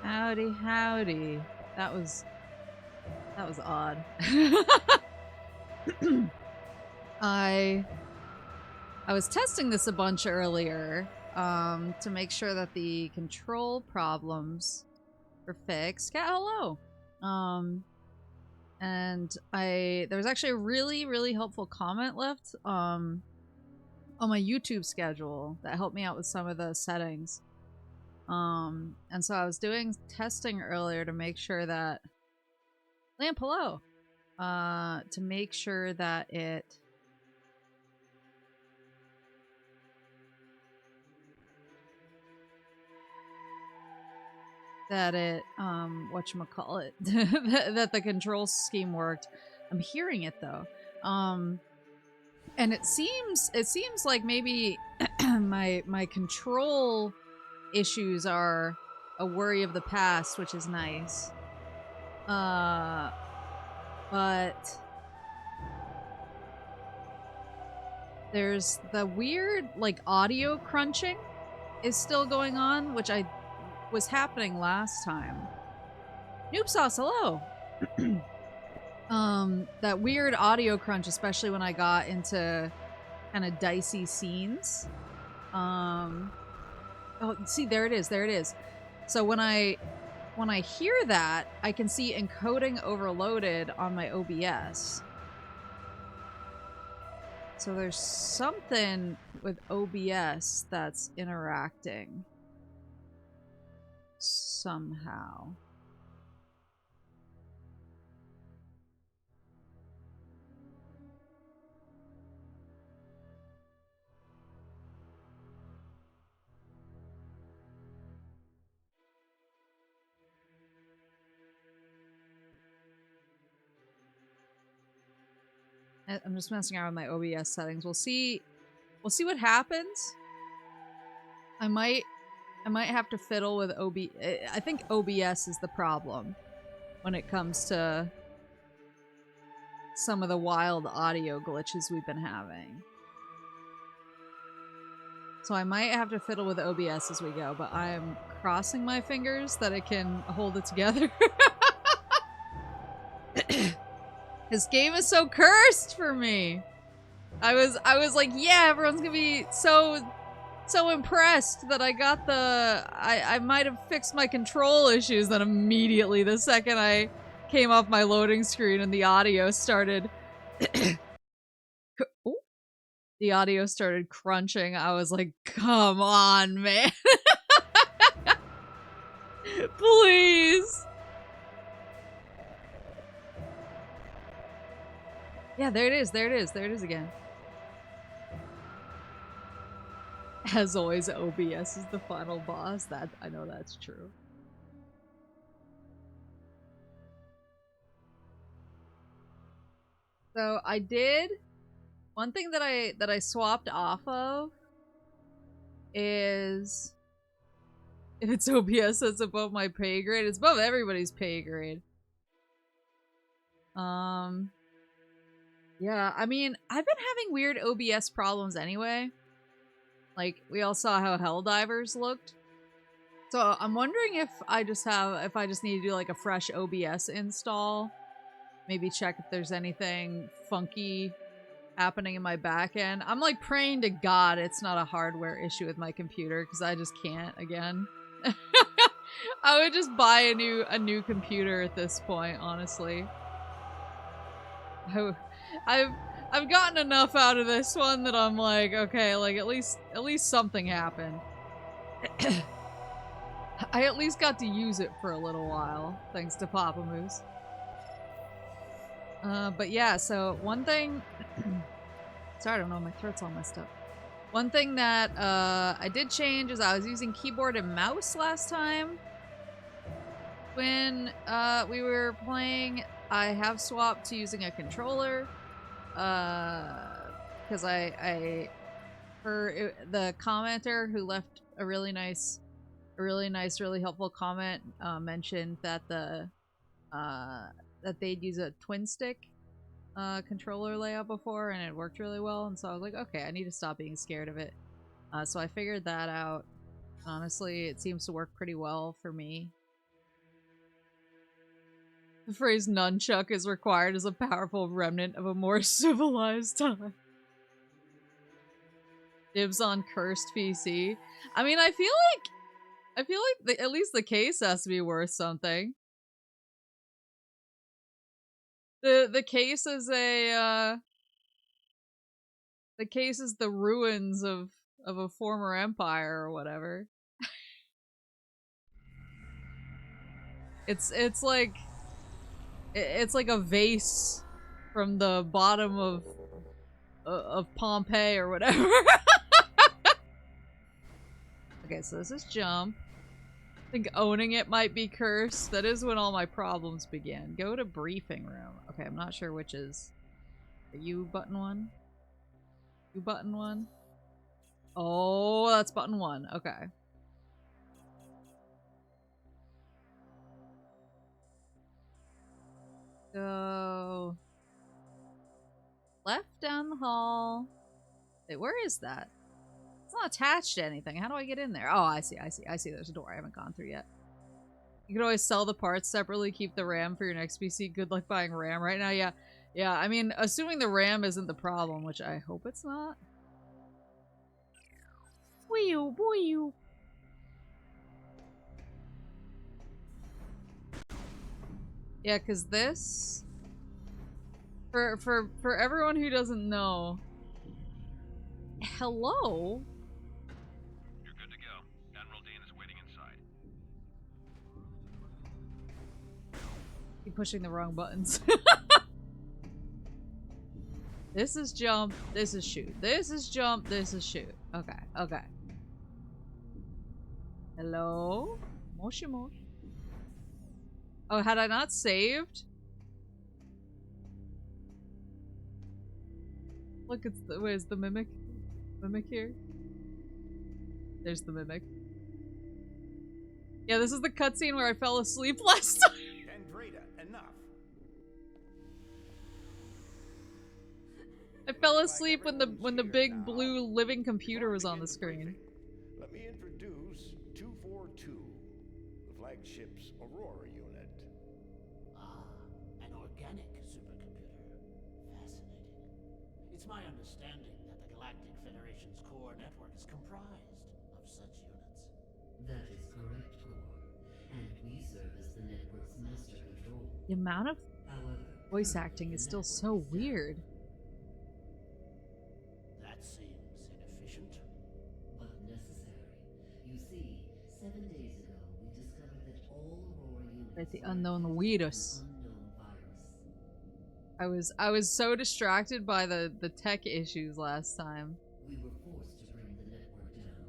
Howdy, howdy. That was odd. I was testing this a bunch earlier to make sure that the control problems were fixed. Cat, hello. And there was actually a really helpful comment left on my YouTube schedule that helped me out with some of the settings. And so I was doing testing earlier to make sure that Lamp, hello. To make sure that it whatchamacallit, that the control scheme worked. I'm hearing it though. And it seems like maybe my control issues are a worry of the past, which is nice. But there's the weird, like, audio crunching is still going on, which was happening last time. Noob Sauce, hello! That weird audio crunch, especially when I got into kind of dicey scenes. Oh, see, there it is. So when I hear that, I can see encoding overloaded on my OBS. So there's something with OBS that's interacting somehow. I'm just messing around with my OBS settings. We'll see what happens. I might have to fiddle with I think OBS is the problem when it comes to some of the wild audio glitches we've been having. So I might have to fiddle with OBS as we go, but I'm crossing my fingers that it can hold it together. This game is so cursed for me. I was like, yeah, everyone's gonna be so impressed that I got I might have fixed my control issues. Then immediately, the second I came off my loading screen and the audio started the audio started crunching, I was like, come on, man. Please. Yeah, there it is. There it is. There it is again. As always, OBS is the final boss. That I know that's true. So I did one thing that I swapped off of is if it's OBS that's above my pay grade, it's above everybody's pay grade. Yeah, I mean, I've been having weird OBS problems anyway. Like, we all saw how Helldivers looked. So I'm wondering if I just need to do like a fresh OBS install. Maybe check if there's anything funky happening in my back end. I'm like praying to God it's not a hardware issue with my computer, because I just can't again. I would just buy a new computer at this point, honestly. I've gotten enough out of this one that I'm like, okay, like at least something happened. I at least got to use it for a little while, thanks to Papa Moose. But yeah, so one thing sorry, I don't know, my throat's all messed up. One thing that I did change is I was using keyboard and mouse last time when we were playing. I have swapped to using a controller because the commenter who left a really nice, really helpful comment mentioned that that they'd use a twin stick controller layout before and it worked really well, and so I was like, okay, I need to stop being scared of it. So I figured that out. Honestly, it seems to work pretty well for me. The phrase nunchuck is required as a powerful remnant of a more civilized time. Dibs on cursed PC. I mean, I feel like at least the case has to be worth something. The case is the case is the ruins of a former empire or whatever. It's like a vase from the bottom of Pompeii or whatever. Okay, so this is jump. I think owning it might be cursed. That is when all my problems began. Go to briefing room. Okay, I'm not sure which is. Are you button one? You button one? Oh, that's button one. Okay. So left down the hall. Wait, where is that? It's not attached to anything. How do I get in there? Oh, I see. There's a door I haven't gone through yet. You can always sell the parts separately, keep the RAM for your next PC. Good luck buying RAM right now. Yeah. Yeah, I mean, assuming the RAM isn't the problem, which I hope it's not. Boy. Yeah, because this... For everyone who doesn't know, Hello? You're good to go. Admiral Dean is waiting inside. Keep pushing the wrong buttons. This is jump, this is shoot. This is jump, this is shoot. Okay, okay. Hello? Moshi moshi. Oh, had I not saved? Look, it's the, where's the mimic? Mimic here? There's the mimic. Yeah, this is the cutscene where I fell asleep last time. Enough. I fell asleep when the big blue living computer was on the screen. Let me introduce 242, the flagship's Aurora unit. Ah, an organic supercomputer. Fascinating. It's my understanding that the Galactic Federation's core network is comprised of such units. That is correct, Core. And we serve as the network's master control. The amount of However, voice acting is still so weird. That seems inefficient. but necessary. You see, 7 days ago, we discovered that all Aurora units Right, the are unknown infected virus. with an unknown virus. I was so distracted by the tech issues last time. We were forced to bring the network down.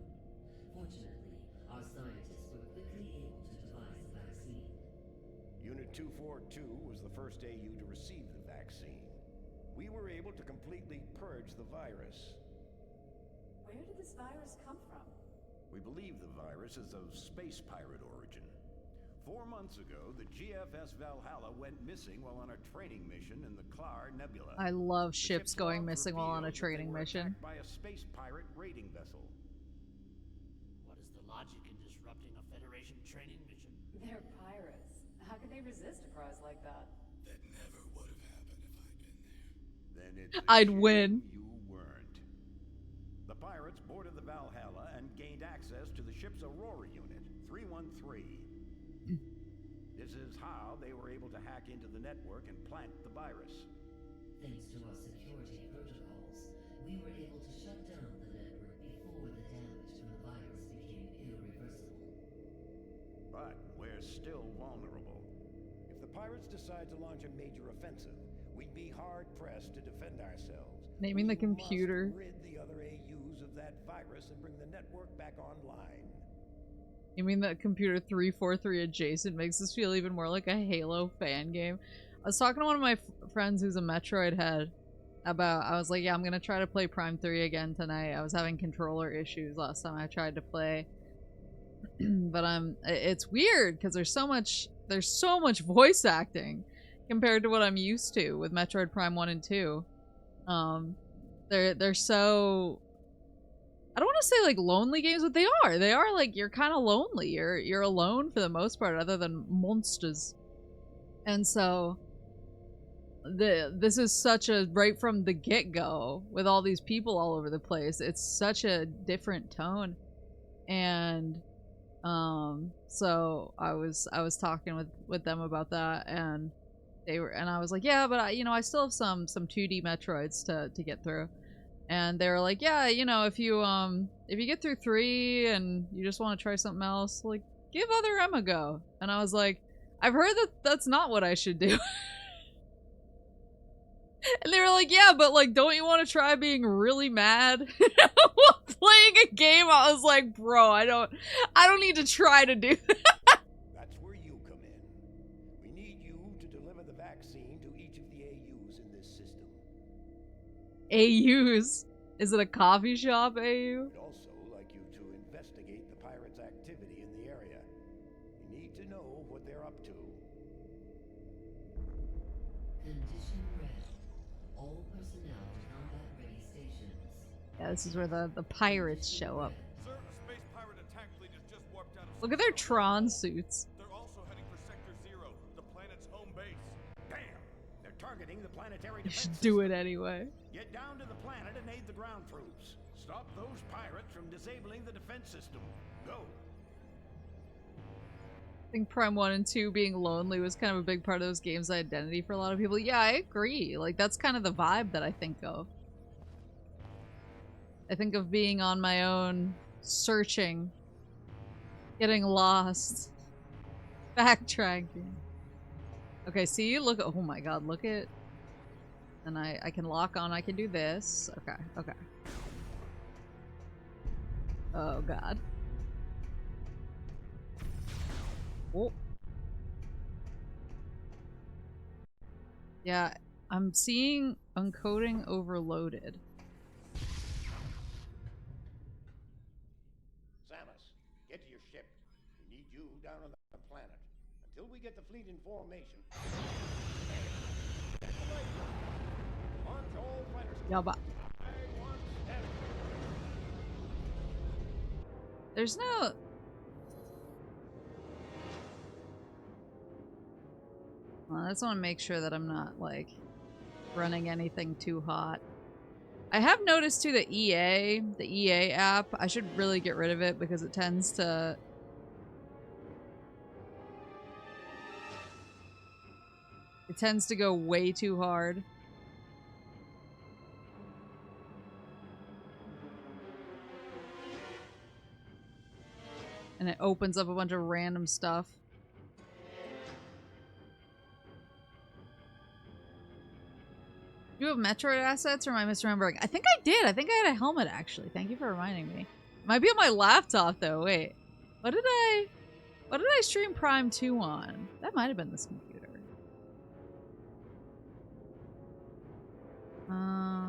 Fortunately, our scientists were quickly able to devise a vaccine. Unit 242 was the first AU to receive the vaccine. We were able to completely purge the virus. Where did this virus come from? We believe the virus is of space pirate origin. 4 months ago, the GFS Valhalla went missing while on a training mission in the Klar Nebula. I love The ships ship's going logs missing while on a revealed that they training were mission. attacked by a space pirate raiding vessel. What is the logic in disrupting a Federation training mission? They're pirates. How could they resist a prize like that? That never would have happened if I'd been there. Then it's a I'd shame win. You weren't. The pirates boarded the Valhalla and gained access to the ship's Aurora unit, 313. This is how they were able to hack into the network and plant the virus. Thanks to our security protocols, we were able to shut down the network before the damage from the virus became irreversible. But we're still vulnerable. If the pirates decide to launch a major offensive, we'd be hard-pressed to defend ourselves. Naming the We computer. must rid the other AUs of that virus and bring the network back online. You mean that computer 343 adjacent makes this feel even more like a Halo fan game? I was talking to one of my friends who's a Metroid head about, I was like, yeah, I'm gonna try to play Prime 3 again tonight. I was having controller issues last time I tried to play. But it's weird because there's so much voice acting compared to what I'm used to with Metroid Prime 1 and 2. They're so, I don't want to say like lonely games, but they are. They are like, you're kind of lonely. You're alone for the most part, other than monsters. And so this is such a, right from the get-go, with all these people all over the place, it's such a different tone. And so I was talking with them about that, and I was like, yeah, but I still have some 2D Metroids to get through. And they were like, yeah, if you get through 3 and you just want to try something else, like, give Other M a go. And I was like, I've heard that that's not what I should do. And they were like, yeah, but like, don't you want to try being really mad while playing a game? I was like, bro, I don't need to try to do that. That's where you come in. We need you to deliver the vaccine to each of the AUs in this system. AUs? Is it a coffee shop AU? We'd also like you to investigate the pirates' activity in the area. You need to know what they're up to. Condition red. All personnel to combat-ready stations. Yeah, this is where the pirates show up. Sir, a space pirate attack fleet has just warped out of Look at their Tron suits. They're also heading for Sector 0, the planet's home base. Damn! They're targeting the planetary You defense should do it system. anyway. Get down to the planet and aid the ground troops. Stop those pirates from disabling the defense system. Go! I think Prime 1 and 2 being lonely was kind of a big part of those games' identity for a lot of people. Yeah, I agree. Like, that's kind of the vibe that I think of. I think of being on my own, searching, getting lost, backtracking. Okay, see, look, oh my god, look at, and I can lock on, I can do this. Okay, okay. Oh god. Oh. Yeah, I'm seeing encoding overloaded. Samus, get to your ship. We need you down on the planet. Until we get the fleet in formation. Launch all fighters. Yeah, but there's no... Well, I just want to make sure that I'm not, like, running anything too hot. I have noticed, too, the EA app, I should really get rid of it because it tends to... It tends to go way too hard. And it opens up a bunch of random stuff. Do you have Metroid assets or am I misremembering? I think I did. I think I had a helmet actually. Thank you for reminding me. It might be on my laptop though. Wait. What did I stream Prime 2 on? That might have been this computer.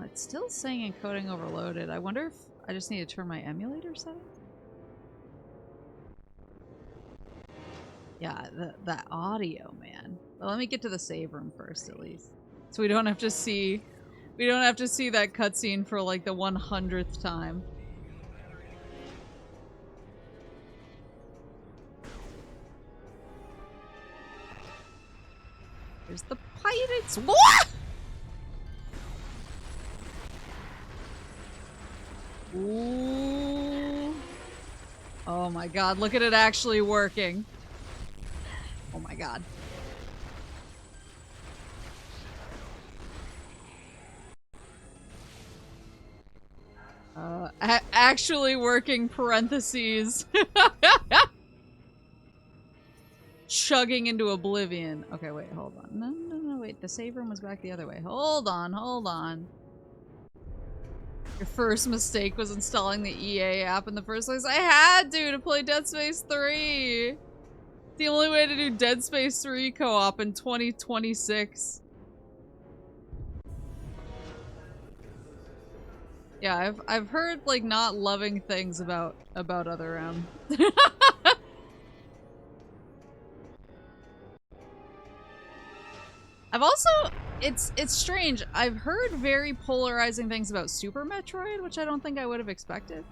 It's still saying encoding overloaded. I wonder if I just need to turn my emulator settings? Yeah, that audio, man. Well, let me get to the save room first, at least. So we don't have to see... We don't have to see that cutscene for, like, the 100th time. There's the pirates! What?! Ooh. Oh my god, look at it actually working. Oh my god. Actually working parentheses. Chugging into oblivion. Okay, wait, hold on. No, wait. The save room was back the other way. Hold on. Your first mistake was installing the EA app in the first place. I had to play Dead Space 3. The only way to do Dead Space 3 co-op in 2026. Yeah, I've heard like not loving things about Other M. I've also it's strange. I've heard very polarizing things about Super Metroid, which I don't think I would have expected.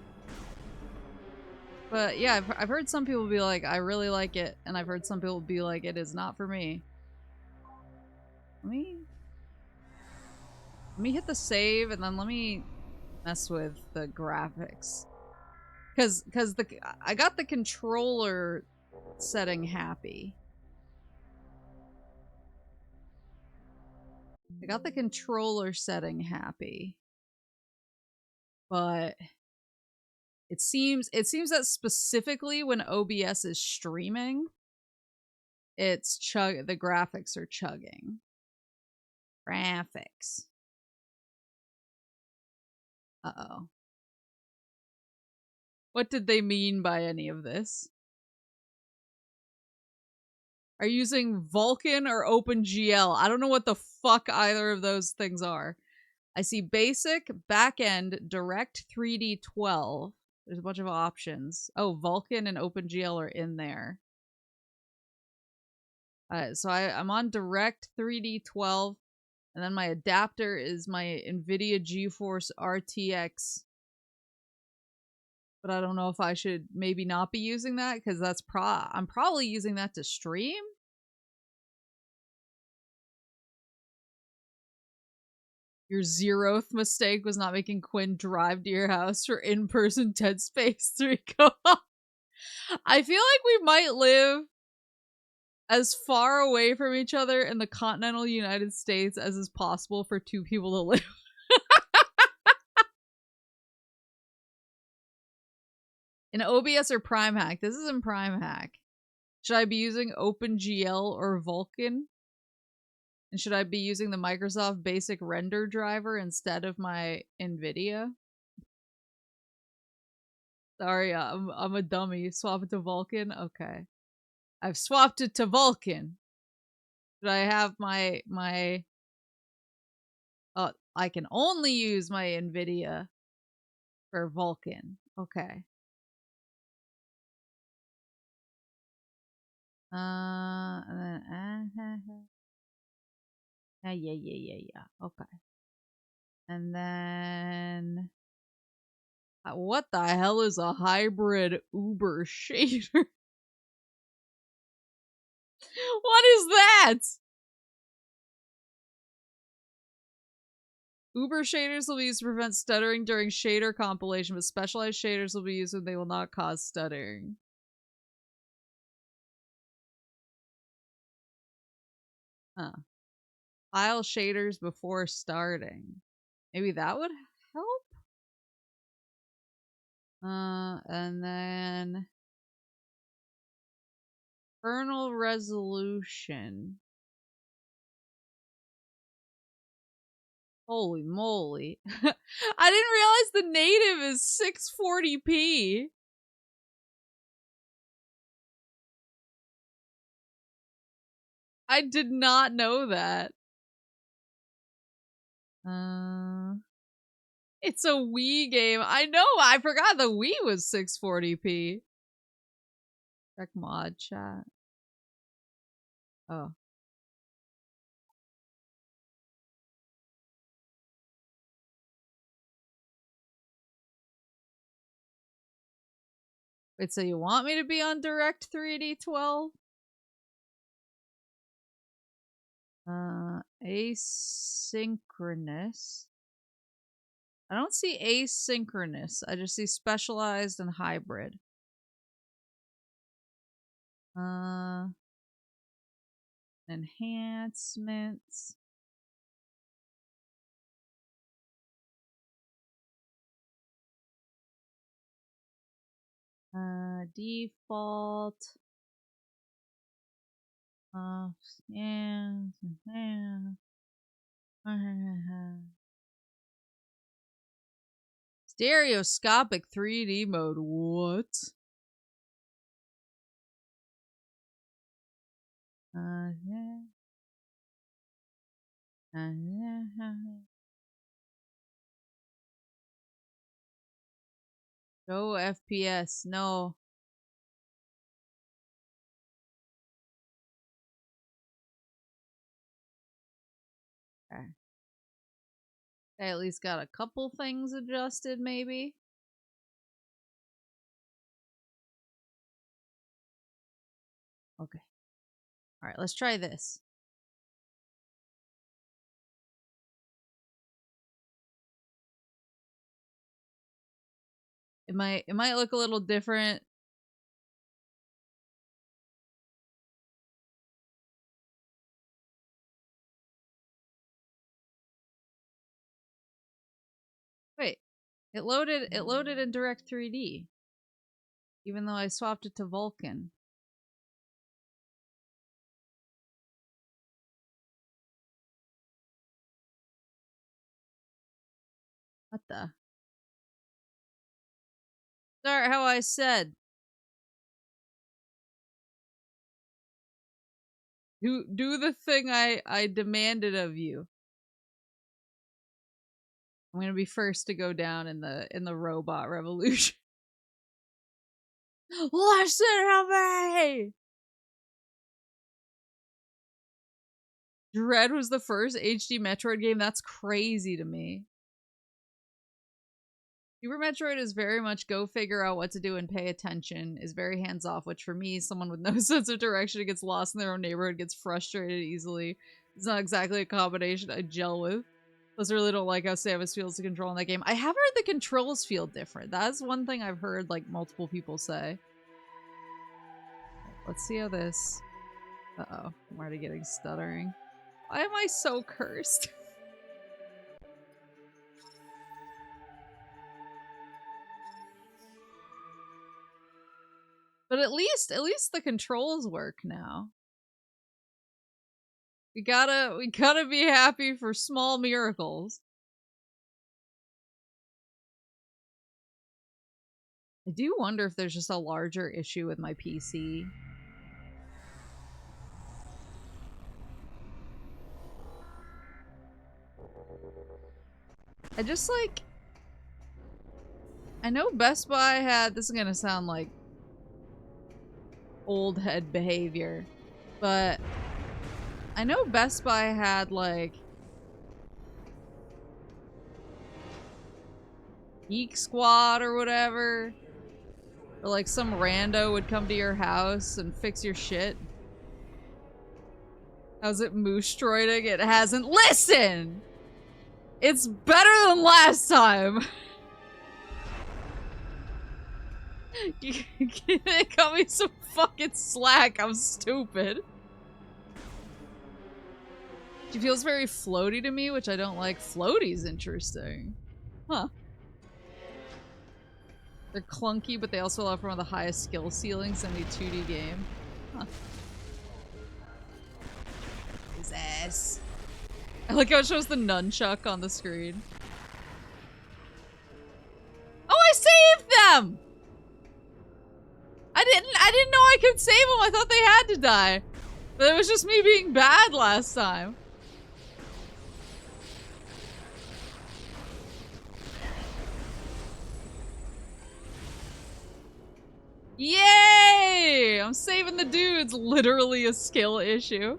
But yeah, I've heard some people be like, I really like it, and I've heard some people be like, it is not for me. Let me hit the save, and then let me mess with the graphics. Cause I got the controller setting happy. I got the controller setting happy. But it seems that specifically when OBS is streaming, it's the graphics are chugging. Graphics. Uh-oh. What did they mean by any of this? Are you using Vulkan or OpenGL? I don't know what the fuck either of those things are. I see basic, backend, direct 3D 12. There's a bunch of options. Oh, Vulkan and OpenGL are in there. So I'm on direct 3D 12, and then my adapter is my NVIDIA GeForce RTX. But I don't know if I should maybe not be using that, because that's I'm probably using that to stream. Your 0th mistake was not making Quinn drive to your house for in-person Dead Space 3 co-op. I feel like we might live as far away from each other in the continental United States as is possible for two people to live. In OBS or Prime Hack? This is in Prime Hack. Should I be using OpenGL or Vulkan? And should I be using the Microsoft Basic Render driver instead of my NVIDIA? Sorry, I'm a dummy. Swap it to Vulkan? Okay. I've swapped it to Vulkan. Should I have my... I can only use my NVIDIA for Vulkan. Okay. And then... yeah. Okay. And then... what the hell is a hybrid Uber shader? What is that? Uber shaders will be used to prevent stuttering during shader compilation, but specialized shaders will be used when they will not cause stuttering. Huh. File shaders before starting. Maybe that would help? And then... kernel resolution. Holy moly. I didn't realize the native is 640p. I did not know that. It's a Wii game. I know, I forgot the Wii was 640p. Check mod chat. Oh. Wait, so you want me to be on Direct 3D 12? Asynchronous. I don't see asynchronous. I just see specialized and hybrid. Enhancements. Default. Yeah. Stereoscopic 3D mode. What? Go FPS. No. Okay. I at least got a couple things adjusted, maybe. Okay. All right, let's try this. It might look a little different. Wait. It loaded in Direct 3D. Even though I swapped it to Vulkan. What the? Start how I said. Do the thing I demanded of you. I'm gonna be first to go down in the robot revolution. Listen to me! Dread was the first HD Metroid game? That's crazy to me. Super Metroid is very much go figure out what to do and pay attention, is very hands-off, which for me, someone with no sense of direction who gets lost in their own neighborhood, gets frustrated easily. It's not exactly a combination I gel with. Plus, I really don't like how Samus feels to control in that game. I have heard the controls feel different. That's one thing I've heard, like, multiple people say. Let's see how this... Uh-oh. I'm already getting stuttering. Why am I so cursed? But at least the controls work now. We gotta be happy for small miracles. I do wonder if there's just a larger issue with my PC. I just like... I know Best Buy had... This is gonna sound like old head behavior, but I know Best Buy had like Geek Squad or whatever, or like some rando would come to your house and fix your shit. How's it moose-droiding? It hasn't. Listen! It's better than last time! You cut me some fucking slack, I'm stupid. She feels very floaty to me, which I don't like. Floaty's interesting. Huh. They're clunky, but they also allow for one of the highest skill ceilings in a 2D game. Huh. What is this? I like how it shows the nunchuck on the screen. Oh, I saved them! I didn't know I could save them. I thought they had to die. But it was just me being bad last time. Yay! I'm saving the dudes. Literally a skill issue.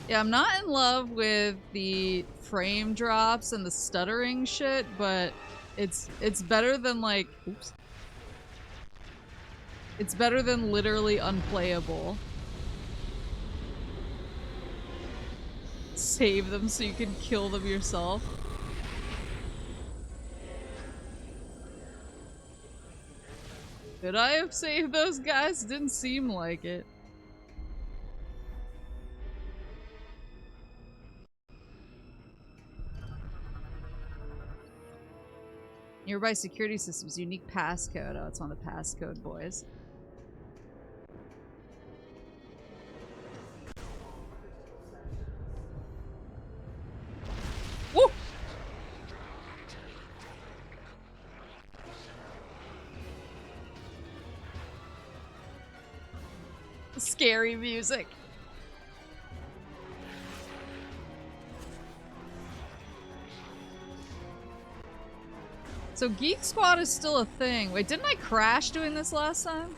Yeah, I'm not in love with the frame drops and the stuttering shit, but it's better than like, oops. It's better than literally unplayable. Save them so you can kill them yourself. Could I have saved those guys? Didn't seem like it. Nearby security systems, unique passcode. Oh, it's on the passcode, boys. Woo! Scary music. So Geek Squad is still a thing. Wait, didn't I crash doing this last time?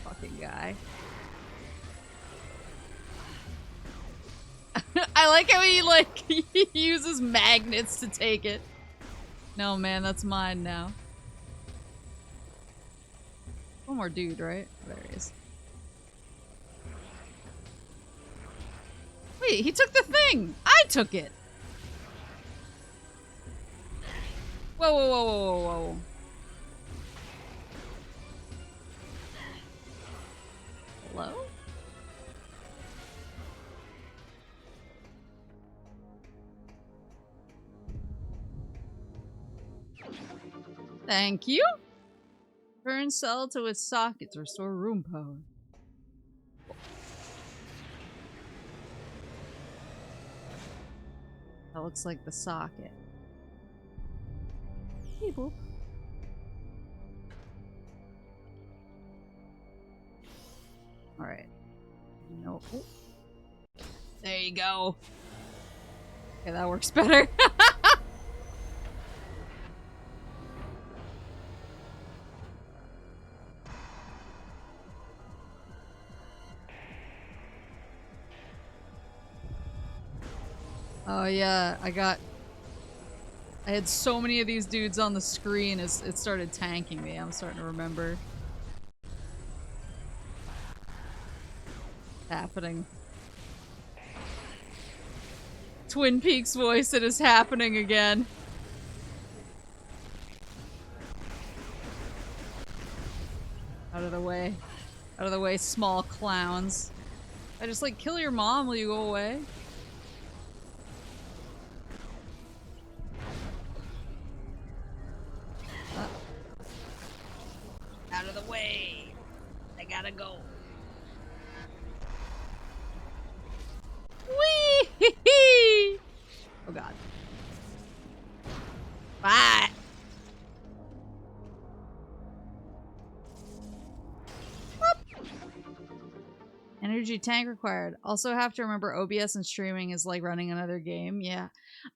Fucking guy. I like how he, like, he uses magnets to take it. No, man, that's mine now. One more dude, right? There he is. Wait, he took the thing! I took it! Whoa, whoa, whoa, whoa, whoa, whoa. Hello? Thank you! Turn cell to its socket to restore room power. That looks like the socket. Hey, boop. Alright. No. Oh. There you go. Okay, that works better. Oh yeah, I had so many of these dudes on the screen as it started tanking me. I'm starting to remember. Happening. Twin Peaks voice, it is happening again. Out of the way. Out of the way, small clowns. I just like, kill your mom, will you go away? way. I gotta go. Whee! Oh god. Bye. Energy tank required. Also have to remember OBS and streaming is like running another game. Yeah.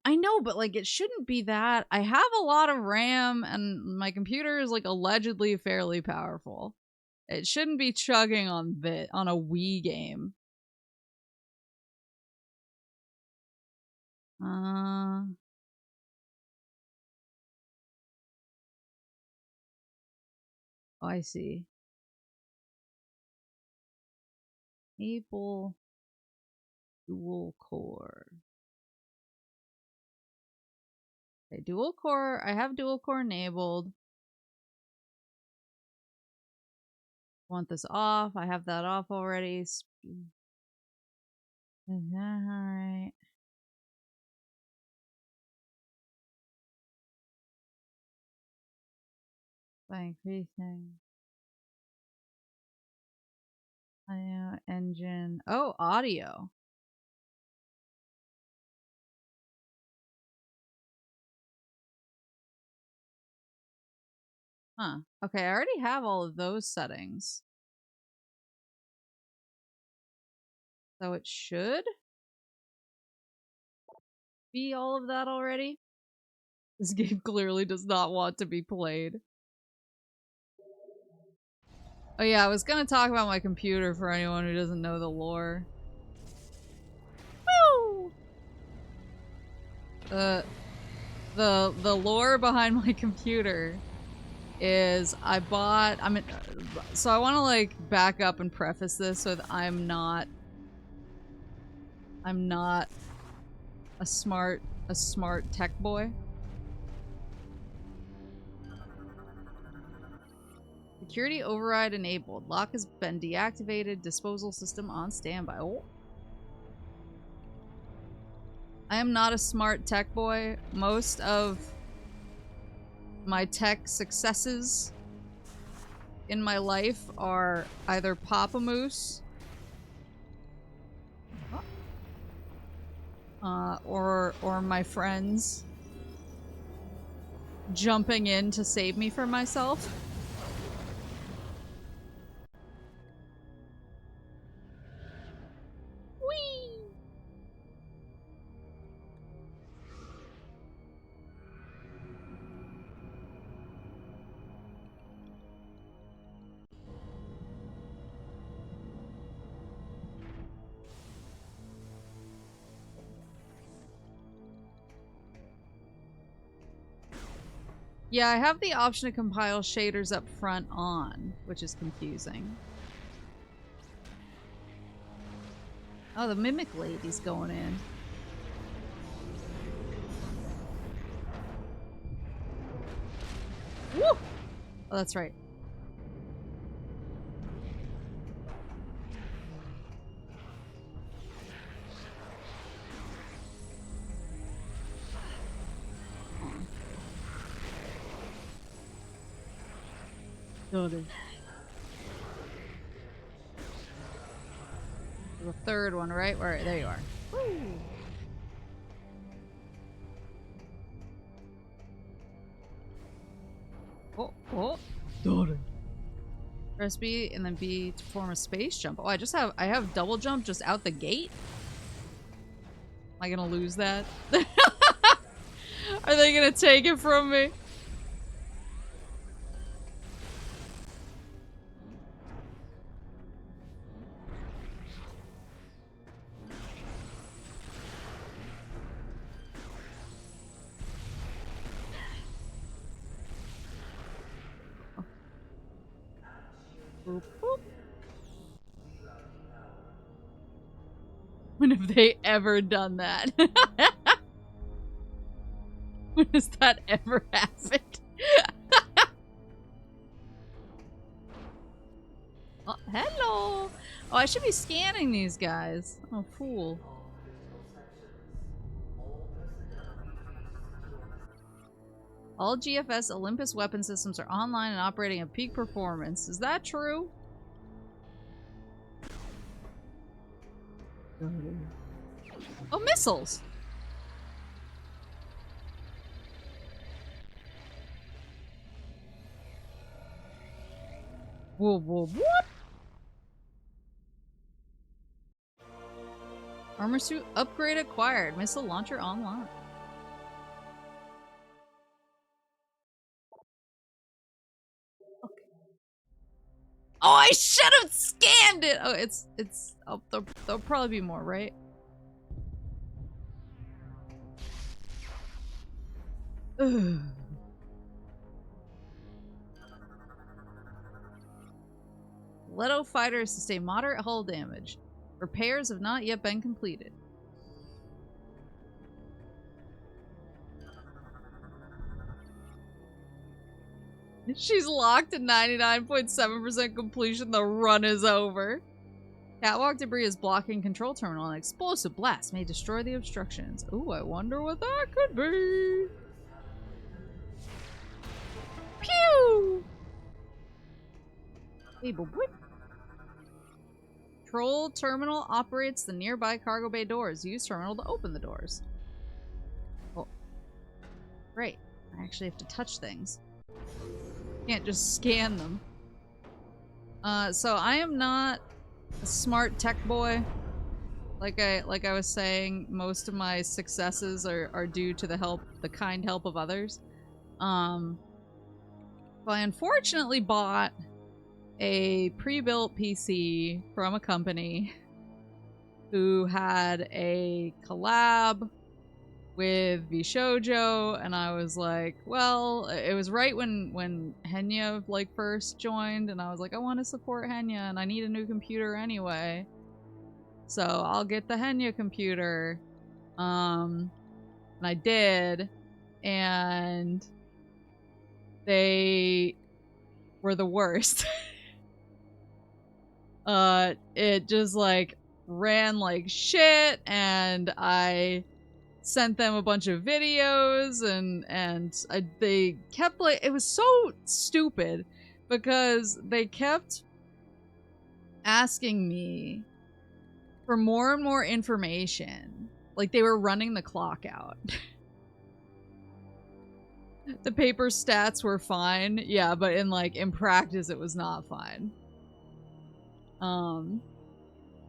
I know, but like it shouldn't be that. I have a lot of RAM and my computer is like allegedly fairly powerful. It shouldn't be chugging on a Wii game. Oh, I see. Maple dual core. Okay, dual core. I have dual core enabled. Want this off. I have that off already. Alright. By increasing. Audio, engine. Oh, audio. Huh. Okay, I already have all of those settings. So it should be all of that already. This game clearly does not want to be played. Oh yeah, I was gonna talk about my computer for anyone who doesn't know the lore. Woo! The lore behind my computer is I want to like back up and preface this with I'm not a smart tech boy. Security override enabled. Lock has been deactivated. Disposal system on standby. Oh. I am not a smart tech boy. Most of my tech successes in my life are either Papamoose or my friends jumping in to save me from myself. Whee! Yeah, I have the option to compile shaders up front on, which is confusing. Oh, the Mimic Lady's going in. Woo! Oh, that's right. Got it. The third one, right? Where? There you are. Woo! Oh, oh. Got it. Press B and then B to form a space jump. Oh, I have double jump just out the gate? Am I gonna lose that? Are they gonna take it from me? Boop, boop. When have they ever done that? When has that ever happened? Oh, hello! Oh, I should be scanning these guys. Oh, fool. All GFS Olympus weapon systems are online and operating at peak performance. Is that true? Oh, missiles! Whoa, whoa, what? Armor suit upgrade acquired. Missile launcher online. Okay. Oh, I should have scanned it! Oh, it's, oh, there'll probably be more, right? Ugh. Leto fighters sustain moderate hull damage. Repairs have not yet been completed. She's locked at 99.7% completion. The run is over. Catwalk debris is blocking control terminal. An explosive blast may destroy the obstructions. Ooh, I wonder what that could be. Pew! Hey, boop, boop. Control terminal operates the nearby cargo bay doors. Use terminal to open the doors. Oh. Great. I actually have to touch things. Can't just scan them. So I am not a smart tech boy. Like I was saying, most of my successes are due to the kind help of others. I unfortunately bought a pre-built PC from a company who had a collab with VShojo, and I was like, well, it was right when Henya like first joined, and I was like, I want to support Henya, and I need a new computer anyway, so I'll get the Henya computer. And I did, and they were the worst. It just like ran like shit, and I sent them a bunch of videos, and they kept like, it was so stupid because they kept asking me for more and more information. Like they were running the clock out. The paper stats were fine, yeah, but in practice it was not fine.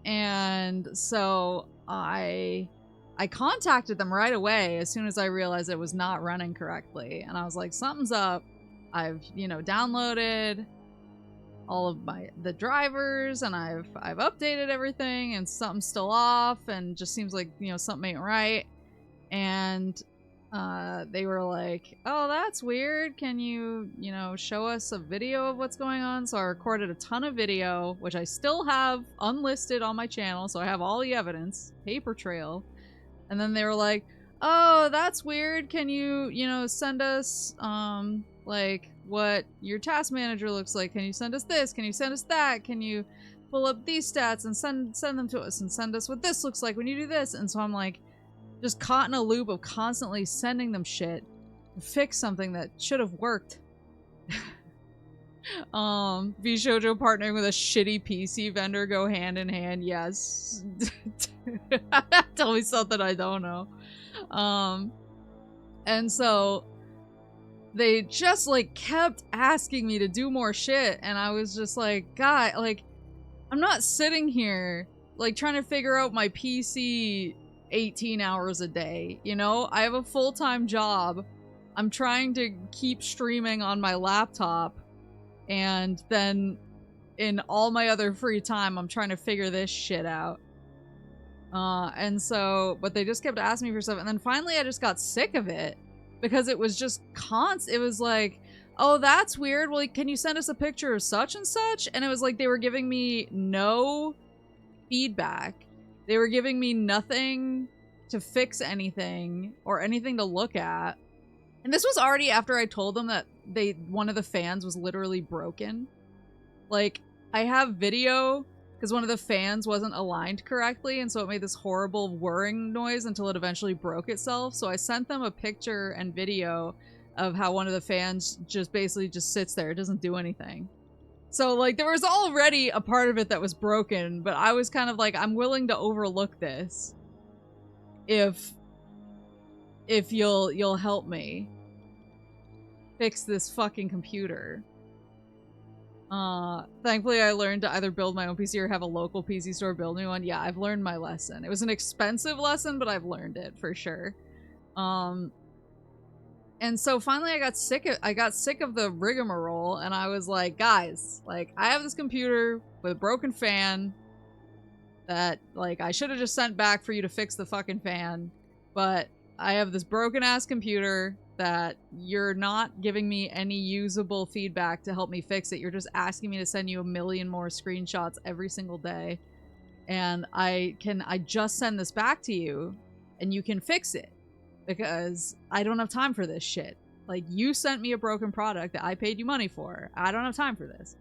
And so I contacted them right away as soon as I realized it was not running correctly. And I was like, something's up. I've, downloaded all of the drivers, and I've updated everything, and something's still off, and just seems like, something ain't right. And they were like, oh, that's weird. Can you, show us a video of what's going on? So I recorded a ton of video, which I still have unlisted on my channel. So I have all the evidence, paper trail. And then they were like, oh, that's weird. Can you, send us, like, what your task manager looks like? Can you send us this? Can you send us that? Can you pull up these stats and send them to us, and send us what this looks like when you do this? And so I'm like, just caught in a loop of constantly sending them shit to fix something that should have worked. VShojo partnering with a shitty PC vendor go hand in hand. Yes. Tell me something I don't know. And so they just like kept asking me to do more shit, and I was just like, God, like, I'm not sitting here like trying to figure out my PC 18 hours a day, I have a full-time job. I'm trying to keep streaming on my laptop, and then in all my other free time I'm trying to figure this shit out. And so, but they just kept asking me for stuff, and then finally I just got sick of it because it was just constant. It was like, oh, that's weird, well, can you send us a picture of such and such? And it was like they were giving me no feedback. They were giving me nothing to fix anything or anything to look at. And this was already after I told them that one of the fans was literally broken. Like, I have video because one of the fans wasn't aligned correctly, and so it made this horrible whirring noise until it eventually broke itself. So I sent them a picture and video of how one of the fans just basically just sits there, it doesn't do anything. So like there was already a part of it that was broken, but I was kind of like, I'm willing to overlook this if you'll help me fix this fucking computer. Thankfully I learned to either build my own PC or have a local PC store build me one. Yeah, I've learned my lesson. It was an expensive lesson, but I've learned it for sure. And so finally I got sick of the rigmarole, and I was like, guys, like, I have this computer with a broken fan that, like, I should have just sent back for you to fix the fucking fan, but I have this broken ass computer that you're not giving me any usable feedback to help me fix it. You're just asking me to send you a million more screenshots every single day. And I just send this back to you and you can fix it, because I don't have time for this shit. Like, you sent me a broken product that I paid you money for. I don't have time for this.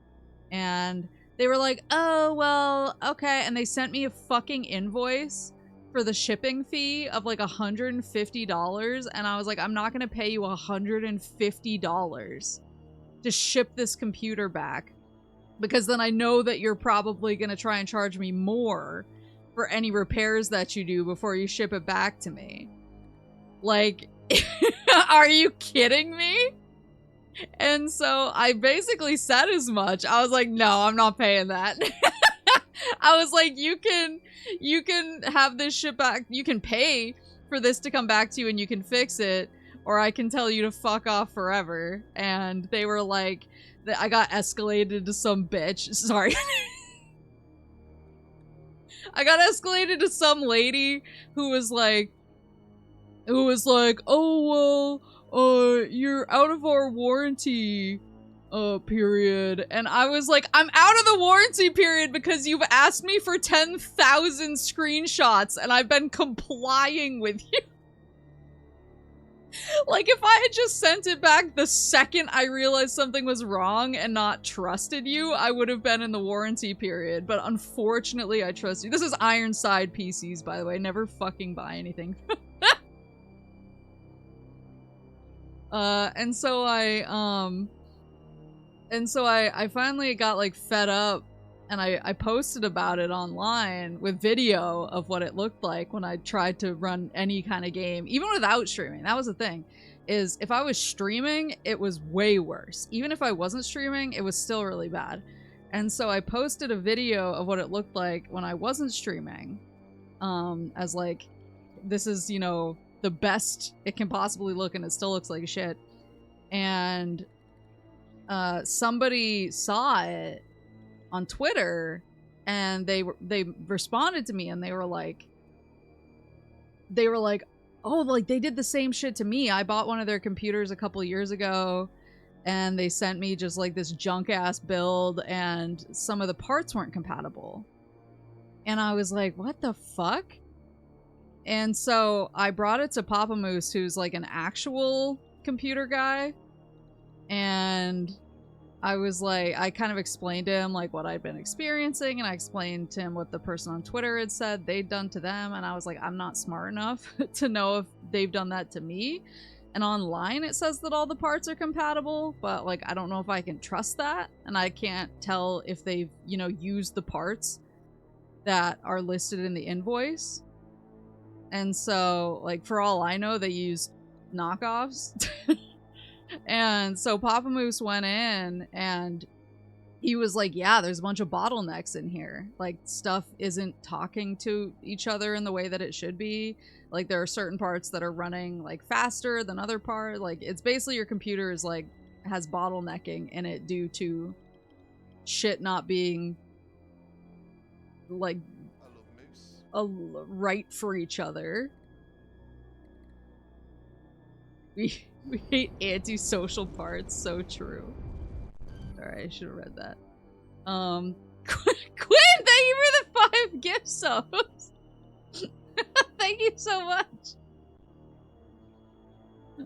And they were like, oh, well, okay. And they sent me a fucking invoice for the shipping fee of like $150, and I was like, I'm not gonna pay you $150 to ship this computer back, because then I know that you're probably gonna try and charge me more for any repairs that you do before you ship it back to me. Like, are you kidding me? And so I basically said as much. I was like, no, I'm not paying that. I was like, you can have this shit back. You can pay for this to come back to you and you can fix it, or I can tell you to fuck off forever. And they were like, I got escalated to some bitch. Sorry. I got escalated to some lady who was like, oh, well, you're out of our warranty period. And I was like, I'm out of the warranty period because you've asked me for 10,000 screenshots and I've been complying with you. Like, if I had just sent it back the second I realized something was wrong and not trusted you, I would have been in the warranty period. But unfortunately, I trust you. This is Ironside PCs, by the way. Never fucking buy anything. And so I finally got like fed up, and I posted about it online with video of what it looked like when I tried to run any kind of game, even without streaming. That was the thing, is if I was streaming, it was way worse. Even if I wasn't streaming, it was still really bad. And so I posted a video of what it looked like when I wasn't streaming, as like, this is, you know, the best it can possibly look, and it still looks like shit. And somebody saw it on Twitter, and they responded to me, and they were like, oh, like, they did the same shit to me. I bought one of their computers a couple years ago, and they sent me just like this junk ass build, and some of the parts weren't compatible. And I was like, what the fuck? And so I brought it to Papa Moose, who's like an actual computer guy. And I was like, I kind of explained to him like what I'd been experiencing, and I explained to him what the person on Twitter had said they'd done to them. And I was like, I'm not smart enough to know if they've done that to me. And online it says that all the parts are compatible, but like, I don't know if I can trust that. And I can't tell if they've, you know, used the parts that are listed in the invoice. And so, like, for all I know, they used knockoffs. And so Papa Moose went in, and he was like, yeah, there's a bunch of bottlenecks in here. Like, stuff isn't talking to each other in the way that it should be. Like, there are certain parts that are running, like, faster than other parts. Like, it's basically your computer is, like, has bottlenecking in it due to shit not being, like, right for each other. We hate antisocial parts. So true. Alright, I should have read that. Quinn, thank you for the 5 gift subs. Thank you so much.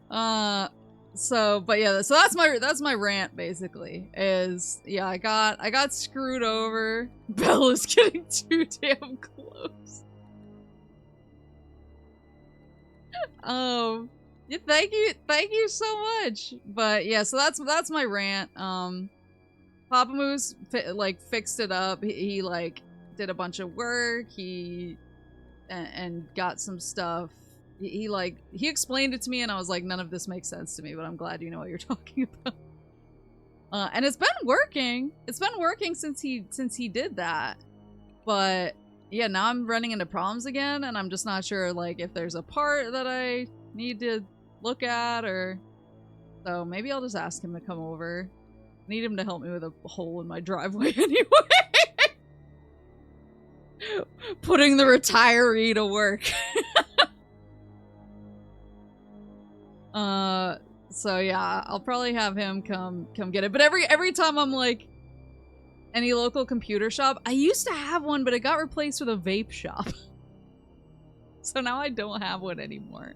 But yeah, so that's my rant basically. Is yeah, I got screwed over. Bella's getting too damn close. Yeah, thank you so much. But yeah, so that's my rant. Papa Moose fixed it up. He like did a bunch of work. He and got some stuff. He explained it to me, and I was like, none of this makes sense to me. But I'm glad you know what you're talking about. And it's been working. It's been working since he did that. But yeah, now I'm running into problems again, and I'm just not sure like if there's a part that I need to look at, or so maybe I'll just ask him to come over. I need him to help me with a hole in my driveway anyway. Putting the retiree to work. So yeah, I'll probably have him come get it. But every time I'm like, any local computer shop, I used to have one, but it got replaced with a vape shop. So now I don't have one anymore.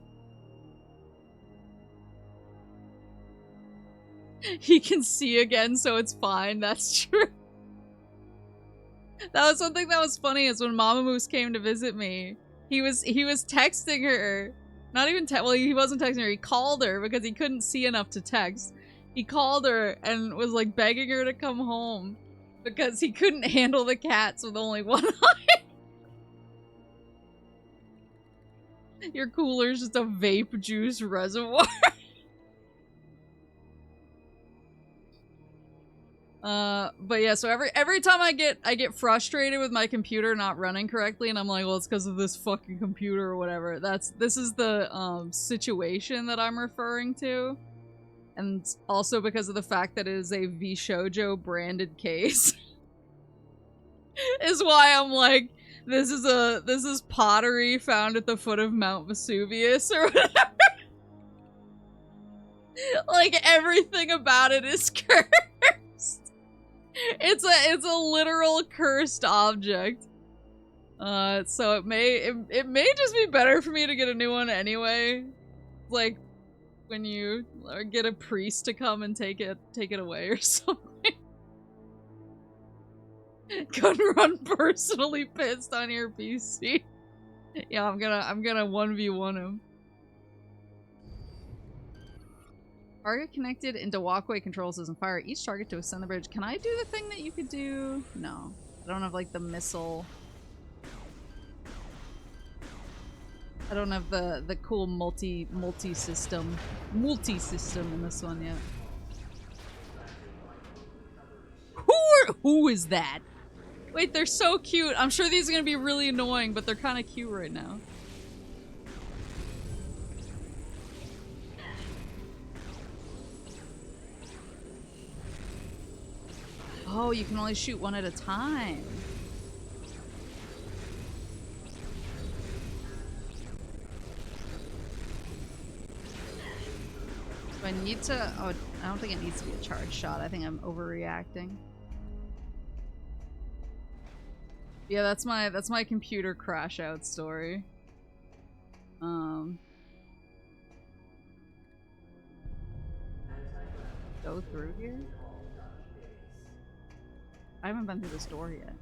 He can see again, so it's fine. That's true. That was something that was funny, is when Mama Moose came to visit me, he was texting her. Not even well, he wasn't texting her. He called her because he couldn't see enough to text. He called her and was like begging her to come home because he couldn't handle the cats with only one eye. Your cooler's just a vape juice reservoir. But yeah, so every time I get frustrated with my computer not running correctly, and I'm like, well, it's because of this fucking computer or whatever. This is the situation that I'm referring to, and also because of the fact that it is a VShojo branded case, is why I'm like, this is pottery found at the foot of Mount Vesuvius or whatever. Like everything about it is cursed. It's a literal cursed object. So it may just be better for me to get a new one anyway. Like when you get a priest to come and take it away or something. Couldn't run personally pissed on your PC. Yeah, I'm gonna 1v1 him. Target connected into walkway control system. Fire each target to ascend the bridge. Can I do the thing that you could do? No. I don't have like the missile. I don't have the cool multi-system in this one yet. Who is that? Wait, they're so cute. I'm sure these are gonna be really annoying, but they're kind of cute right now. Oh, you can only shoot one at a time. Do I need to? Oh, I don't think it needs to be a charge shot. I think I'm overreacting. Yeah, that's my computer crash out story. Go through here? I haven't been through this door yet.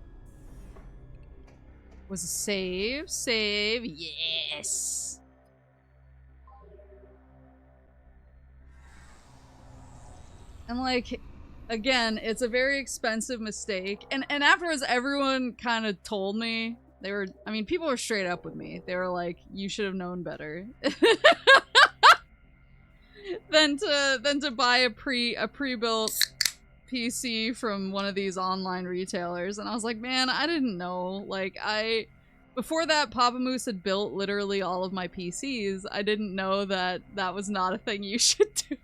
Was a save? Save. Yes! And like, again, it's a very expensive mistake. And afterwards, everyone kind of told me, I mean, people were straight up with me. They were like, you should have known better. than to buy a pre-built PC from one of these online retailers. And I was like, man, I didn't know. Like, before that, Papa Moose had built literally all of my PCs. I didn't know that that was not a thing you should do.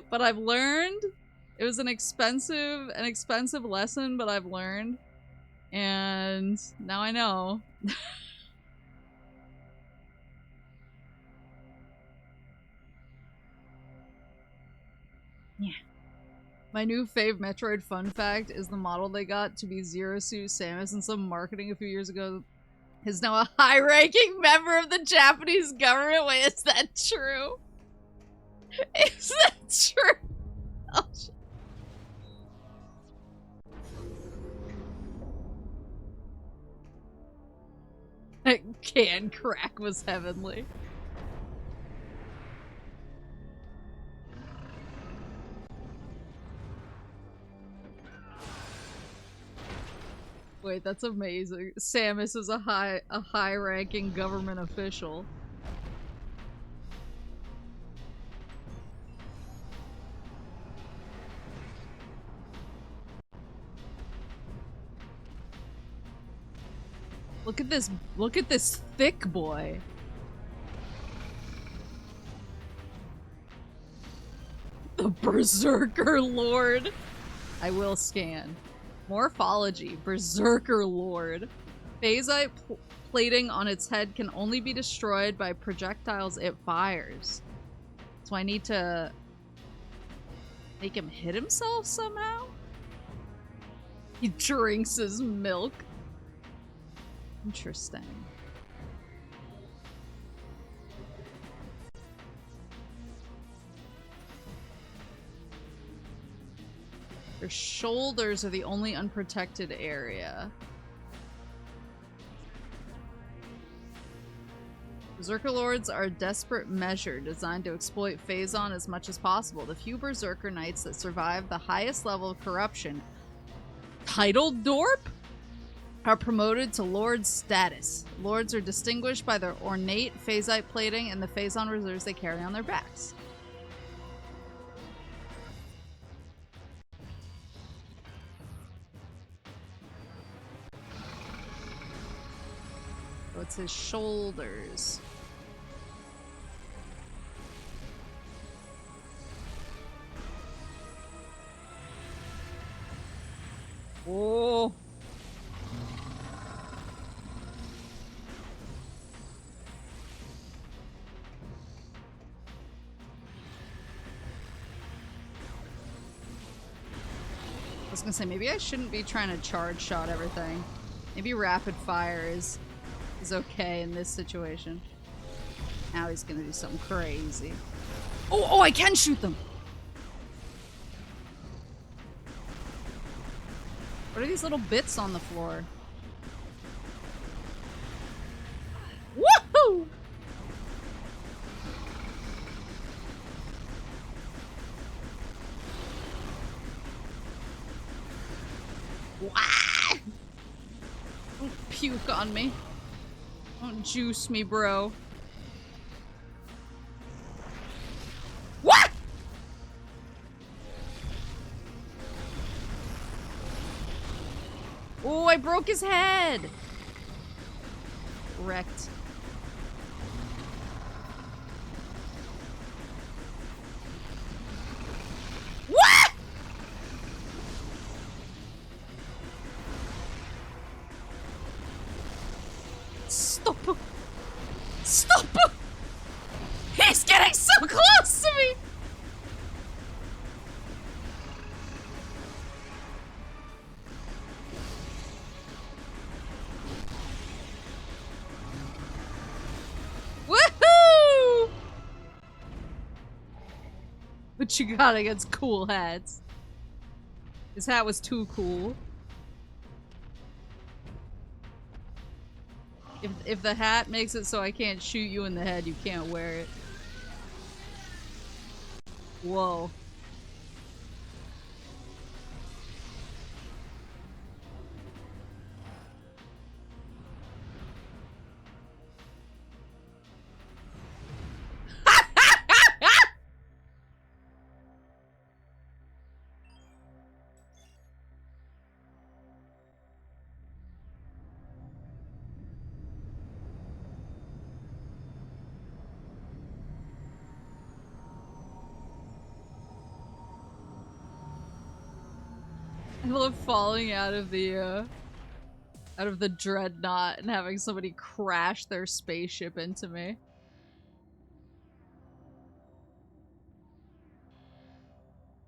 But I've learned. It was an expensive lesson, but I've learned. And now I know. Yeah. My new fave Metroid fun fact is the model they got to be Zero Suit Samus in some marketing a few years ago is now a high-ranking member of the Japanese government. Wait, is that true? Is that true? Oh, shit. That can crack was heavenly. Wait, that's amazing. Samus is a high-ranking government official. Look at this thick boy. The Berserker Lord. I will scan. Morphology. Berserker Lord. Phasite plating on its head can only be destroyed by projectiles it fires. So I need to make him hit himself somehow? He drinks his milk. Interesting. Their shoulders are the only unprotected area. Berserker Lords are a desperate measure designed to exploit Phazon as much as possible. The few Berserker Knights that survive the highest level of corruption, titled Dorp, are promoted to Lord status. Lords are distinguished by their ornate Phasite plating and the Phazon reserves they carry on their backs. So it's his shoulders. Oh. I was gonna say, maybe I shouldn't be trying to charge shot everything. Maybe rapid fire is okay in this situation. Now he's gonna do something crazy. Oh, I can shoot them! What are these little bits on the floor? Woohoo! Wah! Don't puke on me. Don't juice me, bro. What? Oh, I broke his head. Wrecked. What? Stop. Stop. He's getting so close to me. Woohoo! What you got against cool hats? His hat was too cool. If the hat makes it so I can't shoot you in the head, you can't wear it. Whoa. I love falling out of the dreadnought and having somebody crash their spaceship into me.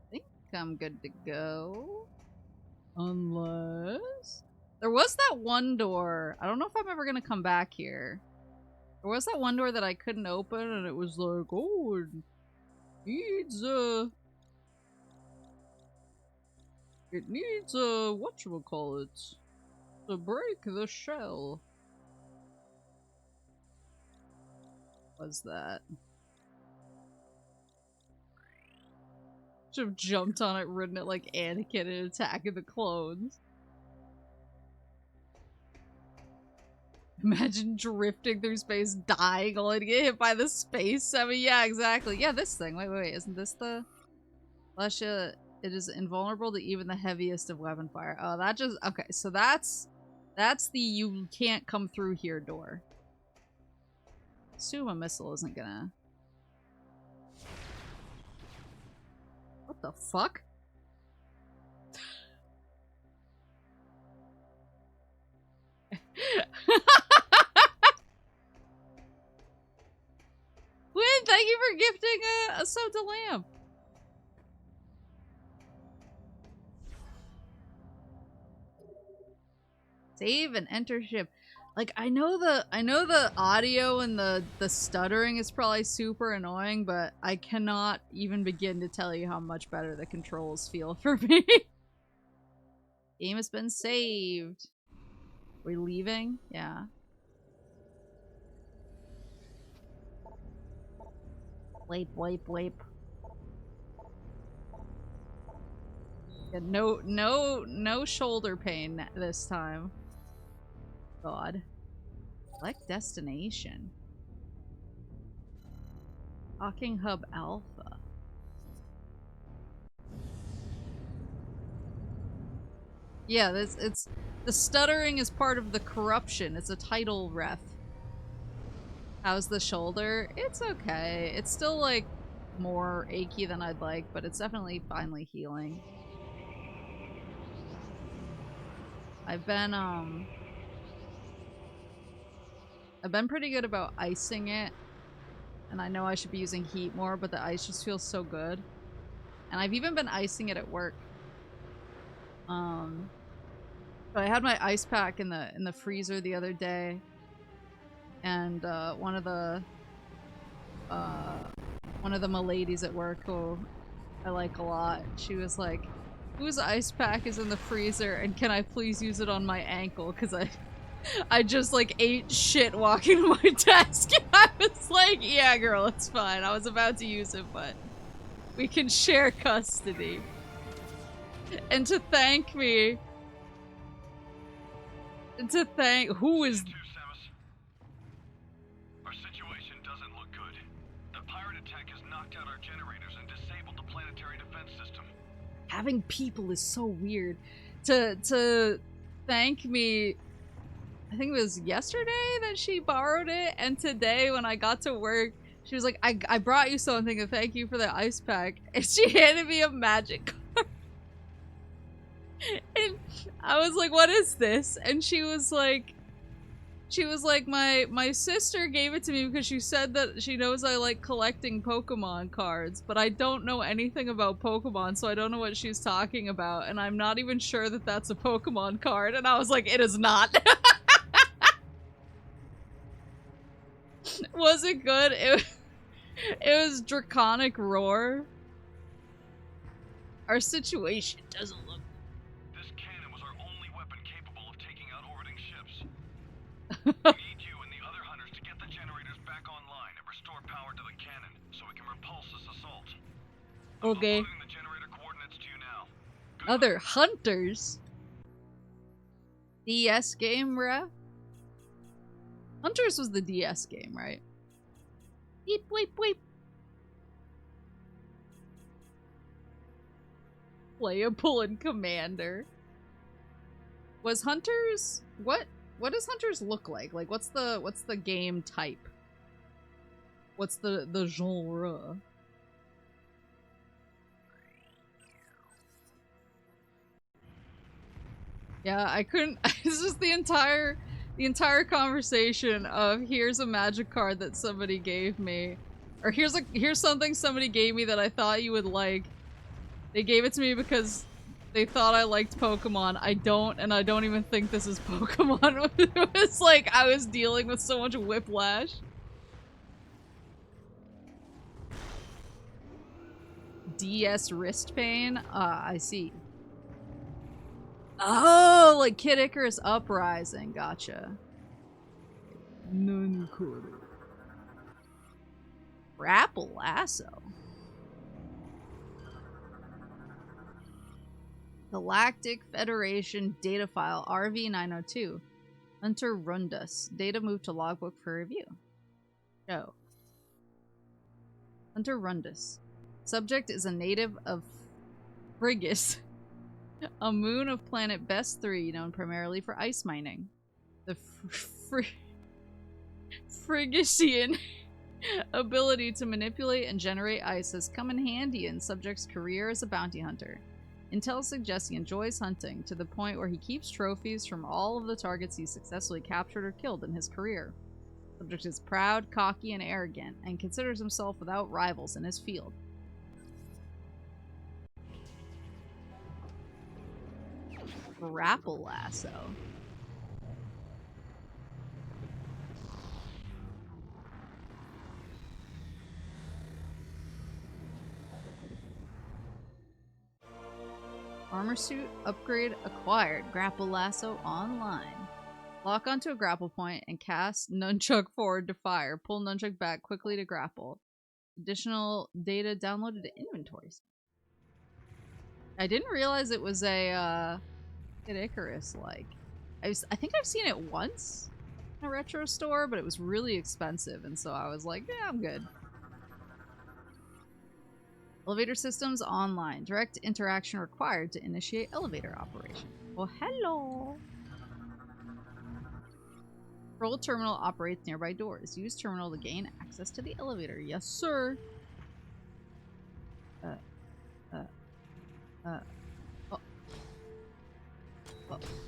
I think I'm good to go. Unless... There was that one door. I don't know if I'm ever gonna come back here. There was that one door that I couldn't open and it was like, oh, it needs it needs a whatchamacallit to break the shell. Was that? Should have jumped on it, ridden it like Anakin in Attack of the Clones. Imagine drifting through space, dying, only to get hit by the space. I mean, yeah, exactly. Yeah, this thing. Wait. Isn't this the... Alcesia, it is invulnerable to even the heaviest of weapon fire. Oh, that just... Okay, so that's the you can't come through here door. Assume a missile isn't gonna... What the fuck? Win, thank you for gifting a soda lamp. Save and enter ship. Like, I know the audio and the stuttering is probably super annoying, but I cannot even begin to tell you how much better the controls feel for me. Game has been saved. We leaving? Yeah. Wipe. Yeah, no shoulder pain this time. God. Select destination. Talking Hub Alpha. Yeah, it's the stuttering is part of the corruption. It's a title ref. How's the shoulder? It's okay. It's still like more achy than I'd like, but it's definitely finally healing. I've been pretty good about icing it. And I know I should be using heat more, but the ice just feels so good. And I've even been icing it at work. But I had my ice pack in the freezer the other day. And one of the miladies at work who I like a lot, she was like, whose ice pack is in the freezer and can I please use it on my ankle? Because I just like ate shit walking to my desk. I was like, yeah girl, it's fine. I was about to use it, but we can share custody. And to thank me. And to thank, who is... Our situation doesn't look good. The pirate attack has knocked out our generators and disabled the planetary defense system. Having people is so weird. To thank me, I think it was yesterday that she borrowed it, and today when I got to work, she was like, I brought you something to thank you for the ice pack, and she handed me a magic card. And I was like, what is this? And she was like, my sister gave it to me because she said that she knows I like collecting Pokemon cards, but I don't know anything about Pokemon, so I don't know what she's talking about, and I'm not even sure that that's a Pokemon card. And I was like, it is not. Was it good? It was Draconic Roar. Our situation doesn't look... This cannon was our only weapon capable of taking out orbiting ships. We need you and the other hunters to get the generators back online and restore power to the cannon so we can repulse this assault. Okay. I'm uploading the generator coordinates to you now. Good Other hunters? DS game, ref? Hunters was the DS game, right? Beep, beep, beep. Playable in Commander. Was Hunters... What does Hunters look like? Like, what's the game type? What's the genre? Yeah, I couldn't... It's just the entire conversation of here's a magic card that somebody gave me. Or here's something somebody gave me that I thought you would like. They gave it to me because they thought I liked Pokemon. I don't, and I don't even think this is Pokemon. It was like I was dealing with so much whiplash. DS wrist pain? I see. Oh, like Kid Icarus Uprising. Gotcha. Grapple Lasso. Galactic Federation data file RV902. Hunter Rundus. Data moved to logbook for review. Show. Hunter Rundus. Subject is a native of Frigus, a moon of planet Best 3 known primarily for ice mining. The Frigisian ability to manipulate and generate ice has come in handy in subject's career as a bounty hunter. Intel suggests he enjoys hunting to the point where he keeps trophies from all of the targets he successfully captured or killed in his career. Subject is proud, cocky, and arrogant, and considers himself without rivals in his field. Grapple lasso. Armor suit upgrade acquired. Grapple lasso online. Lock onto a grapple point and cast nunchuck forward to fire. Pull nunchuck back quickly to grapple. Additional data downloaded to inventory. I didn't realize it was a Kid Icarus like. I think I've seen it once in a retro store, but it was really expensive, and so I was like, yeah, I'm good. Elevator systems online. Direct interaction required to initiate elevator operation. Well, hello. Control terminal operates nearby doors. Use terminal to gain access to the elevator. Yes, sir.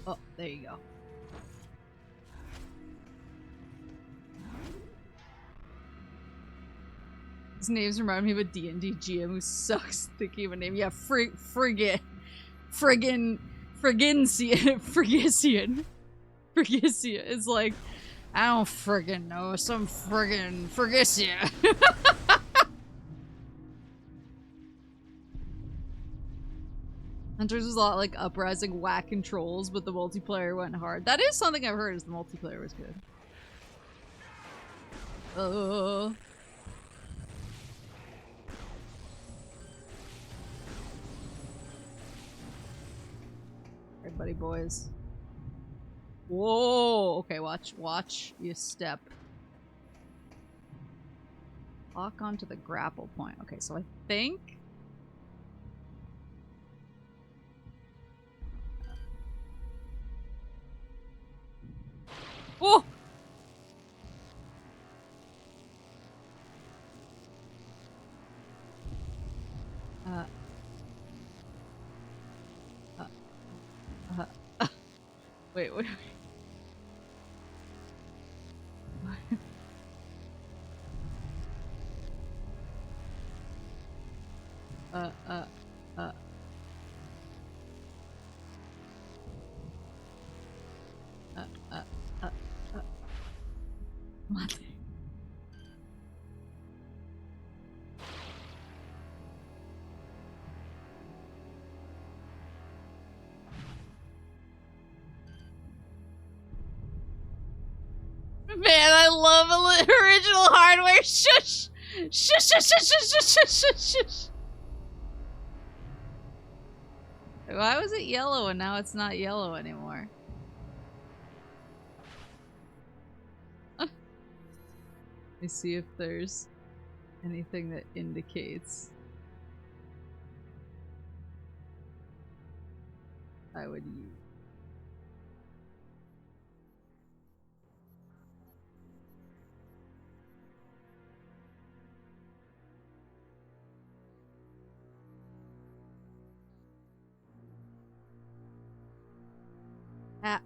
Oh, there you go. These names remind me of a D&D GM who sucks thinking of a name. Yeah, Frigisian. Frigisia is like, I don't friggin' know, some friggin' Frigisia. Hunters was a lot like Uprising whack controls, but the multiplayer went hard. That is something I've heard, is the multiplayer was good. Alright, buddy boys. Whoa! Okay, watch you step. Lock onto the grapple point. Okay, so I think... Whoa! Wait. What? Man, I love original hardware. Shush! Shush, shush, shush, shush, shush, shush, shush. Why was it yellow and now it's not yellow anymore? Let me see if there's anything that indicates I would use.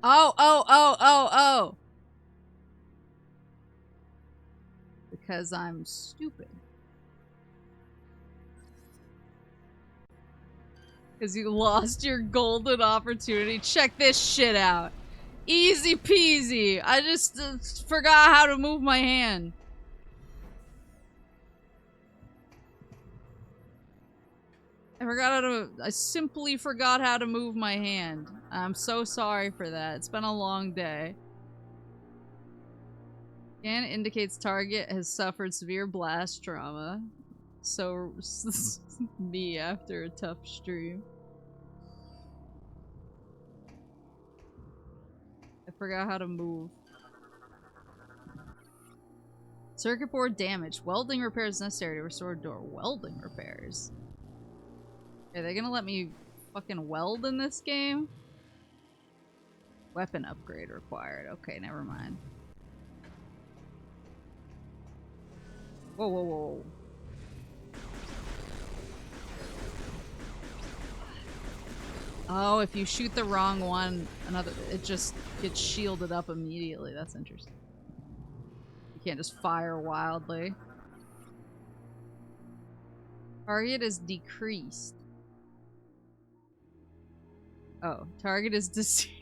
Oh! Because I'm stupid. Because you lost your golden opportunity. Check this shit out. Easy peasy. I just forgot how to move my hand. I simply forgot how to move my hand. I'm so sorry for that. It's been a long day. Scan indicates target has suffered severe blast trauma. So, me after a tough stream. I Forgot how to move. Circuit board damaged. Welding repairs necessary to restore door. Welding repairs? Are they gonna let me fucking weld in this game? Weapon upgrade required. Okay, never mind. Whoa, whoa, whoa. Oh, if you shoot the wrong one, it just gets shielded up immediately. That's interesting. You can't just fire wildly. Target is decreased. Oh, target is deceased.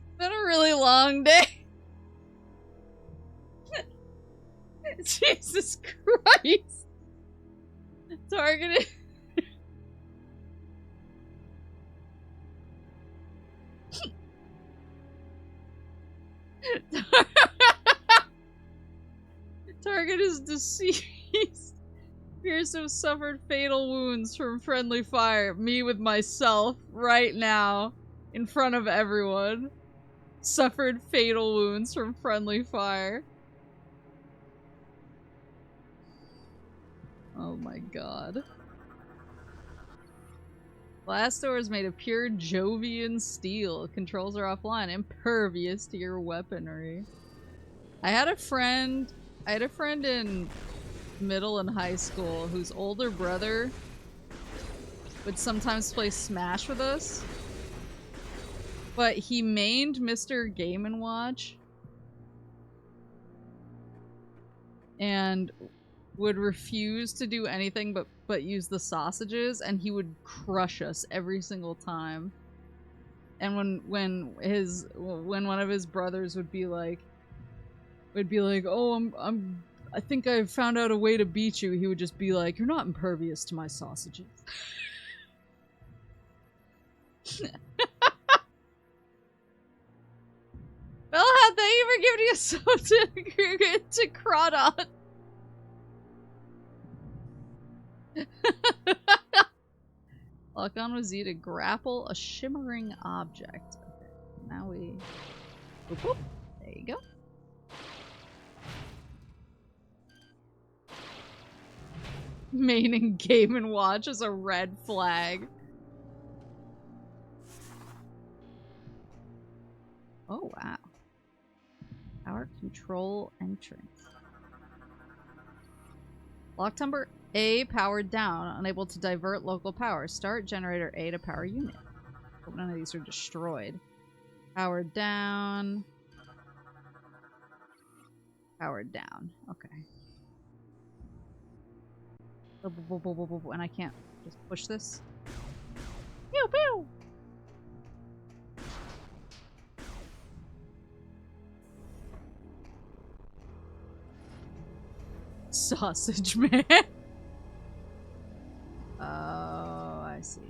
It's been a really long day. Jesus Christ. Targeted. Target is deceased. Appears to have suffered fatal wounds from friendly fire. Me with myself right now in front of everyone. Suffered fatal wounds from friendly fire. Oh my god. Glass door is made of pure Jovian steel. Controls are offline. Impervious to your weaponry. I had a friend in middle and high school whose older brother would sometimes play Smash with us. But he mained Mr. Game & Watch. And would refuse to do anything but use the sausages, and he would crush us every single time. And when one of his brothers would be like, "Oh, I think I found out a way to beat you," he would just be like, "You're not impervious to my sausages." Bellhat, thank you for giving us something to Crawdon. Lock on with Z to grapple a shimmering object. Okay, now we... Whoop, whoop. There you go. Maining Game & Watch is a red flag. Oh, wow. Power control entrance. Lock number A powered down, unable to divert local power. Start generator A to power unit. Hope none of these are destroyed. Powered down. Powered down. Okay. And I can't just push this. Pew pew! Sausage man. Oh, I see.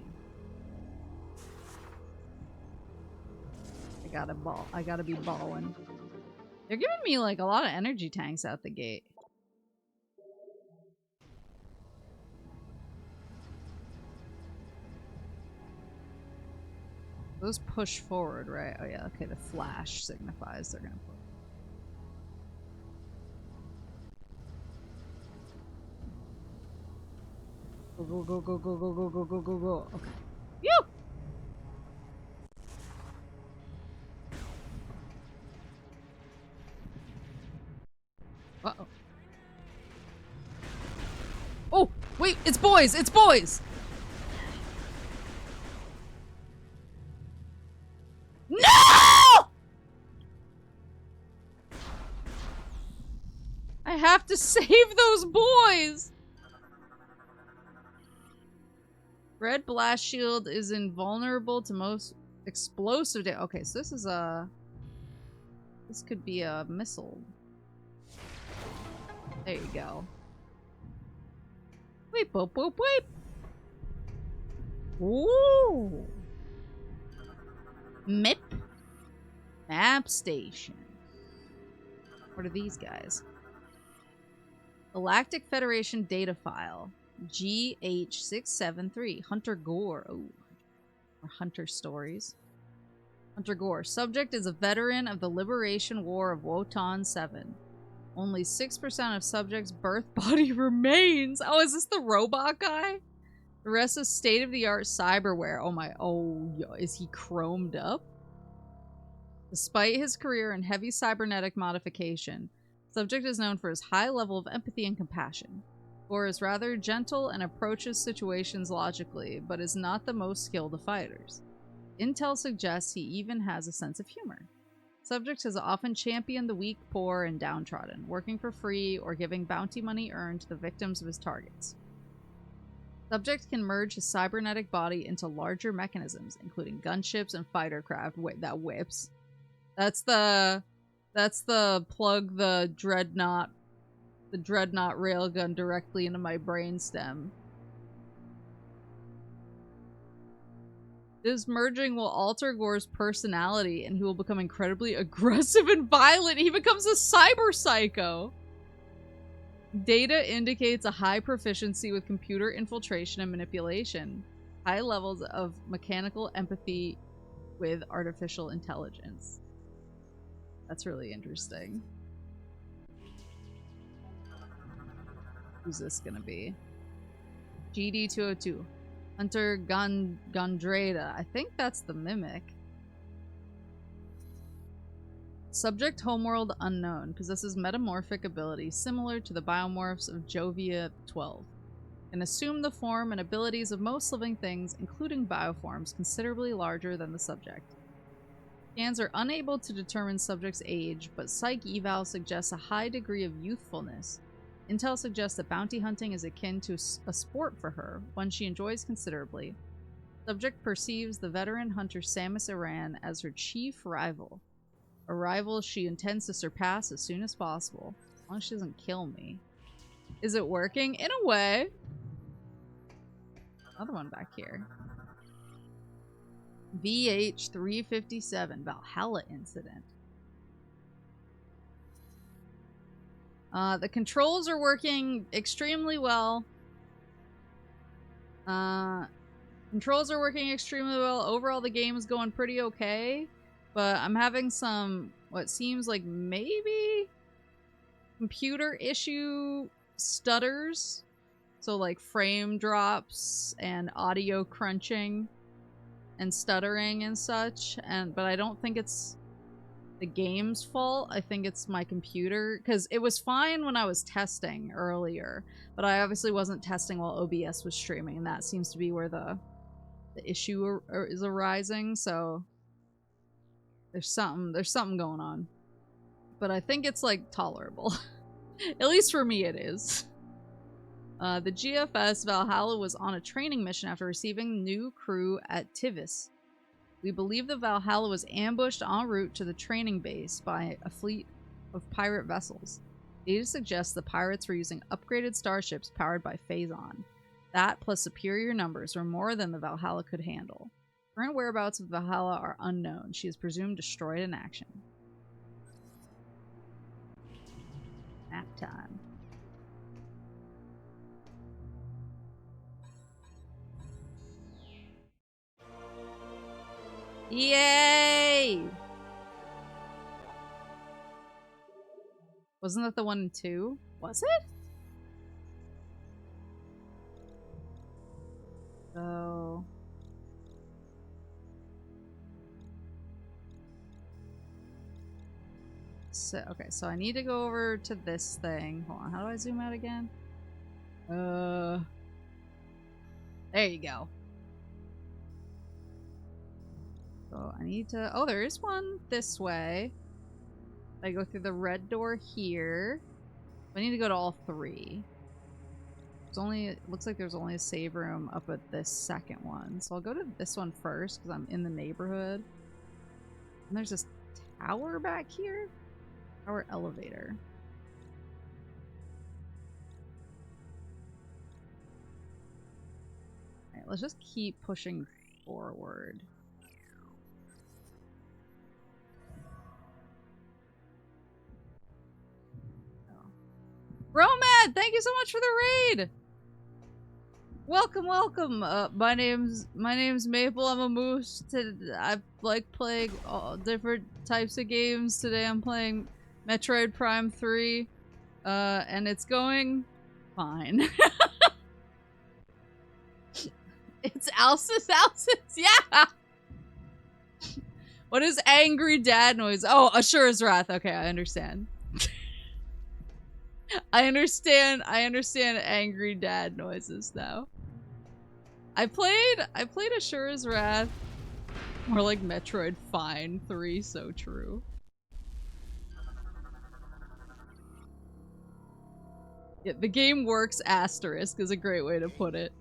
I gotta be balling. They're giving me like a lot of energy tanks out the gate. Those push forward, right? Oh yeah, okay, the flash signifies they're gonna push. Go, go, go, go, go, go, go, go, go, go. Okay. Phew! Uh-oh. Oh! Wait! It's boys! It's boys! No! I have to save those boys! Red blast shield is invulnerable to most explosive damage. Okay, so this is a... This could be a missile. There you go. Weep, boop, boop, weep! Ooh! MIP? Map station. What are these guys? Galactic Federation data file. GH673. Hunter Gore. Oh. Or Hunter Stories. Hunter Gore. Subject is a veteran of the Liberation War of Wotan 7. Only 6% of subject's birth body remains. Oh, is this the robot guy? The rest is state-of-the-art cyberware. Oh my, oh, is he chromed up? Despite his career in heavy cybernetic modification, subject is known for his high level of empathy and compassion. Gore is rather gentle and approaches situations logically, but is not the most skilled of fighters. Intel suggests he even has a sense of humor. Subject has often championed the weak, poor, and downtrodden, working for free or giving bounty money earned to the victims of his targets. Subject can merge his cybernetic body into larger mechanisms, including gunships and fighter craft that whips. That's the plug the dreadnought railgun directly into my brainstem. This merging will alter Gore's personality, and he will become incredibly aggressive and violent. He becomes a cyber psycho. Data indicates a high proficiency with computer infiltration and manipulation, high levels of mechanical empathy with artificial intelligence. That's really interesting. Who's this gonna be? GD202. Hunter Gondreda. I think that's the mimic. Subject homeworld unknown. Possesses metamorphic abilities similar to the biomorphs of Jovia 12. Can assume the form and abilities of most living things, including bioforms, considerably larger than the subject. Scans are unable to determine subject's age, but Psych Eval suggests a high degree of youthfulness. Intel suggests that bounty hunting is akin to a sport for her, one she enjoys considerably. Subject perceives the veteran hunter Samus Aran as her chief rival. A rival she intends to surpass as soon as possible, as long as she doesn't kill me. Is it working? In a way. Another one back here. VH357, Valhalla Incident. The controls are working extremely well. Overall, the game is going pretty okay. But I'm having some, what seems like maybe computer issue stutters. So like frame drops and audio crunching and stuttering and such. But I don't think it's the game's fault. I think it's my computer, because it was fine when I was testing earlier, but I obviously wasn't testing while OBS was streaming, and that seems to be where the issue is arising. So there's something going on, but I think it's like tolerable. At least for me it is. The GFS Valhalla was on a training mission after receiving new crew at Tivis. We believe the Valhalla was ambushed en route to the training base by a fleet of pirate vessels. Data suggests the pirates were using upgraded starships powered by Phazon. That, plus superior numbers, were more than the Valhalla could handle. Current whereabouts of the Valhalla are unknown. She is presumed destroyed in action. Nap time. Yay! Wasn't that the 1 and 2? Was it? So... okay, so I need to go over to this thing. Hold on, how do I zoom out again? There you go. So I need to... oh, there is one this way. I go through the red door here. I need to go to all 3. There's only... it looks like there's only a save room up at this second one. So I'll go to this one first, because I'm in the neighborhood. And there's this tower back here? Tower elevator. Alright, let's just keep pushing forward. Romad, thank you so much for the raid! Welcome. My name's Maple. I'm a moose. I like playing all different types of games. Today I'm playing Metroid Prime 3, and it's going fine. It's Alcesia. Yeah. What is angry dad noise? Oh, Ashura's wrath. Okay, I understand. I understand angry dad noises now. I played Ashura's Wrath, more like Metroid Fine 3, so true. Yeah, the game works asterisk is a great way to put it.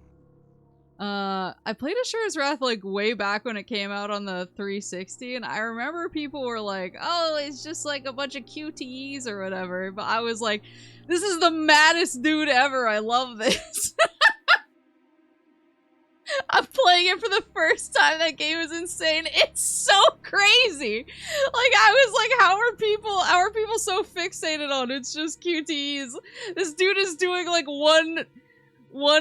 I played Ashura's Wrath like way back when it came out on the 360, and I remember people were like, oh, it's just like a bunch of QTEs or whatever, but I was like, this is the maddest dude ever, I love this. I'm playing it for the first time. That game is insane. It's so crazy. Like, I was like, how are people so fixated on it's just QTEs? This dude is doing like one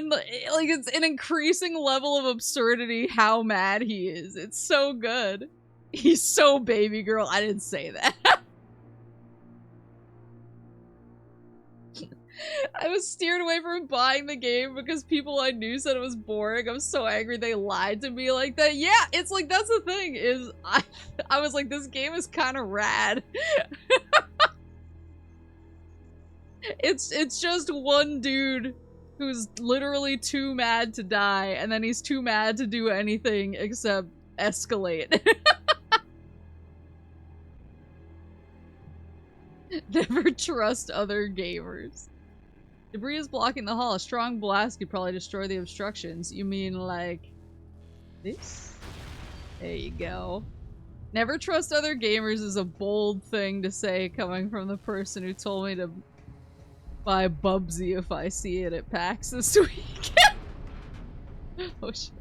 like it's an increasing level of absurdity how mad he is. It's so good. He's so baby girl. I didn't say that. I was steered away from buying the game because people I knew said it was boring. I'm so angry they lied to me like that. Yeah, it's like, that's the thing, is I was like, this game is kind of rad. It's just one dude who's literally too mad to die, and then he's too mad to do anything except escalate. Never trust other gamers. Debris is blocking the hall. A strong blast could probably destroy the obstructions. You mean like this? There you go. Never trust other gamers is a bold thing to say coming from the person who told me to buy Bubsy if I see it at PAX this week. Oh shit.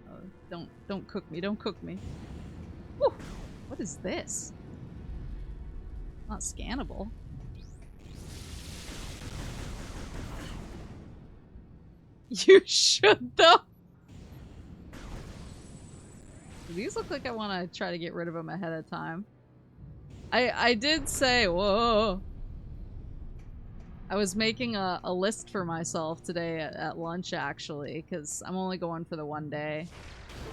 Oh, don't cook me, don't cook me. Whew. What is this? Not scannable. You should, though. These look like I want to try to get rid of them ahead of time. I did say, whoa. I was making a list for myself today at lunch, actually, because I'm only going for the one day.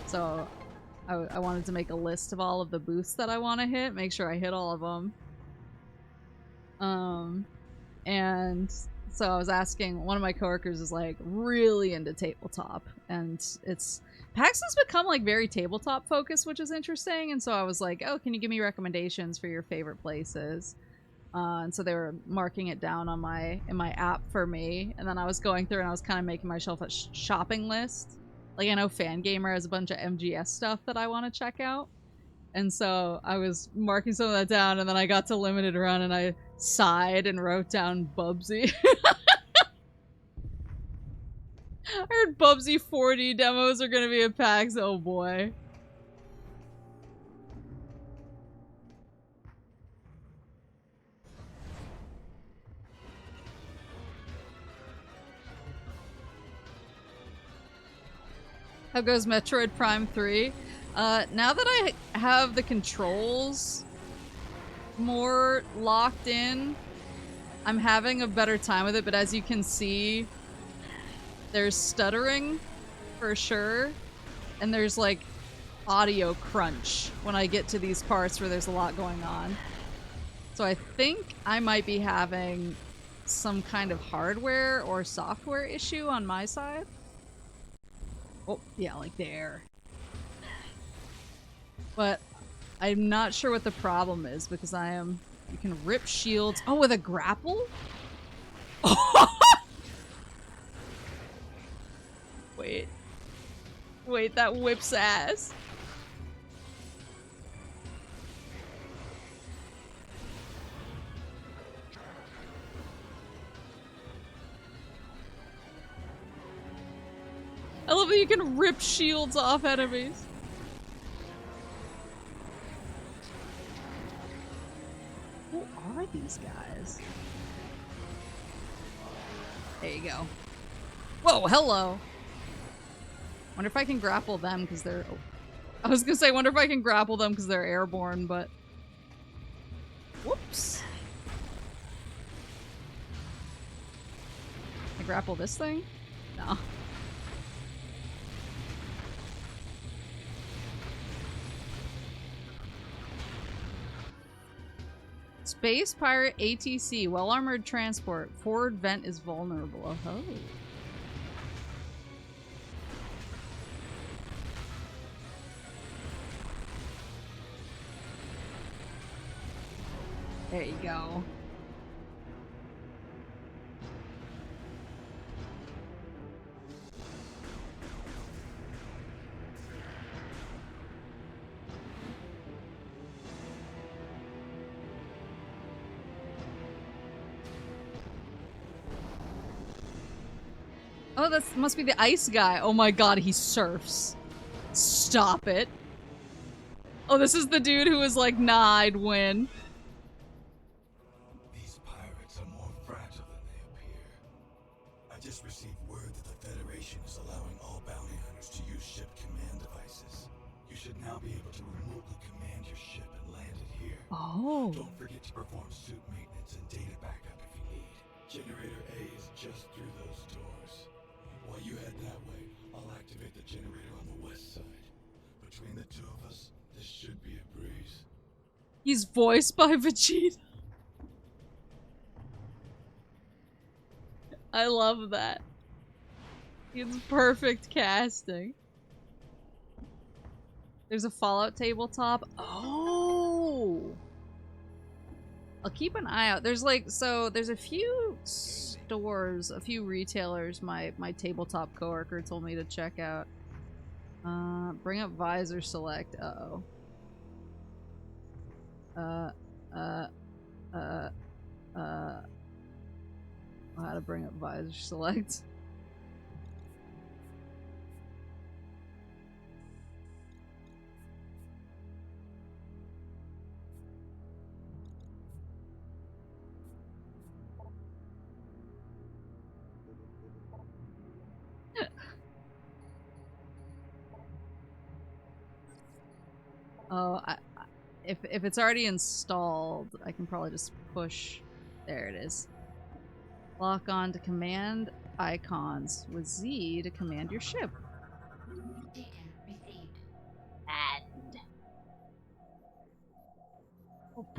So I wanted to make a list of all of the booths that I want to hit, make sure I hit all of them. And so I was asking, one of my coworkers is like really into tabletop, and PAX has become like very tabletop focused, which is interesting. And so I was like, oh, can you give me recommendations for your favorite places? And so they were marking it down on in my app for me, and then I was going through and I was kind of making myself a shopping list. Like, I know Fangamer has a bunch of MGS stuff that I want to check out, and so I was marking some of that down, and then I got to Limited Run and I sighed and wrote down Bubsy. I heard Bubsy 4D demos are gonna be at PAX. Oh boy. How goes Metroid Prime 3? Now that I have the controls more locked in, I'm having a better time with it, but as you can see, there's stuttering for sure, and there's like audio crunch when I get to these parts where there's a lot going on. So I think I might be having some kind of hardware or software issue on my side. Oh, yeah, like there. But I'm not sure what the problem is, because you can rip shields. Oh, with a grapple? Wait, that whips ass. I love that you can rip shields off enemies. Who are these guys? There you go. Whoa, hello. Wonder if I can grapple them because they're... Oh. I was gonna say, wonder if I can grapple them because they're airborne, but... Whoops. Can I grapple this thing? No. Space Pirate ATC, well-armored transport. Forward vent is vulnerable. Oh. There you go. Oh, that must be the ice guy. Oh my god, he surfs. Stop it. Oh, this is the dude who was like, nah, I'd win. These pirates are more fragile than they appear. I just received word that the Federation is allowing all bounty hunters to use ship command devices. You should now be able to remotely command your ship and land it here. Oh. Don't forget to perform suit maintenance and data backup if you need. Generator A is just through those doors. While you head that way, I'll activate the generator on the west side. Between the two of us, this should be a breeze. He's voiced by Vegeta. I love that. It's perfect casting. There's a Fallout tabletop. Oh! I'll keep an eye out. There's like, so there's a few stores, a few retailers my tabletop coworker told me to check out. Bring up visor select. Uh-oh. How to bring up visor select. Oh, if it's already installed, I can probably just push. There it is. Lock on to command icons with Z to command your ship. Data received. And Oop.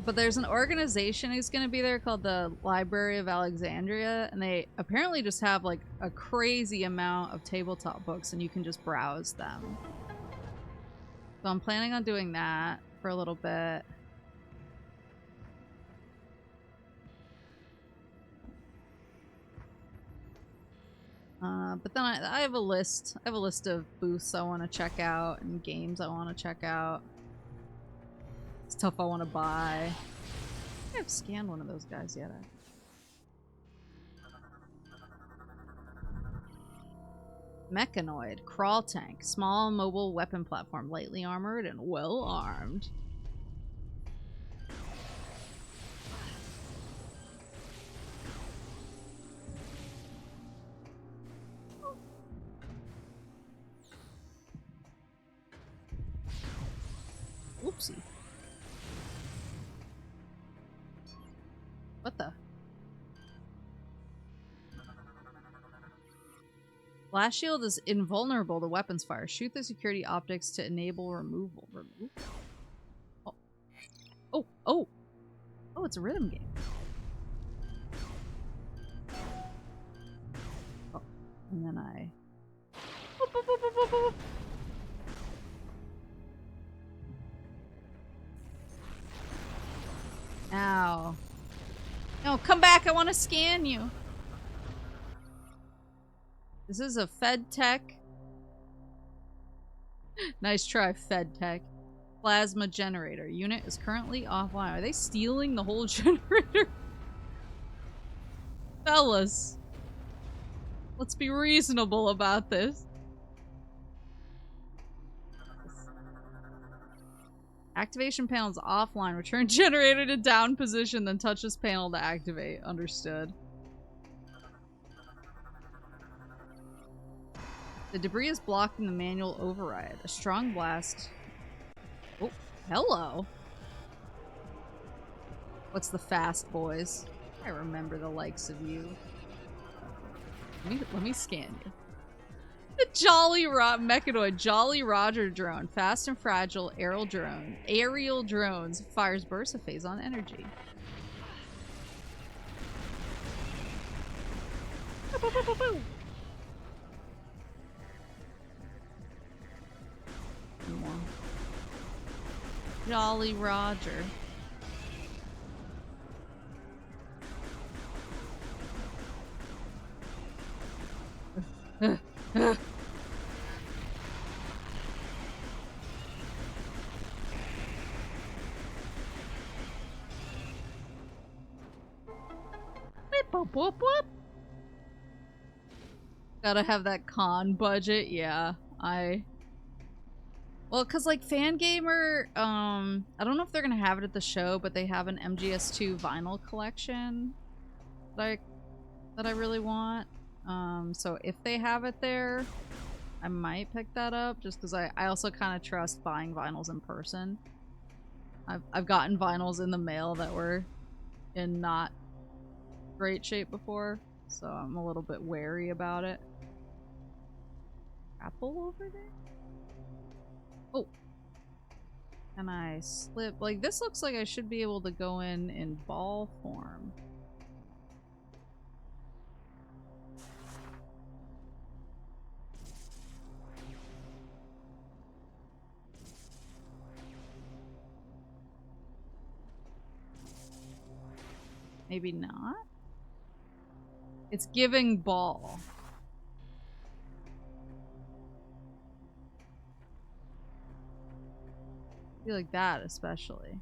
But there's an organization who's going to be there called the Library of Alexandria, and they apparently just have like a crazy amount of tabletop books, and you can just browse them. So I'm planning on doing that for a little bit. But then I have a list. I have a list of booths I want to check out and games I want to check out. Stuff I want to buy. I think I've scanned one of those guys yet. Mechanoid, crawl tank, small mobile weapon platform, lightly armored and well armed. Whoopsie. What the? Blast shield is invulnerable to weapons fire. Shoot the security optics to enable removal. Oh. Oh, oh. Oh, it's a rhythm game. Oh, and then I... Boop, boop, boop, boop, boop, boop. Ow. No, come back. I want to scan you. This is a Fed Tech. Nice try, Fed Tech. Plasma generator. Unit is currently offline. Are they stealing the whole generator? Fellas. Let's be reasonable about this. Activation panel's offline. Return generator to down position, then touch this panel to activate. Understood. The debris is blocking the manual override. A strong blast. Oh, hello. What's the fast, boys? I remember the likes of you. Let me scan you. The Mechanoid Jolly Roger drone. Fast and fragile aerial drone. Aerial drones. Fires bursts of phase on energy. Boop, boop, boop, boop, boop. Jolly Roger. Whoop, whoop, whoop. Gotta have that con budget, yeah. Well, cause like Fangamer, I don't know if they're gonna have it at the show, but they have an MGS2 vinyl collection that I really want. So if they have it there, I might pick that up, just because I also kind of trust buying vinyls in person. I've gotten vinyls in the mail that were in not great shape before, so I'm a little bit wary about it. Apple over there? Oh. Can I slip? Like, this looks like I should be able to go in ball form. Maybe not? It's giving ball. I feel like that especially.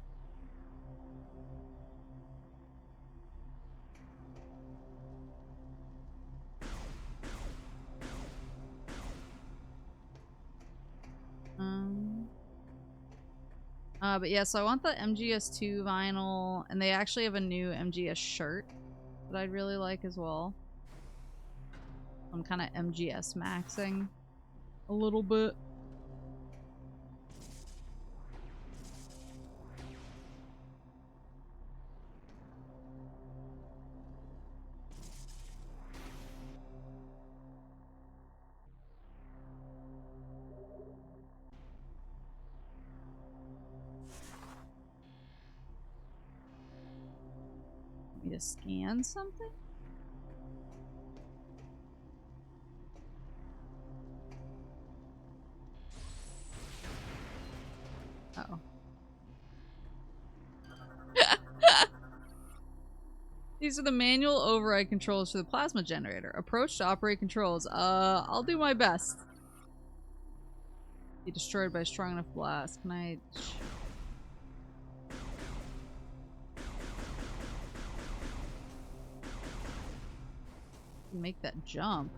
But yeah, so I want the MGS2 vinyl, and they actually have a new MGS shirt that I'd really like as well. I'm kind of MGS maxing a little bit. Me to scan something? Uh-oh. These are the manual override controls for the plasma generator. Approach to operate controls. I'll do my best. Be destroyed by a strong enough blast. Can I... make that jump?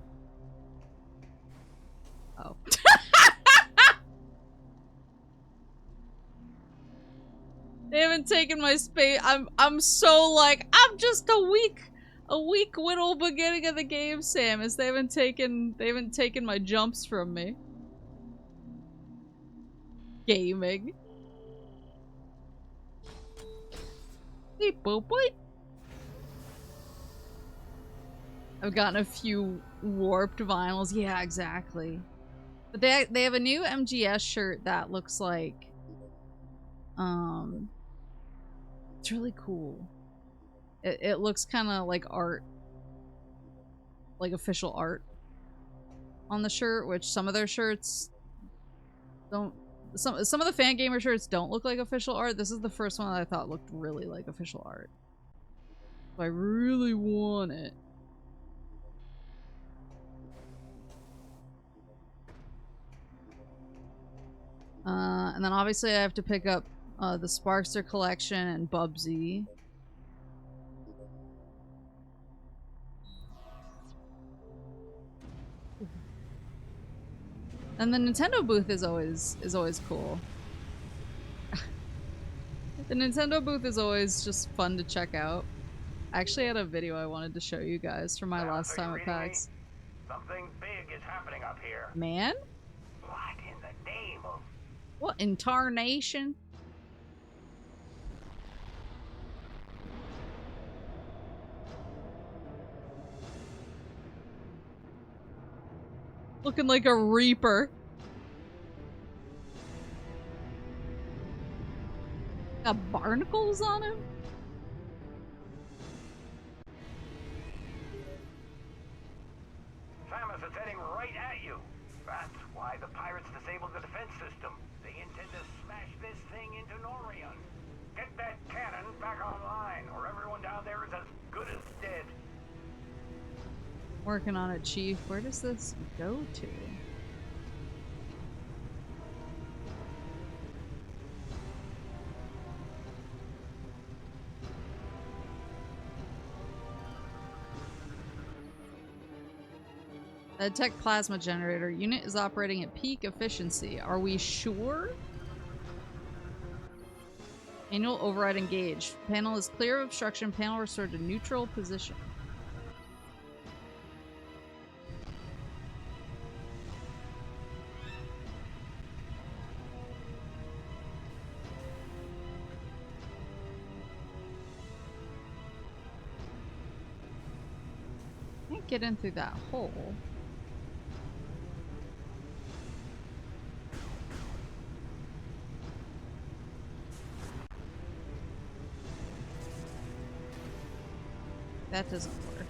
Oh. They haven't taken my space. I'm so like, I'm just a weak whittle beginning of the game, Samus. They haven't taken my jumps from me. Gaming. Beep boop boop. I've gotten a few warped vinyls. Yeah, exactly. But they have a new MGS shirt that looks like it's really cool. It looks kind of like art, like official art on the shirt, which some of their shirts don't. Some of the Fangamer shirts don't look like official art. This is the first one that I thought looked really like official art. So I really want it. And then obviously I have to pick up the Sparkster collection and Bubsy. And the Nintendo booth is always cool. The Nintendo booth is always just fun to check out. I actually had a video I wanted to show you guys from my last time at PAX. Something big is happening up here. Man? What in the name of... What in tarnation? Looking like a reaper. Got barnacles on him? Samus is heading right at you. That's why the pirates disabled the defense system. They intend to smash this thing into Norion. Get that cannon back online, or everyone down there is as good as dead. Working on it, Chief. Where does this go to? Tech plasma generator. Unit is operating at peak efficiency. Are we sure? Manual override engaged. Panel is clear of obstruction. Panel restored to neutral position. Can't get in through that hole. That doesn't work.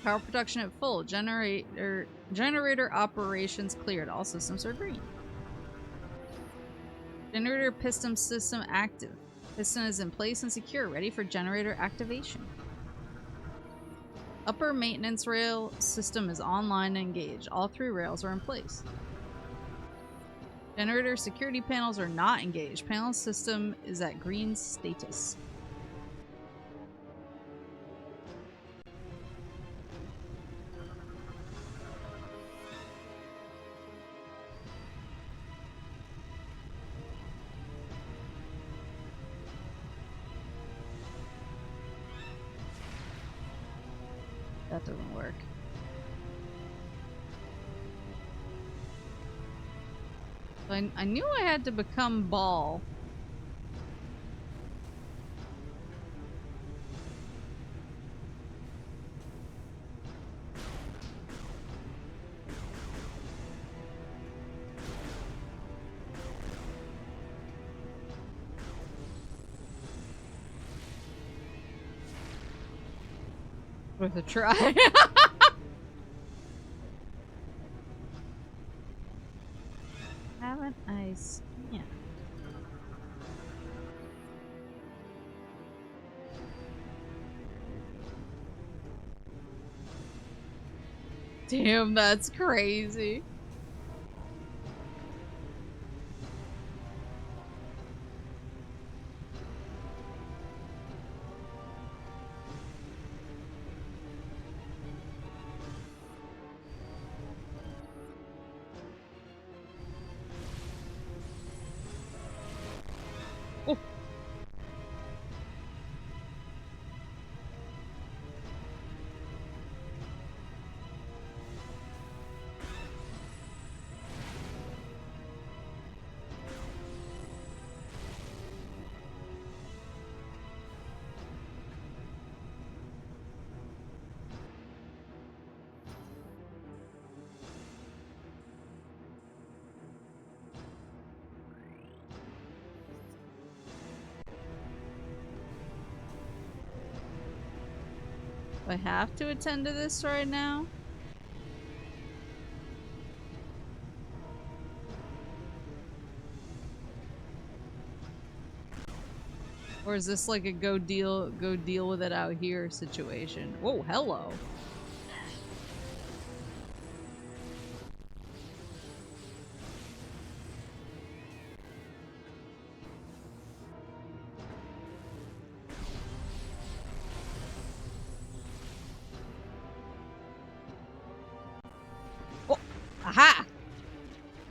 Power production at full. Generator operations cleared. All systems are green. Generator piston system active. Piston is in place and secure, ready for generator activation. Upper maintenance rail system is online and engaged. All 3 rails are in place. Generator security panels are not engaged. Panel system is at green status. That doesn't work. I knew I had to become Ball. Worth a try. Haven't I scanned? Damn, that's crazy. Do I have to attend to this right now? Or is this like a go deal with it out here situation? Whoa, hello. Aha!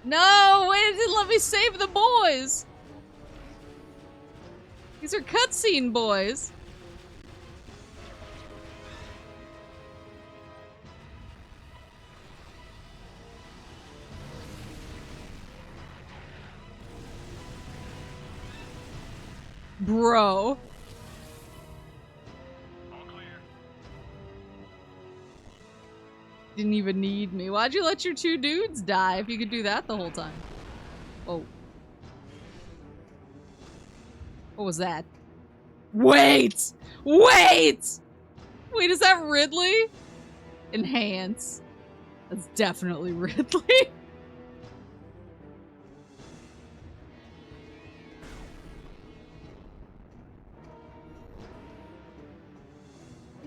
No! Wait, it didn't let me save the boys! These are cutscene boys. Bro. All clear. Didn't even need me. Why'd you let your two dudes die if you could do that the whole time? Oh. What was that? Wait! Wait! Wait, is that Ridley? Enhance. That's definitely Ridley.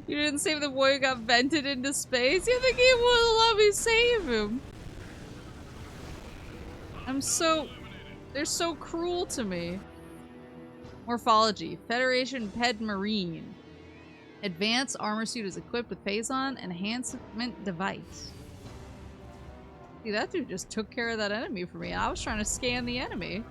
You didn't save the boy who got vented into space? You think he would let me save him? They're so cruel to me. Morphology. Federation Ped Marine. Advanced armor suit is equipped with Phazon enhancement device. See, that dude just took care of that enemy for me. I was trying to scan the enemy.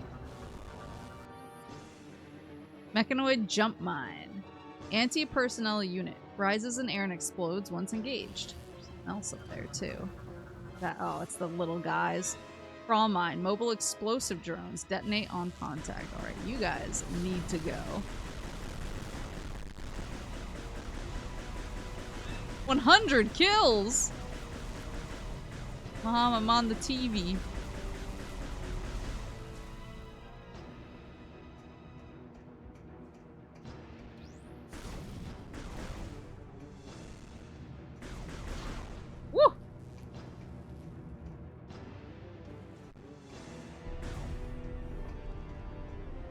Mechanoid jump mine. Anti-personnel unit. Rises in air and explodes once engaged. There's something else up there too. Oh, it's the little guys. Crawl mine. Mobile explosive drones. Detonate on contact. Alright, you guys need to go. 100 kills! Mom, I'm on the TV. Woo!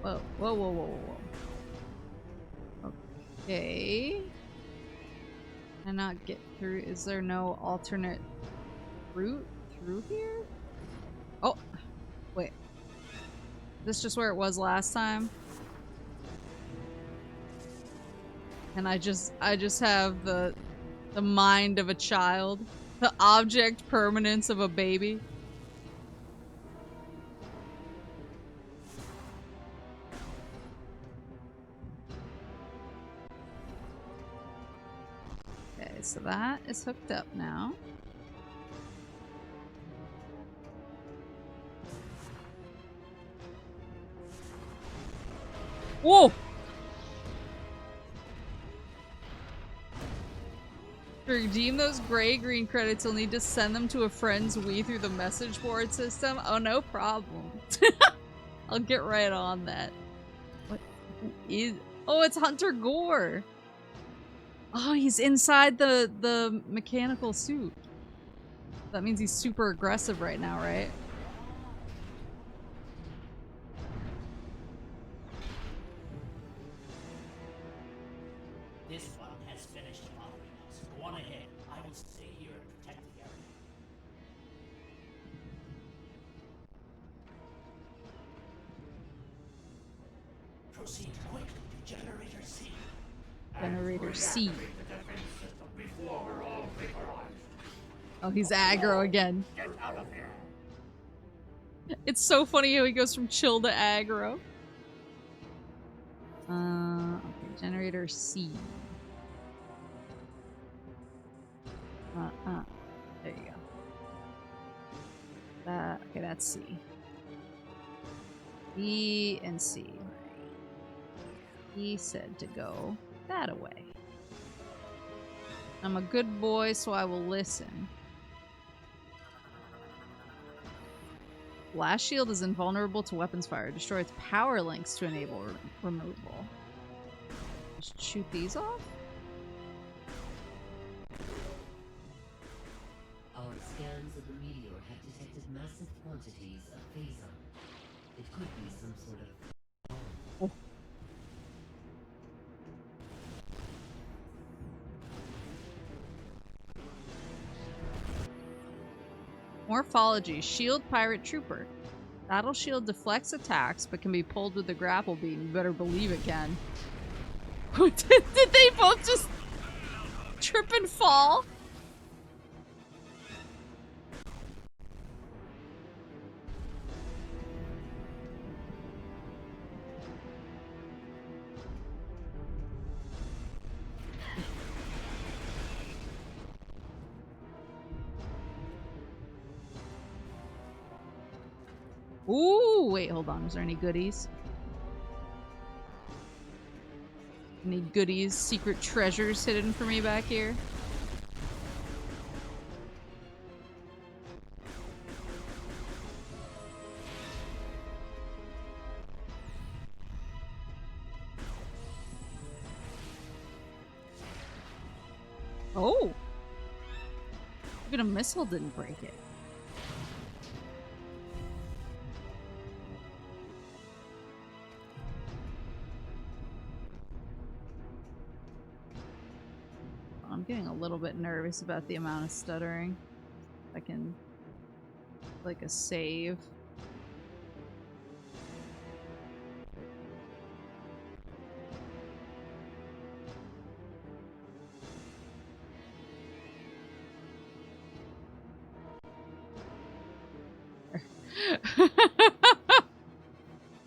Whoa, whoa, whoa, whoa, whoa. Okay. Cannot get through. Is there no alternate route through here? Oh, wait. This just where it was last time? And I just have the mind of a child. The object permanence of a baby. Okay, so that is hooked up now. Whoa! To redeem those gray-green credits, you'll need to send them to a friend's Wii through the message board system. Oh, no problem. I'll get right on that. What is... Oh, it's Hunter Gore! Oh, he's inside the mechanical suit. That means he's super aggressive right now, right? This one has finished following us. Go on ahead. I will stay here and protect the area. Proceed quick to Generator C. Generator C. Oh, he's aggro again. Get out of here. It's so funny how he goes from chill to aggro. Okay, Generator C. There you go. Okay, that's C. B and C. He said to go that away. I'm a good boy, so I will listen. Blast shield is invulnerable to weapons fire. Destroy its power links to enable removal. Just shoot these off? Our scans of the meteor have detected massive quantities of Phazon. It could be some sort of... Oh. Morphology. Shield Pirate Trooper. Battle shield deflects attacks, but can be pulled with the grapple beam. You better believe it can. Did they both just trip and fall? Ooh, wait, hold on. Is there any goodies? Any goodies, secret treasures hidden for me back here? Oh! Even a missile didn't break it. I'm getting a little bit nervous about the amount of stuttering. I can... like a save.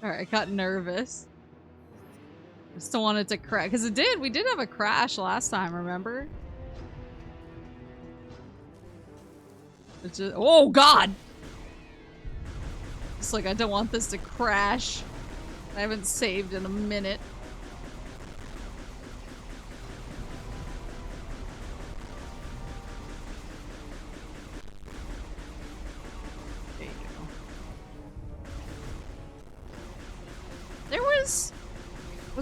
Alright, I got nervous. I just don't want it to crash. Because it did! We did have a crash last time, remember? It's just, oh god! It's like I don't want this to crash. I haven't saved in a minute. There you go. There was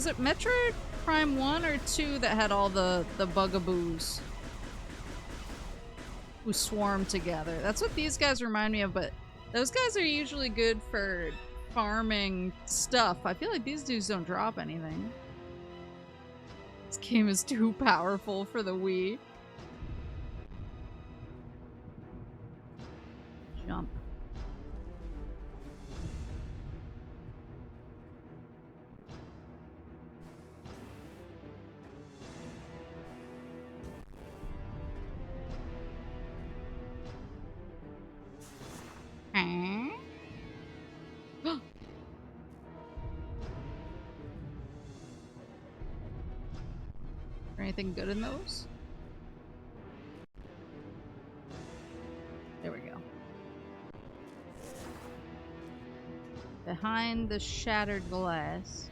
it Metroid Prime 1 or 2 that had all the bugaboos who swarm together? That's what these guys remind me of, but those guys are usually good for farming stuff. I feel like these dudes don't drop anything. This game is too powerful for the Wii. Jump. Anything good in those? There we go. Behind the shattered glass.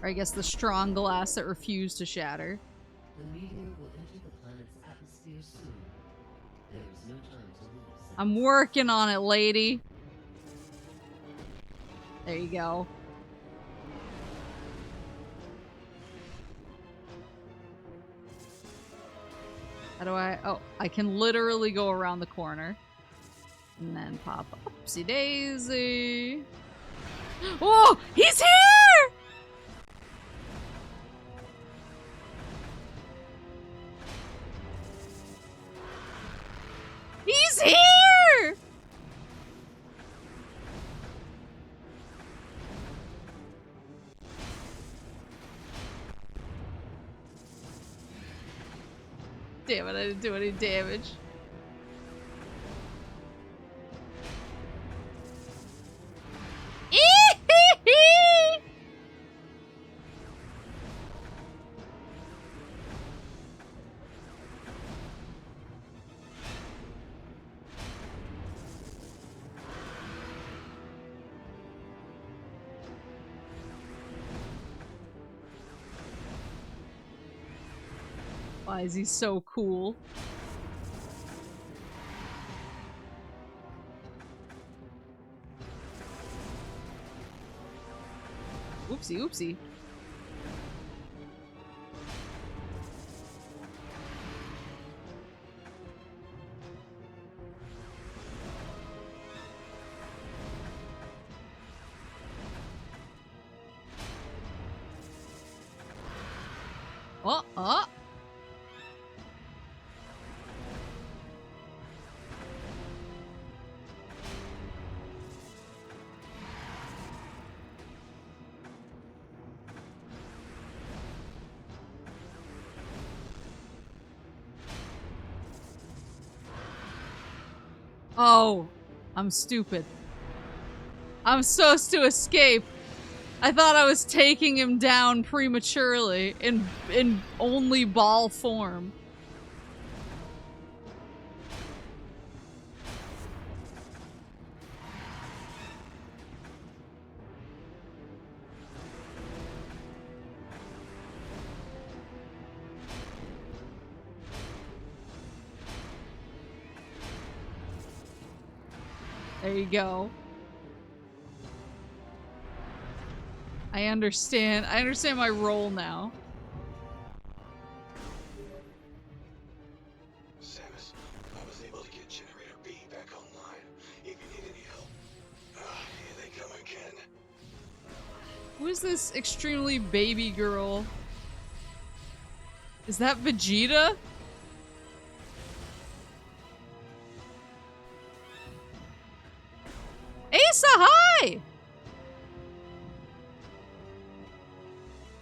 Or I guess the strong glass that refused to shatter. The meteor will enter the planet's atmosphere soon. There is no time to lose. I'm working on it, lady. There you go. How do I... oh, I can literally go around the corner. And then pop up. Oopsie daisy. Oh! He's here! He's here! Damn it, I didn't do any damage. Why is he so cool? Oopsie, oopsie. Oh, oh. Oh, I'm stupid. I'm supposed to escape. I thought I was taking him down prematurely in only ball form. There you go. I understand. I understand my role now. Samus, I was able to get Generator B back online. If you need any help. Here they come again. Who is this extremely baby girl? Is that Vegeta? Asa, hi!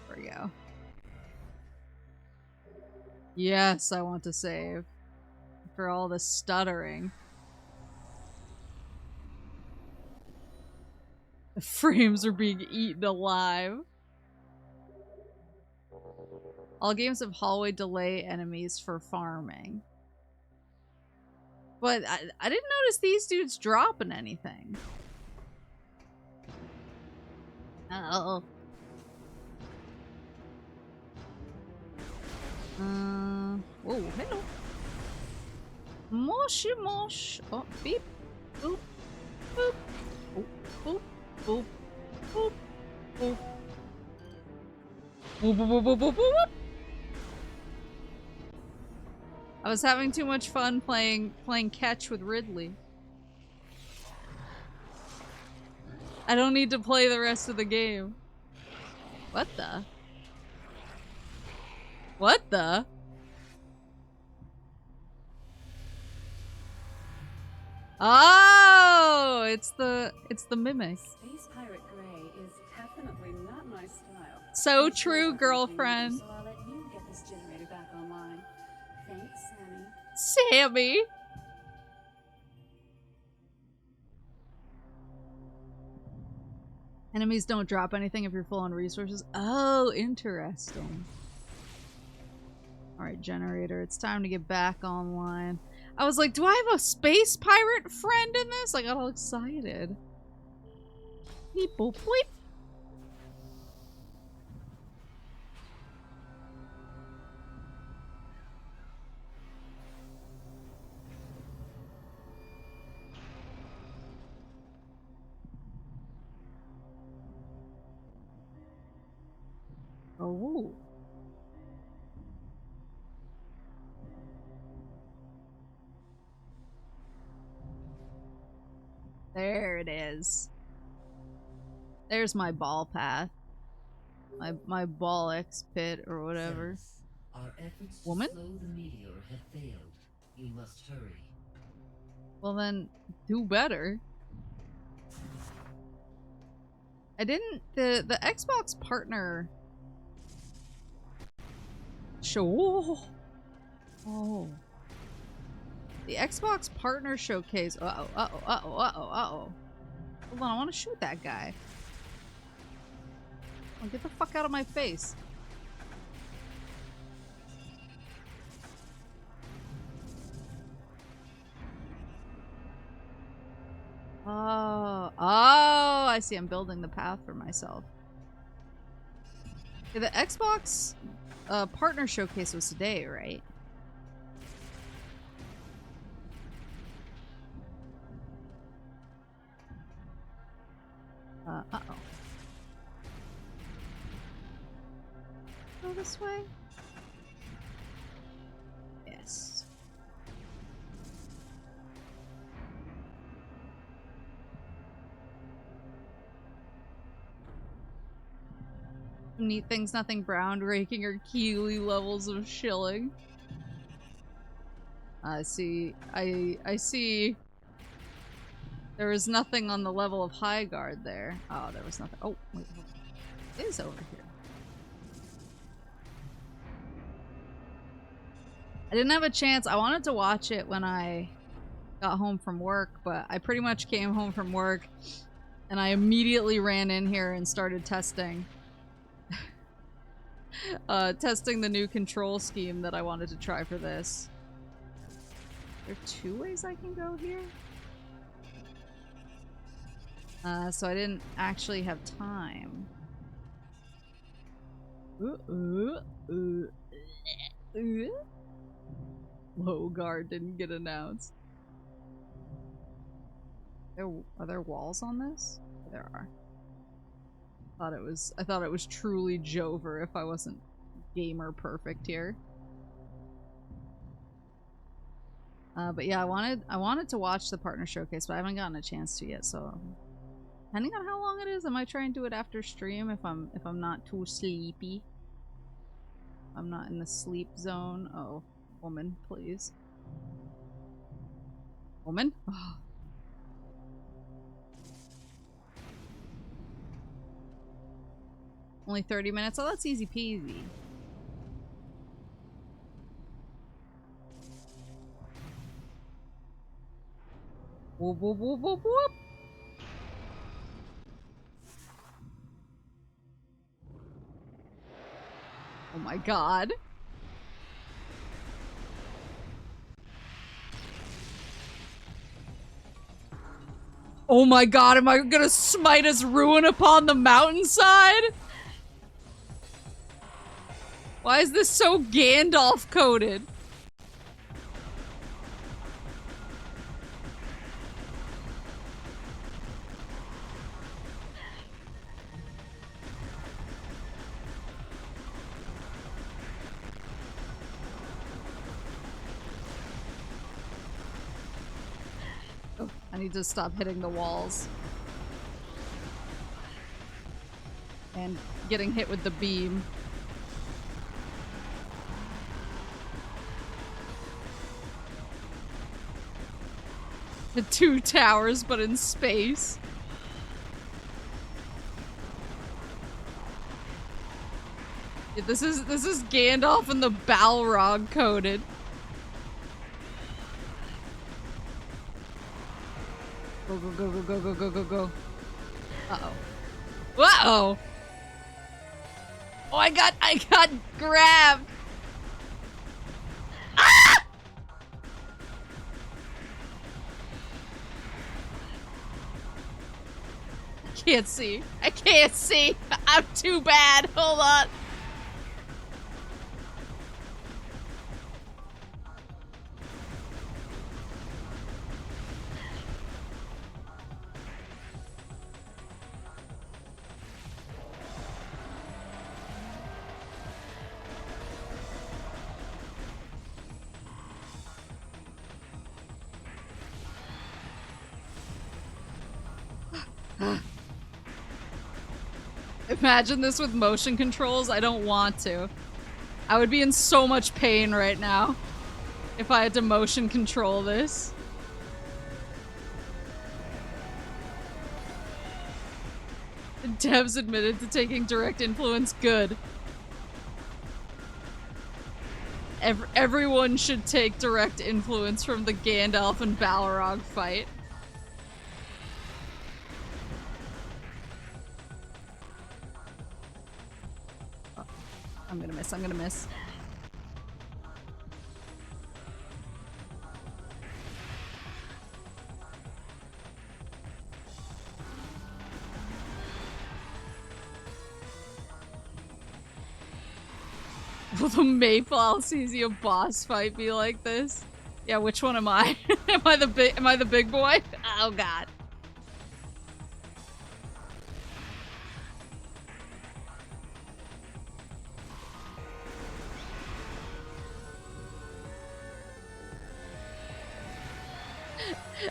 There we go. Yes, I want to save. For all the stuttering. The frames are being eaten alive. All games have hallway delay enemies for farming. But I didn't notice these dudes dropping anything. Uh-oh. Whoa, hello. Moshy mosh. Oh, beep. Boop. Boop. Boop. Boop. Boop. Boop. Boop. Boop, boop, boop, boop, boop, boop. I was having too much fun playing catch with Ridley. I don't need to play the rest of the game. What the? What the? Oh, it's the mimic. Space Pirate Grey is definitely not my style. So true, girlfriend. So I'll let you get this generator back online. Thanks, Sammy. Sammy. Enemies don't drop anything if you're full on resources. Oh, interesting. Alright, generator. It's time to get back online. I was like, do I have a space pirate friend in this? I got all excited. Beep boop bleep. Oh. There it is. There's my ball path. My ball X pit or whatever. Our efforts to Woman? slow the meteor have failed. You must hurry. Well then, do better. I didn't the Xbox partner show. Oh. The Xbox partner showcase. Uh-oh, uh-oh, uh-oh, uh-oh, uh-oh. Hold on, I want to shoot that guy. Oh, get the fuck out of my face. Oh, I see. I'm building the path for myself. Okay, the Xbox partner showcase was today, right? Uh-oh. Go this way? Yes. Neat things, nothing groundbreaking or Keeley levels of shilling. I see. I see. There was nothing on the level of high guard there. Oh, there was nothing. Oh, wait. It is over here. I didn't have a chance. I wanted to watch it when I got home from work, but I pretty much came home from work and I immediately ran in here and started testing. Testing the new control scheme that I wanted to try for this. There are two ways I can go here? So I didn't actually have time. Low guard didn't get announced. Are there walls on this? There are. I thought it was truly Jover if I wasn't gamer perfect here. But yeah, I wanted to watch the partner showcase, but I haven't gotten a chance to yet. So, depending on how long it is, I might try and do it after stream if I'm not too sleepy. I'm not in the sleep zone. Oh, woman, please. Woman? Oh. Only 30 minutes? Oh, that's easy peasy. Whoop, whoop, whoop, whoop, whoop. Oh my god. Oh my god, am I gonna smite his ruin upon the mountainside? Why is this so Gandalf coded? Oh, I need to stop hitting the walls. And getting hit with the beam. The two towers, but in space. Yeah, this is Gandalf and the Balrog coded. Go go go go go go go go go. Uh-oh. Whoa! Oh, I got grabbed. Ah! Can't see. I can't see. I'm too bad. Hold on. Imagine this with motion controls. I don't want to. I would be in so much pain right now if I had to motion control this. The devs admitted to taking direct influence. Good. Everyone should take direct influence from the Gandalf and Balrog fight. I'm gonna miss, I'm gonna miss. Will the Maple Alcesia boss fight be like this? Yeah, which one am I? Am I the big boy? Oh god.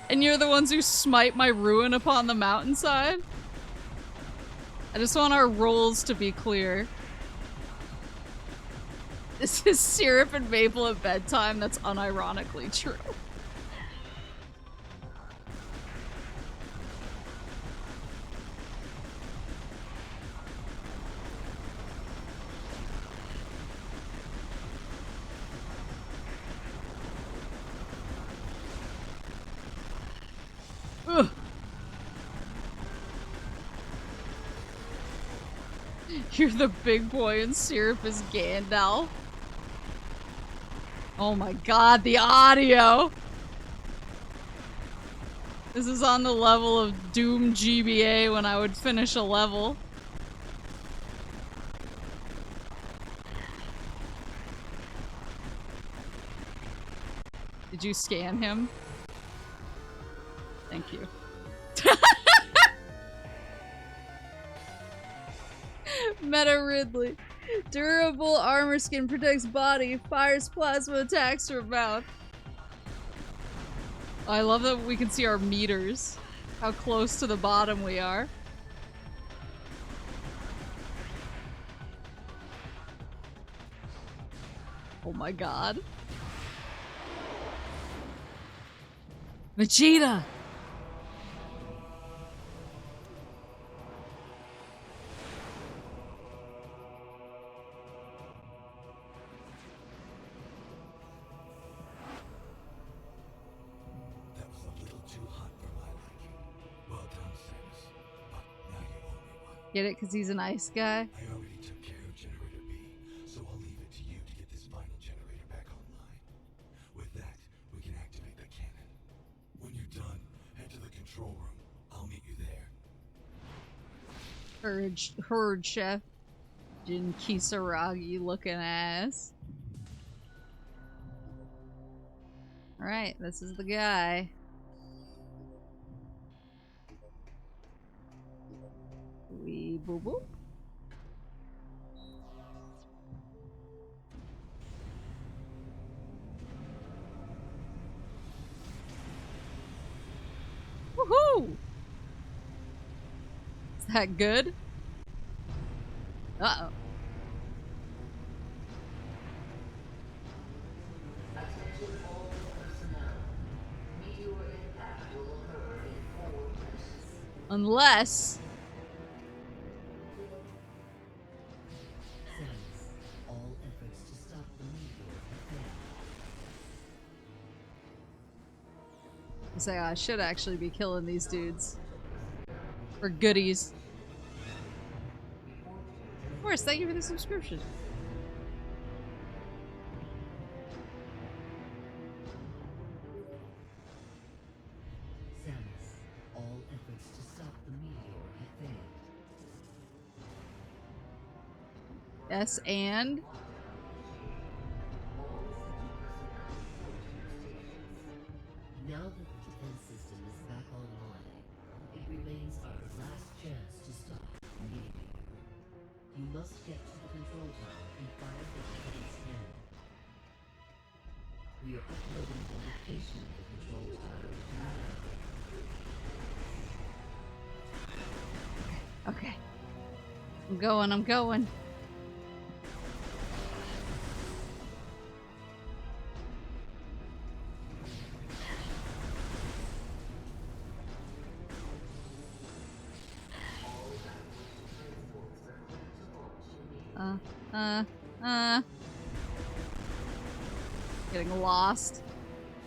And you're the ones who smite my ruin upon the mountainside? I just want our roles to be clear. This is syrup and maple at bedtime. That's unironically true. Ugh. You're the big boy and syrup is Gandalf. Oh my god, the audio! This is on the level of Doom GBA when I would finish a level. Did you scan him? Thank you. Meta Ridley. Durable armor skin protects body, fires plasma attacks from mouth. I love that we can see our meters. How close to the bottom we are. Oh my god. Vegeta! That was a little too hot for my liking. Well done, Samus. But now you owe me one. Get it? Because he's an ice guy? I already took care of Generator B, so I'll leave it to you to get this final generator back online. With that, we can activate the cannon. When you're done, head to the control room. I'll meet you there. Herd chef. Jin Kisaragi looking ass. Alright, this is the guy. Wee boop boop. Woohoo! Is that good? Uh-oh. Attention all personnel. Meteor impact will occur in 4 minutes. Unless... Samus, all efforts to stop the meteor have failed. I should actually be killing these dudes. For goodies. Of course, thank you for the subscription. Samus, all efforts to stop the meteor have failed. Yes, and... Now that the defense system is back online, it remains our last chance to stop the meteor. You must get to the control tower and fire the defense cannon. We are uploading the location of the control tower now. Okay. I'm going. Getting lost.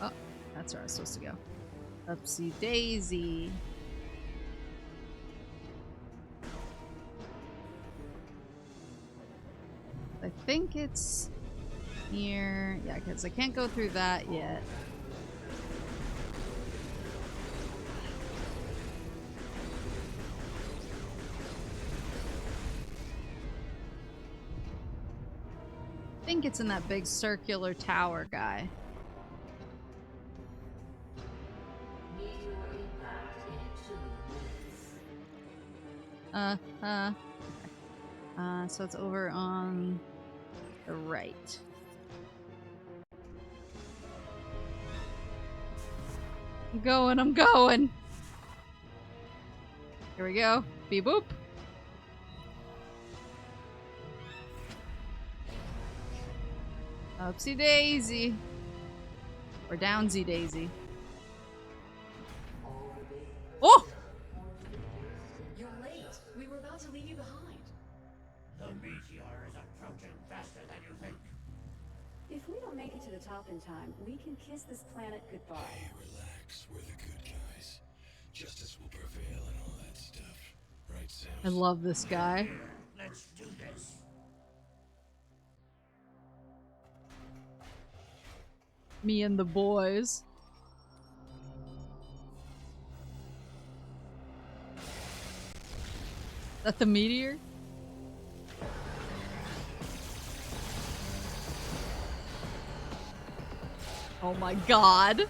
Oh, that's where I was supposed to go. Upsy daisy. I think it's here. Yeah, because I can't go through that yet. I think it's in that big circular tower guy. Meteor impact in 2 minutes. So it's over on the right. I'm going. Here we go. Beep boop. Upsy daisy. Or downsy daisy. Oh! You're late. We were about to leave you behind. The meteor is approaching faster than you think. If we don't make it to the top in time, we can kiss this planet goodbye. Hey, relax. We're the good guys. Justice will prevail and all that stuff. Right, Samus? I love this guy. Let's do this. Me and the boys. Is that the meteor? Oh my god.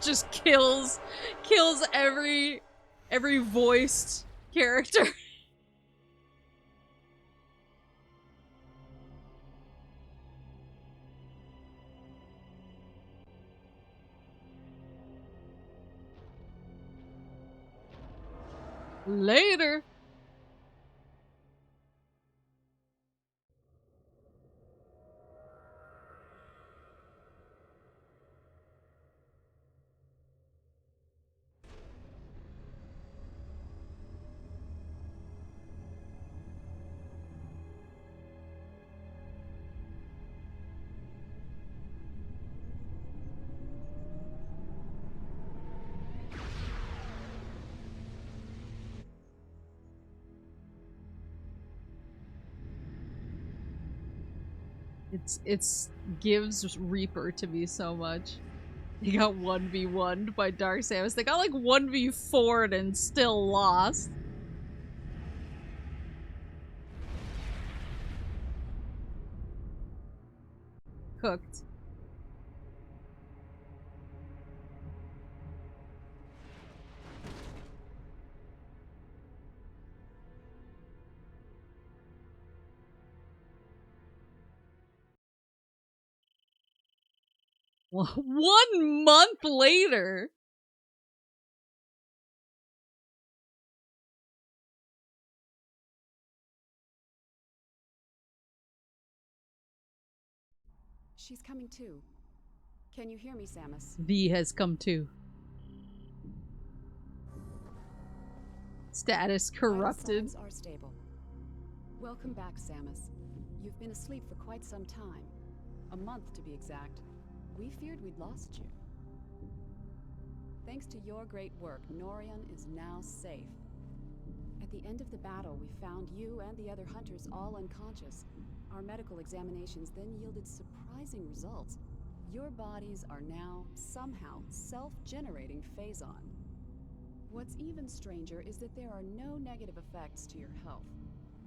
just kills every voiced character. Later. It's gives Reaper to me so much. He got 1v1'd by Dark Samus. They got like 1v4'd and still lost. Cooked. Well, 1 month later. She's coming too. Can you hear me, Samus? V has come too. Status corrupted. Vital signs are stable. Welcome back, Samus. You've been asleep for quite some time. A month to be exact. We feared we'd lost you. Thanks to your great work, Norian is now safe. At the end of the battle, we found you and the other hunters all unconscious. Our medical examinations then yielded surprising results. Your bodies are now, somehow, self-generating phazon. What's even stranger is that there are no negative effects to your health.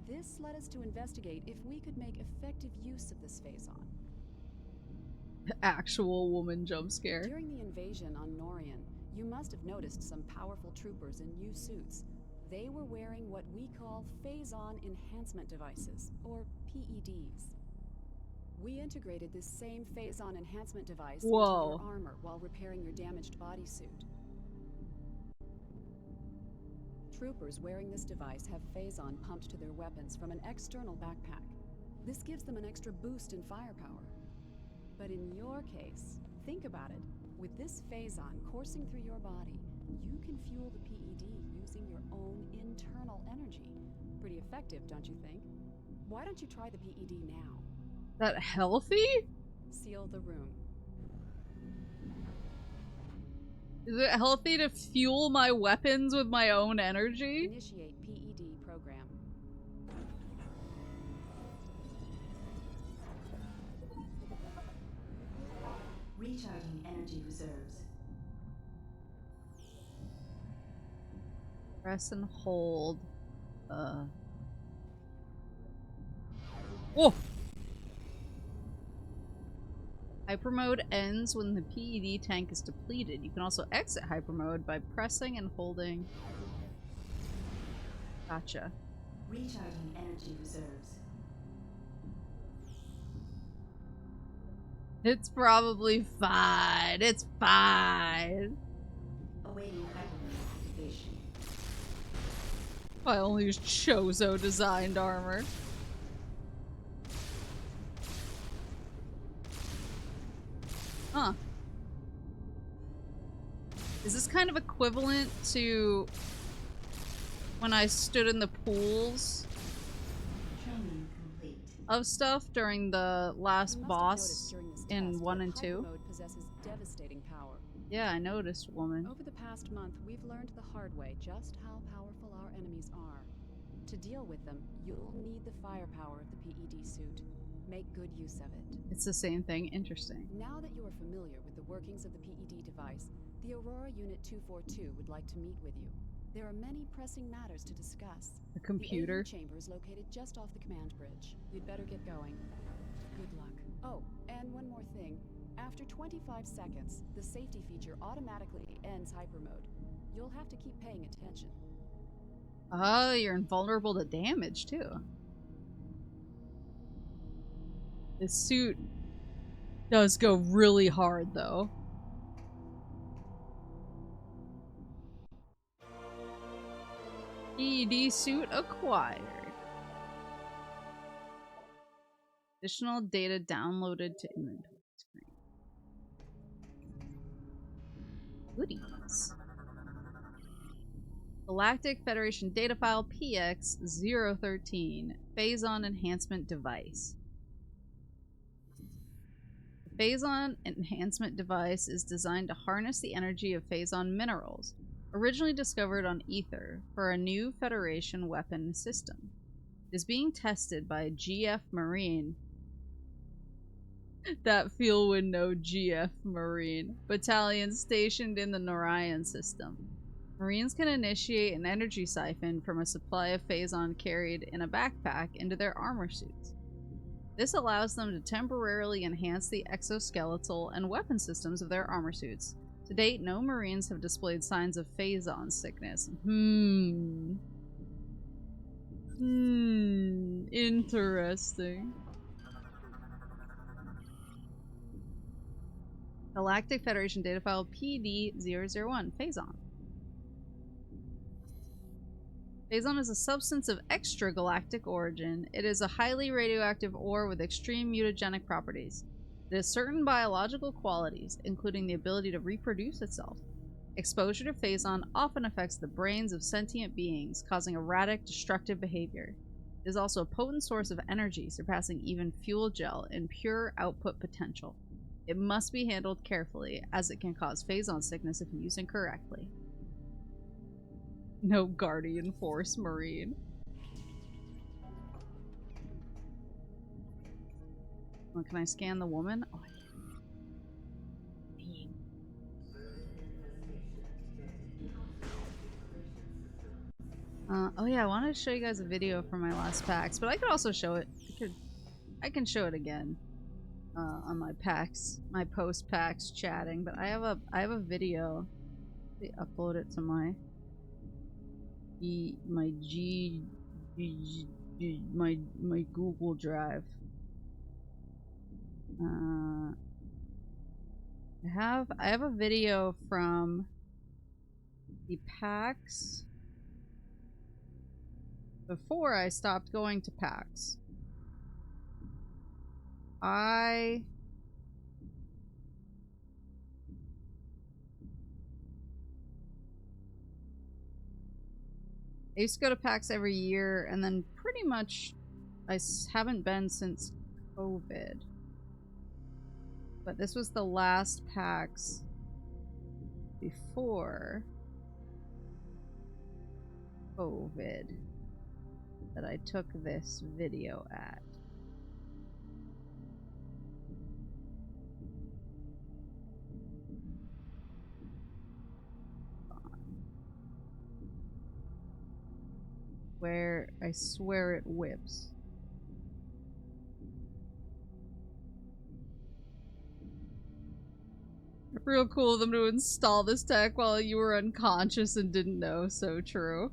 This led us to investigate if we could make effective use of this phazon. Actual woman jump scare. During the invasion on Norian, you must have noticed some powerful troopers in new suits. They were wearing what we call phazon enhancement devices, or PEDs. We integrated this same phazon enhancement device into your armor while repairing your damaged bodysuit. Troopers wearing this device have phazon pumped to their weapons from an external backpack. This gives them an extra boost in firepower. But in your case, think about it. With this phazon coursing through your body, you can fuel the PED using your own internal energy. Pretty effective, don't you think? Why don't you try the PED now? That healthy? Seal the room. Is it healthy to fuel my weapons with my own energy? Initiate PED program. Recharging energy reserves. Press and hold. Whoa! Hyper mode ends when the PED tank is depleted. You can also exit hyper mode by pressing and holding. Gotcha. Recharging energy reserves. It's probably fine. It's fine. Awaiting hypermode activation. I only use Chozo designed armor. Huh. Is this kind of equivalent to when I stood in the pools Training complete. of stuff during the last You must have boss noticed during this in test 1 that and 2? hyper mode possesses devastating power. Yeah, I noticed, woman. Over the past month, we've learned the hard way just how powerful our enemies are. To deal with them, you'll need the firepower of the PED suit. Make good use of it. It's the same thing. Interesting. Now that you are familiar with the workings of the PED device, the Aurora Unit 242 would like to meet with you. There are many pressing matters to discuss. The computer. The AU chamber is located just off the command bridge. You'd better get going. Good luck. Oh, and one more thing. After 25 seconds, the safety feature automatically ends hyper mode. You'll have to keep paying attention. Oh, you're invulnerable to damage too. This suit does go really hard though. ED suit acquired. Additional data downloaded to inventory screen. Goodies. Galactic Federation data file PX013. Phazon enhancement device. The Phazon enhancement device is designed to harness the energy of Phazon minerals, originally discovered on Ether, for a new Federation weapon system. It is being tested by GF Marine. That feel would know GF Marine. Battalion stationed in the Narayan system. Marines can initiate an energy siphon from a supply of Phazon carried in a backpack into their armor suits. This allows them to temporarily enhance the exoskeletal and weapon systems of their armor suits. To date, no Marines have displayed signs of Phazon sickness. Interesting. Galactic Federation data file PD001. Phazon. Phazon is a substance of extragalactic origin. It is a highly radioactive ore with extreme mutagenic properties. It has certain biological qualities, including the ability to reproduce itself. Exposure to Phazon often affects the brains of sentient beings, causing erratic, destructive behavior. It is also a potent source of energy, surpassing even fuel gel in pure output potential. It must be handled carefully, as it can cause Phazon sickness if used incorrectly. No Guardian Force Marine. Oh, can I scan the woman? Oh, I can. Oh yeah, I wanted to show you guys a video from my last PAX, but I could also show it. I can show it again on my PAX, my post PAX chatting. But I have a video. Upload it to my my Google Drive. I have a video from the PAX before I stopped going to PAX. I used to go to PAX every year, and then pretty much I haven't been since COVID. But this was the last PAX before COVID that I took this video at. Where I swear it whips. Real cool of them to install this tech while you were unconscious and didn't know. So true.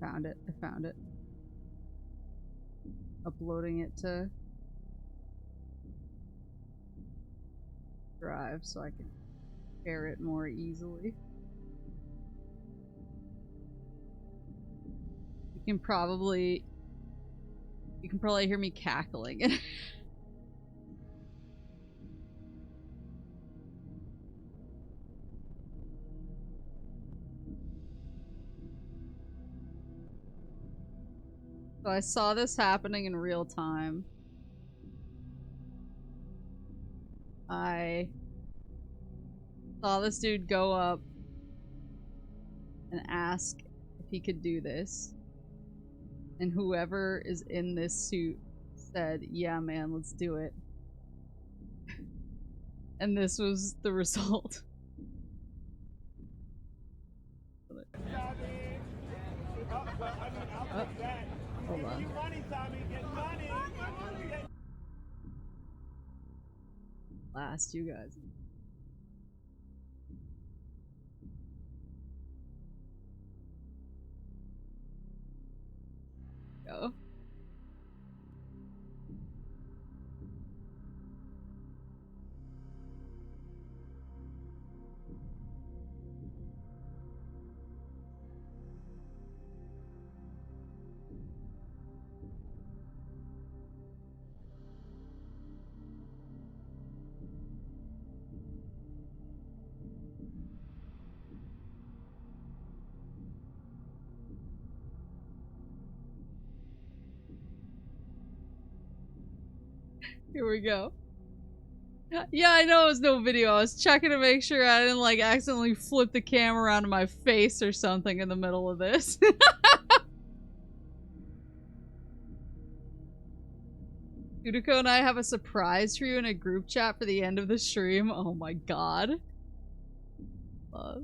Found it. I found it. Uploading it to Drive so I can share it more easily. You can probably hear me cackling. So I saw this happening in real time. I saw this dude go up and ask if he could do this. And whoever is in this suit said, "Yeah, man, let's do it." And this was the result. Hold on. Last, you guys. Go. Here we go. Yeah, I know it was no video. I was checking to make sure I didn't like accidentally flip the camera onto my face or something in the middle of this. Udiko and I have a surprise for you in a group chat for the end of the stream. Oh my god. I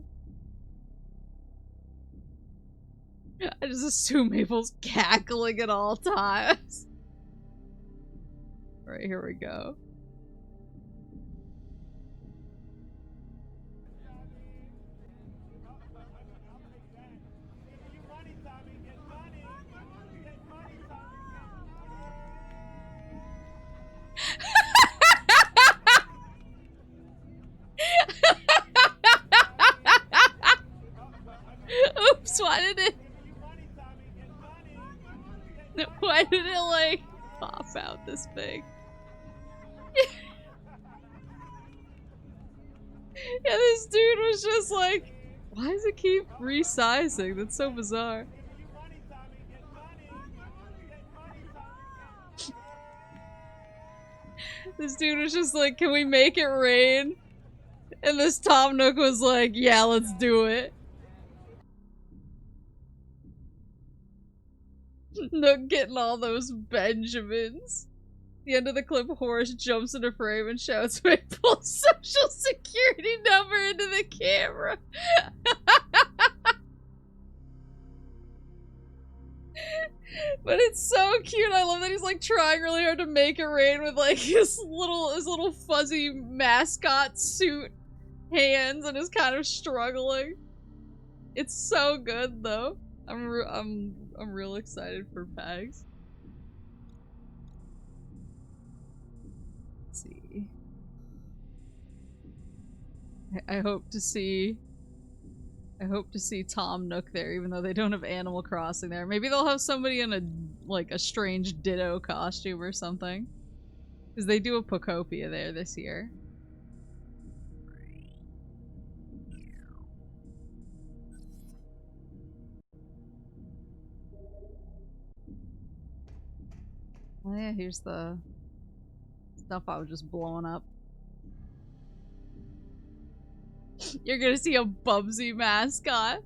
just assume Maple's cackling at all times. Right, here we go. Oops, why did it like pop out this big? Yeah, this dude was just like, why does it keep resizing? That's so bizarre. This dude was just like, can we make it rain? And this Tom Nook was like, yeah, let's do it. Nook getting all those Benjamins. The end of the clip, Horace jumps into frame and shouts Maple's social security number into the camera. But it's so cute. I love that he's like trying really hard to make it rain with like his little fuzzy mascot suit hands and is kind of struggling. It's so good though. I'm real excited for PAX. Let's see. I hope to see Tom Nook there, even though they don't have Animal Crossing there. Maybe they'll have somebody in a strange Ditto costume or something. Because they do a Pocopia there this year. Oh yeah, here's the stuff I was just blowing up. You're gonna see a Bubsy mascot.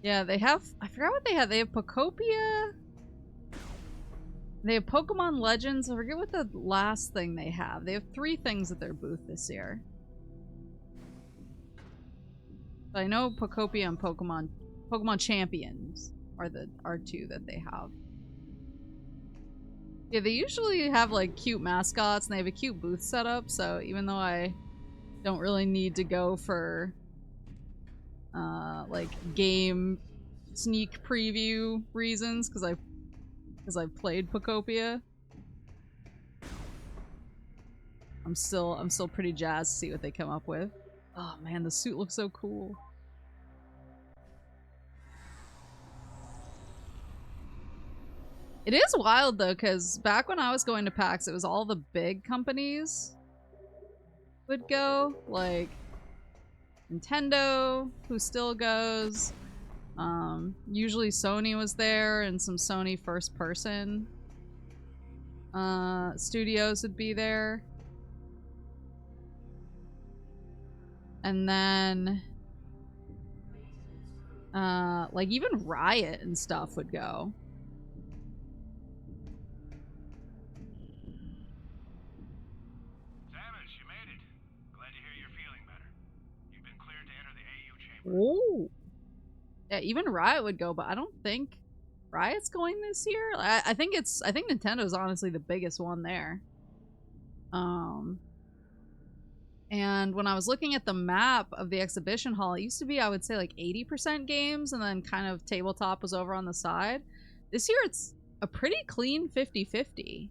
Yeah, they have, I forgot what they have. They have Pocopia. They have Pokemon Legends. I forget what the last thing they have. They have 3 things at their booth this year. I know Pocopia and Pokemon Champions are 2 that they have. Yeah, they usually have like cute mascots and they have a cute booth setup, so even though I don't really need to go for like game sneak preview reasons because I've played Pocopia, I'm still pretty jazzed to see what they come up with. Oh man, the suit looks so cool. It is wild though, because back when I was going to PAX, it was all the big companies would go, like Nintendo, who still goes. Usually Sony was there, and some Sony first-person studios would be there. And then, like even Riot and stuff would go. Samus, you made it. Glad to hear you're feeling better. You've been Oh. Yeah, even Riot would go, but I don't think Riot's going this year. I think Nintendo's honestly the biggest one there. And when I was looking at the map of the exhibition hall, it used to be, I would say, like 80% games, and then kind of tabletop was over on the side. This year, it's a pretty clean 50-50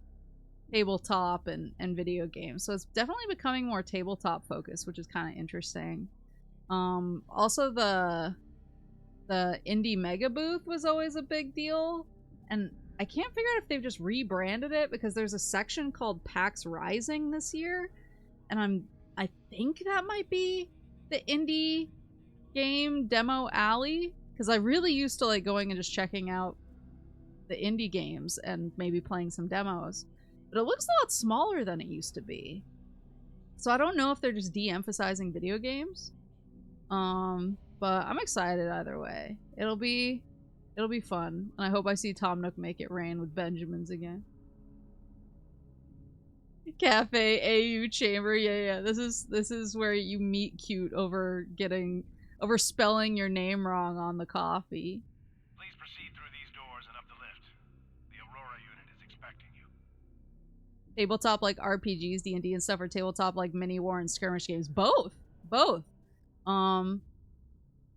tabletop and video games. So it's definitely becoming more tabletop focused, which is kind of interesting. Also, the indie mega booth was always a big deal, and I can't figure out if they've just rebranded it, because there's a section called PAX Rising this year, and I think that might be the indie game demo alley, because I really used to like going and just checking out the indie games and maybe playing some demos, but it looks a lot smaller than it used to be. So I don't know if they're just de-emphasizing video games. But I'm excited either way. It'll be fun, and I hope I see Tom Nook make it rain with Benjamins again. Cafe AU Chamber, yeah. This is where you meet cute over spelling your name wrong on the coffee. Please proceed through these doors and up the lift. The Aurora unit is expecting you. Tabletop like RPGs, D&D and stuff, or tabletop like mini war and skirmish games? Both.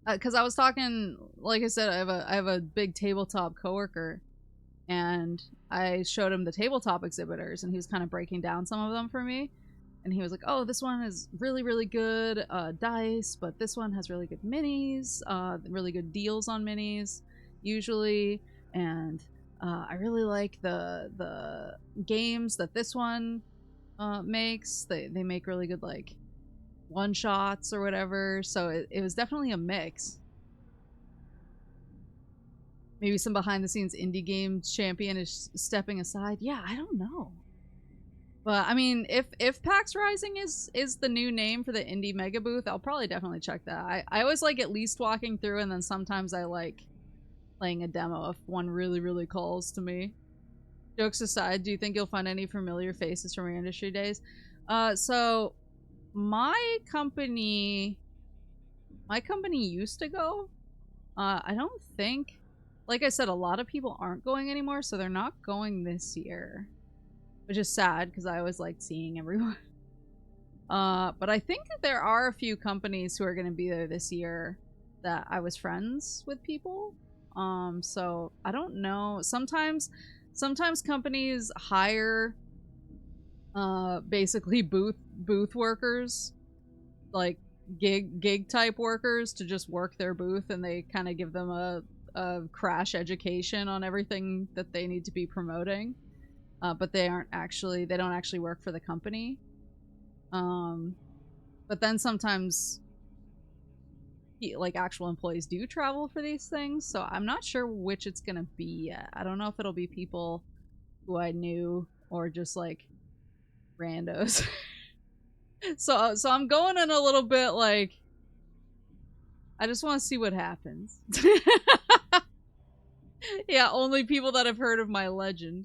Because I was talking, like I said, I have a big tabletop coworker, and I showed him the tabletop exhibitors, and he was kind of breaking down some of them for me, and he was like, "Oh, this one is really, really good dice, but this one has really good minis, really good deals on minis, usually, and I really like the games that this one makes. They make really good like one-shots or whatever." So it was definitely a mix. Maybe some behind-the-scenes indie game champion is stepping aside. Yeah, I don't know. But I mean, if PAX Rising is the new name for the indie mega booth, I'll probably definitely check that. I always like at least walking through, and then sometimes I like playing a demo if one really, really calls to me. Jokes aside, do you think you'll find any familiar faces from your industry days? So my company used to go. I don't think, like I said, a lot of people aren't going anymore, so they're not going this year, which is sad because I always liked seeing everyone. But I think that there are a few companies who are going to be there this year that I was friends with people. So I don't know. Sometimes companies hire basically booth workers, like gig type workers, to just work their booth, and they kind of give them a crash education on everything that they need to be promoting, but they don't actually work for the company. But then sometimes like actual employees do travel for these things, so I'm not sure which it's gonna be yet. I don't know if it'll be people who I knew or just like randos. so I'm going in a little bit like, I just want to see what happens. Yeah, only people that have heard of my legend.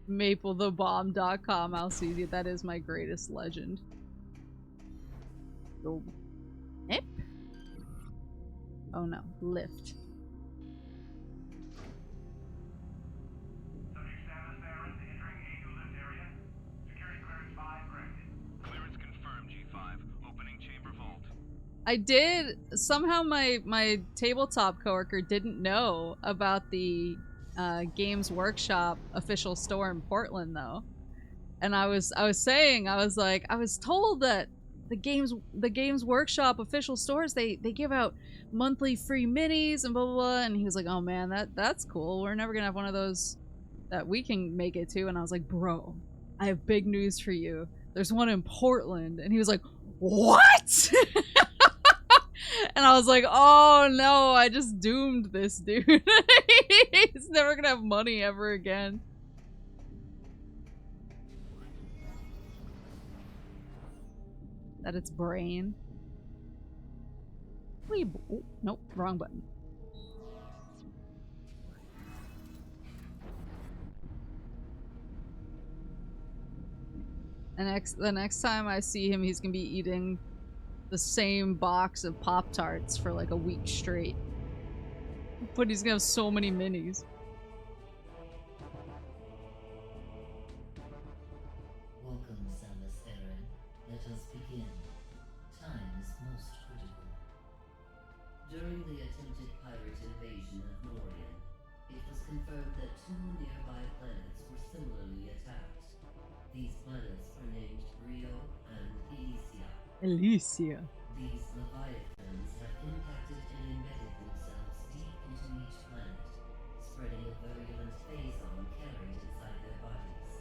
MapleTheBomb.com, Alcesia, that is my greatest legend. Go. Nip? Oh no, lift. Subject status Baron, entering AU lift area. Security clearance 5 granted. Clearance confirmed, G5. Opening chamber vault. I did, somehow my tabletop coworker didn't know about the Games Workshop official store in Portland though. And I was saying, I was like, I was told that the Games Workshop official stores, they give out monthly free minis and blah blah blah, and he was like, "Oh man, that's cool. We're never gonna have one of those that we can make it to." And I was like, "Bro, I have big news for you. There's one in Portland." And he was like, "What?" And I was like, "Oh no, I just doomed this dude. He's never gonna have money ever again." That its brain. Oh, nope, wrong button. And the next time I see him, he's gonna be eating the same box of Pop-Tarts for like a week straight. But he's gonna have so many minis. Welcome, Samus Aran. Let us begin. Time is most critical. During the attempted pirate invasion of Norian, it was confirmed that 2 nearby planets were similarly attacked. These planets are named Rio and Elysia. Alicia. These leviathans have impacted and embedded themselves deep into each planet, spreading a virulent phazon carried inside their bodies.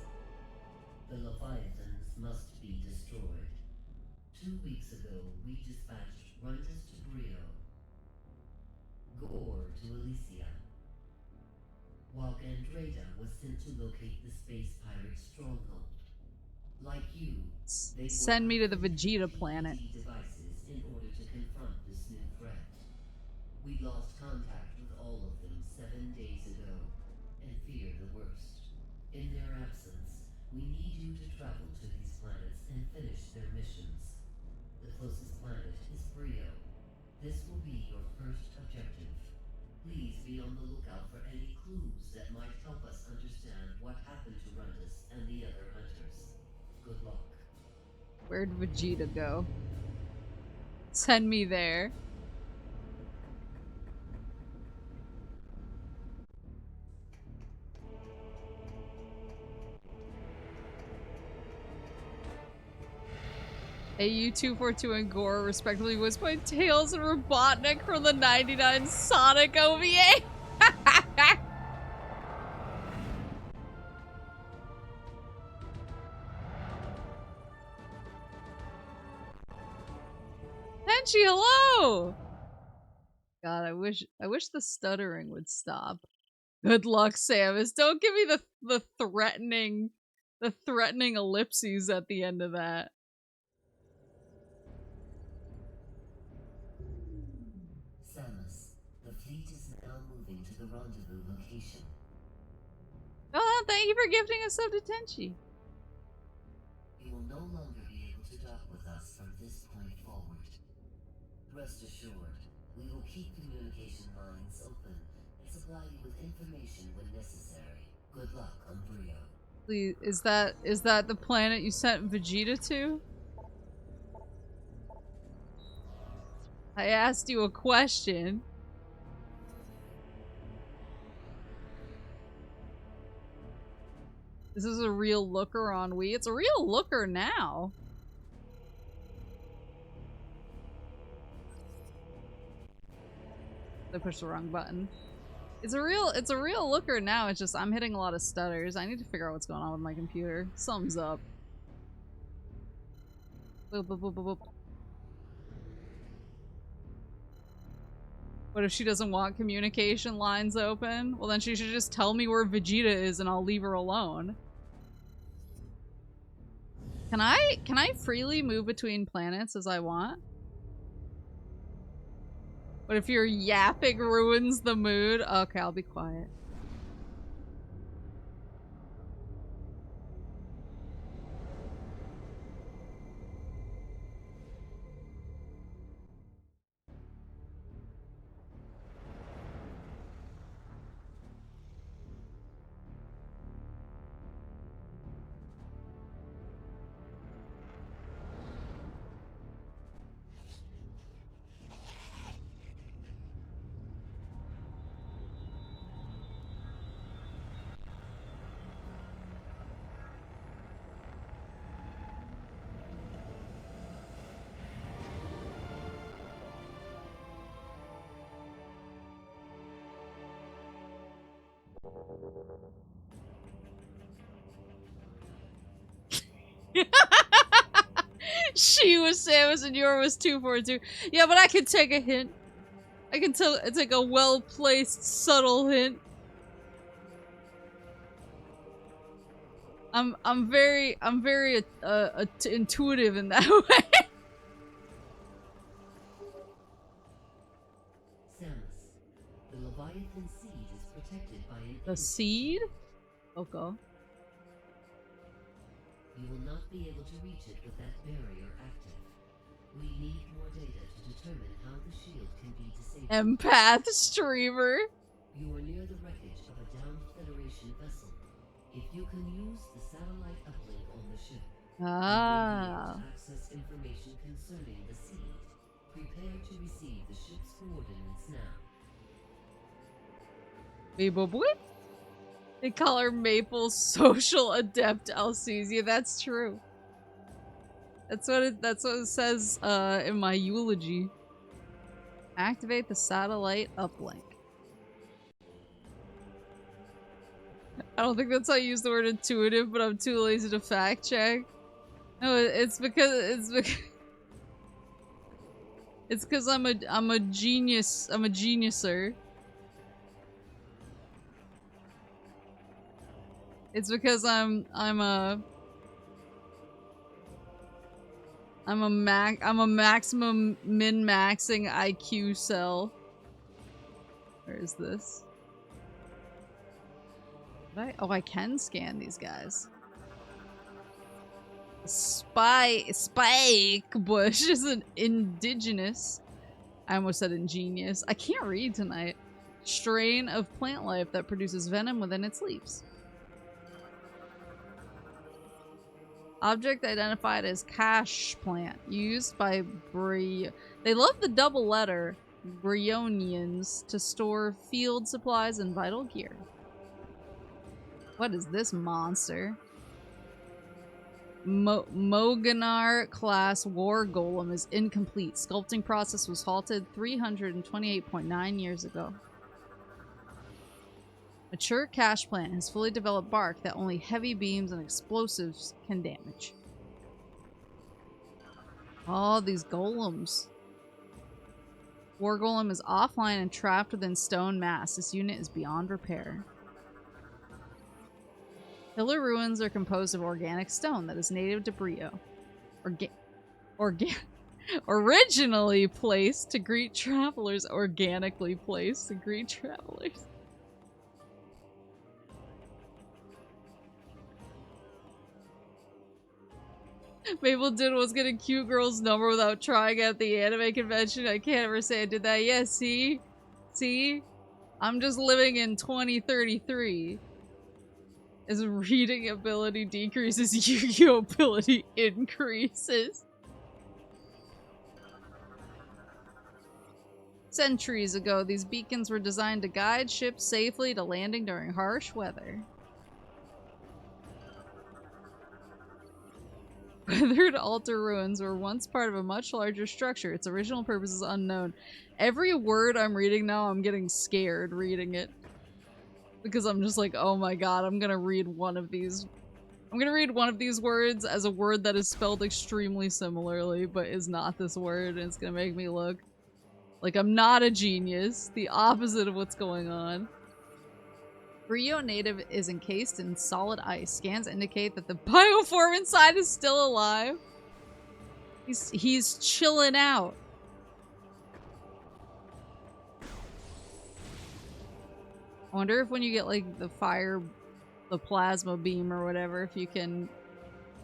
The leviathans must be destroyed. 2 weeks ago, we dispatched Runtus to Brio, Gore to Elysia, while Gandreda was sent to locate the space pirate stronghold. Like you, they Send me to the worked with Vegeta PPT planet. devices in order to confront this new threat. We lost contact with all of them 7 days ago, and fear the worst. In their absence, we need you to travel to these planets and finish their missions. The closest planet is Brio. This will be your first objective. Please be on the lookout for any clues that might help us understand what happened to Runtus and the other hunters. Good luck. Where'd Vegeta go? Send me there. AU242 and Gore respectively was by Tails and Robotnik from the 99 Sonic OVA. Tenchi, hello! God, I wish the stuttering would stop. Good luck, Samus. Don't give me the threatening ellipses at the end of that. Samus, the fleet is now moving to the rendezvous location. Oh, thank you for gifting a sub to Tenchi. You will no longer be able to dock with us from this point forward. Rest assured, we will keep communication lines open and supply you with information when necessary. Good luck on Brio. Please, is that the planet you sent Vegeta to? I asked you a question. This is a real looker on Wii. It's a real looker now. I pushed the wrong button. It's a real looker now. It's just I'm hitting a lot of stutters. I need to figure out what's going on with my computer. Something's up. Boop, boop, boop, boop, boop. What if she doesn't want communication lines open? Well, then she should just tell me where Vegeta is and I'll leave her alone. Can I freely move between planets as I want? But if your yapping ruins the mood, okay, I'll be quiet. She was Samus and Yor was 242. Yeah, but I can take a hint. I can take a well-placed, subtle hint. I'm very intuitive in that way. Samus, the Leviathan seed is protected by an The seed? Okay. You will not be able to reach it with that barrier active. We need more data to determine how the shield can be disabled. Empath streamer. You are near the wreckage of a downed Federation vessel. If you can use the satellite uplink on the ship, you will be able to access information concerning the seed. Prepare to receive the ship's coordinates now. Maple boy? They call her Maple Social Adept Alcesia. That's true. That's what it says in my eulogy. Activate the satellite uplink. I don't think that's how you use the word intuitive, but I'm too lazy to fact check. No, it's because I'm a genius. I'm a geniuser. It's because I'm a maximum min-maxing IQ cell. Where is this? Oh, I can scan these guys. Spike bush is an indigenous. I almost said ingenious. I can't read tonight. Strain of plant life that produces venom within its leaves. Object identified as cash plant used by They love the double letter Bryonians to store field supplies and vital gear. What is this monster? Moganar class war golem is incomplete. Sculpting process was halted 328.9 years ago. Mature cash plant has fully developed bark that only heavy beams and explosives can damage. Oh, these golems. War golem is offline and trapped within stone mass. This unit is beyond repair. Pillar ruins are composed of organic stone that is native to Brio. Originally placed to greet travelers. Organically placed to greet travelers. Maple was getting cute girl's number without trying at the anime convention. I can't ever say I did that. Yeah, see? See? I'm just living in 2033. As reading ability decreases, Yu-Gi-Oh! Ability increases. Centuries ago, these beacons were designed to guide ships safely to landing during harsh weather. Weathered altar ruins were once part of a much larger structure. Its original purpose is unknown. Every word I'm reading now, I'm getting scared reading it. Because I'm just like, oh my god, I'm gonna read one of these. I'm gonna read one of these words as a word that is spelled extremely similarly, but is not this word, and it's gonna make me look like I'm not a genius. The opposite of what's going on. Brio native is encased in solid ice. Scans indicate that the bioform inside is still alive. He's chilling out. I wonder if when you get like the plasma beam or whatever, if you can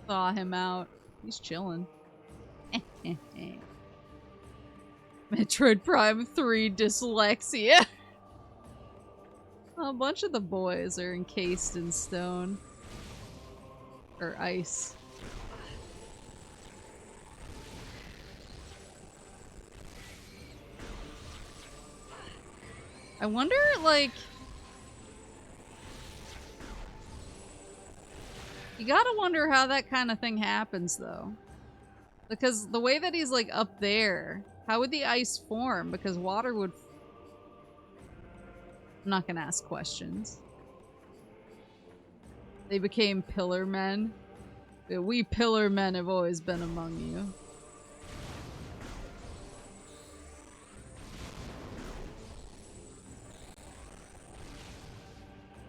thaw him out. He's chilling. Metroid Prime 3 dyslexia. A bunch of the boys are encased in stone. Or ice. I wonder, like... You gotta wonder how that kind of thing happens, though. Because the way that he's, like, up there, how would the ice form? Because water would... I'm not gonna ask questions. They became pillar men. We pillar men have always been among you.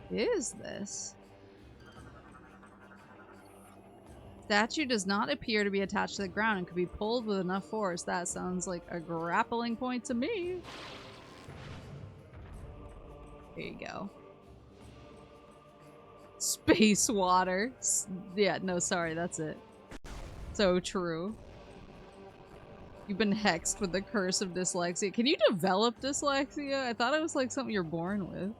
What is this? Statue does not appear to be attached to the ground and could be pulled with enough force. That sounds like a grappling point to me. There you go. Space water. Yeah, no, sorry, that's it. So true. You've been hexed with the curse of dyslexia. Can you develop dyslexia? I thought it was like something you're born with.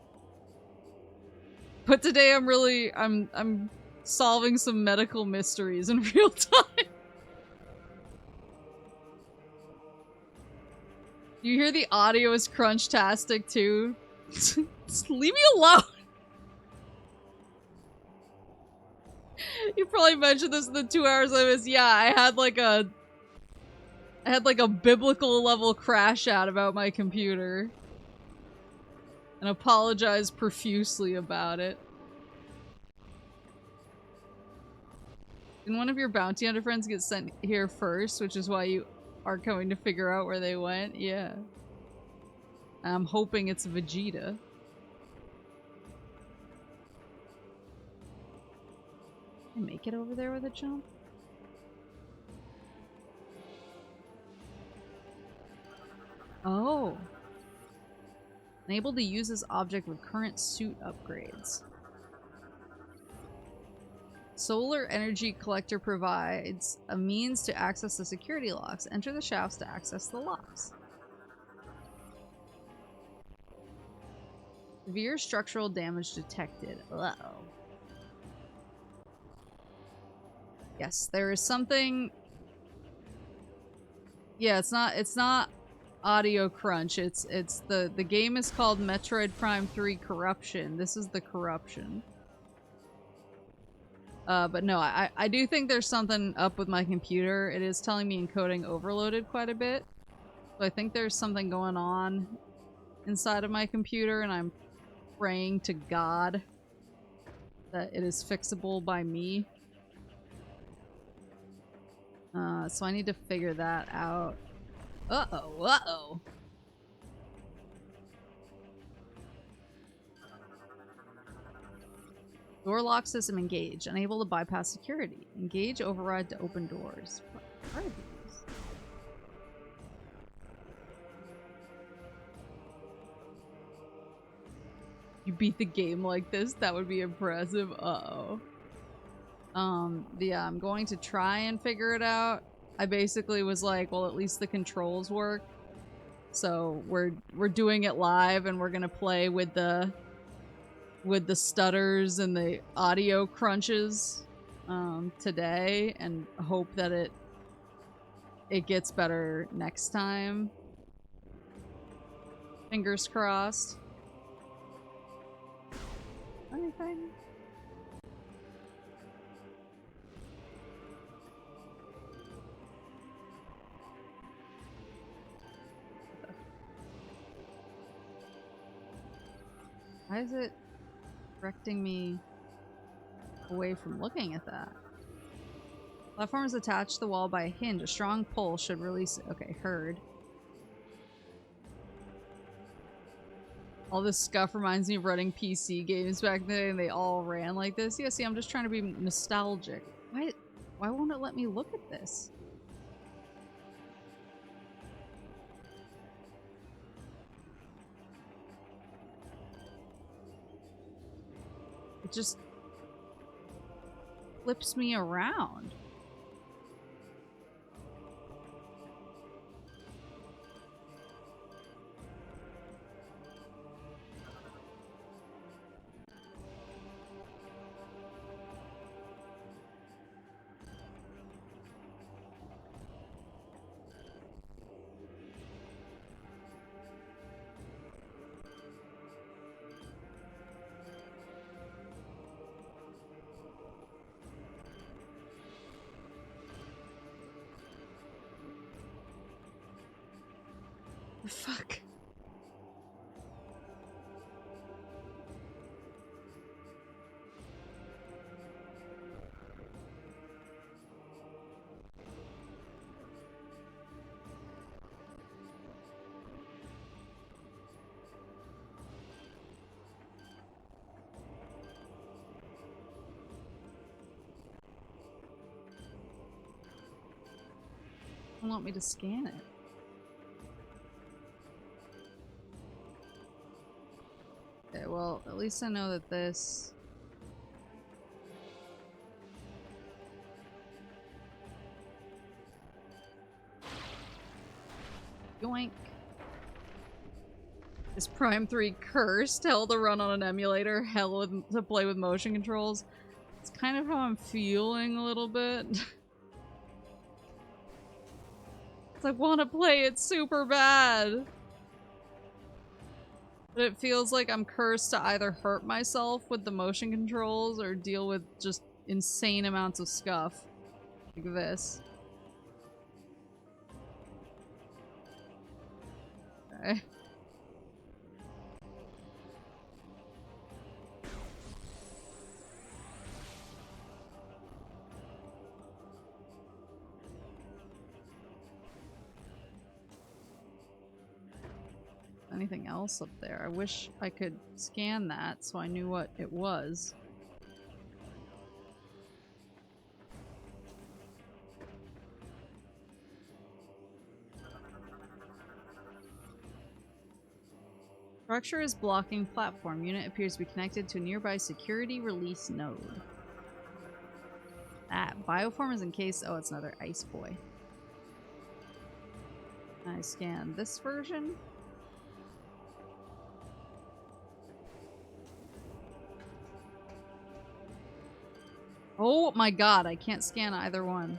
But today I'm solving some medical mysteries in real time. You hear the audio is crunch-tastic too? Just leave me alone! You probably mentioned this in the 2 hours I missed. Yeah, I had like a biblical level crash out about my computer. And apologized profusely about it. Didn't one of your bounty hunter friends get sent here first, which is why you are coming to figure out where they went? Yeah. I'm hoping it's Vegeta. Can I make it over there with a jump? Oh. Unable to use this object with current suit upgrades. Solar energy collector provides a means to access the security locks. Enter the shafts to access the locks. Severe structural damage detected. Uh-oh. Yes, there is something. Yeah, it's not audio crunch. It's the game is called Metroid Prime 3 Corruption. This is the corruption. But no, I do think there's something up with my computer. It is telling me encoding overloaded quite a bit. So I think there's something going on inside of my computer, and I'm praying to God that it is fixable by me. So I need to figure that out. Uh-oh, uh-oh. Door lock system engaged. Unable to bypass security. Engage override to open doors. What are these? You beat the game like this? That would be impressive. Uh-oh. Yeah, I'm going to try and figure it out. I basically was like, well, at least the controls work. So we're doing it live, and we're gonna play with the stutters and the audio crunches today, and hope that it gets better next time. Fingers crossed. Anything? Why is it directing me away from looking at that? Platform is attached to the wall by a hinge. A strong pull should release it. Okay, heard. All this stuff reminds me of running PC games back then, and they all ran like this. Yeah, see, I'm just trying to be nostalgic. Why won't it let me look at this? It just flips me around. Fuck. They want me to scan it. Okay, well, at least I know that this Yoink. Is Prime 3 cursed? Hell to run on an emulator, hell to play with motion controls. It's kind of how I'm feeling a little bit. I want to play it super bad. But it feels like I'm cursed to either hurt myself with the motion controls or deal with just insane amounts of scuff. Like this. Okay. Anything else up there? I wish I could scan that so I knew what it was. Structure is blocking platform. Unit appears to be connected to a nearby security release node. That bioform is encased. Oh, it's another ice boy. Can I scan this version? Oh my god, I can't scan either one.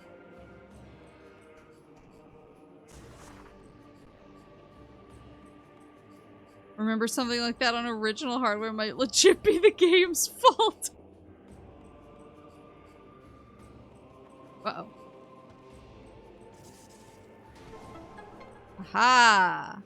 Remember, something like that on original hardware might legit be the game's fault. Uh-oh. Aha!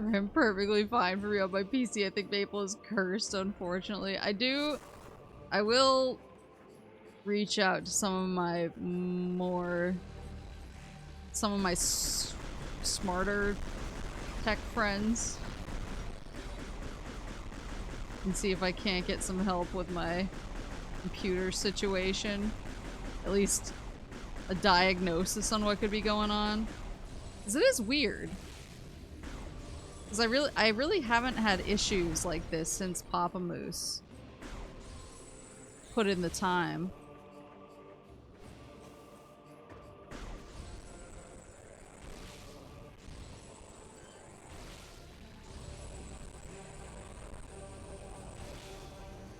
I'm perfectly fine for me on my PC. I think Maple is cursed, unfortunately. I will reach out to some of my smarter tech friends and see if I can't get some help with my computer situation. At least a diagnosis on what could be going on. Because it is weird. Because I really haven't had issues like this since Papa Moose put in the time.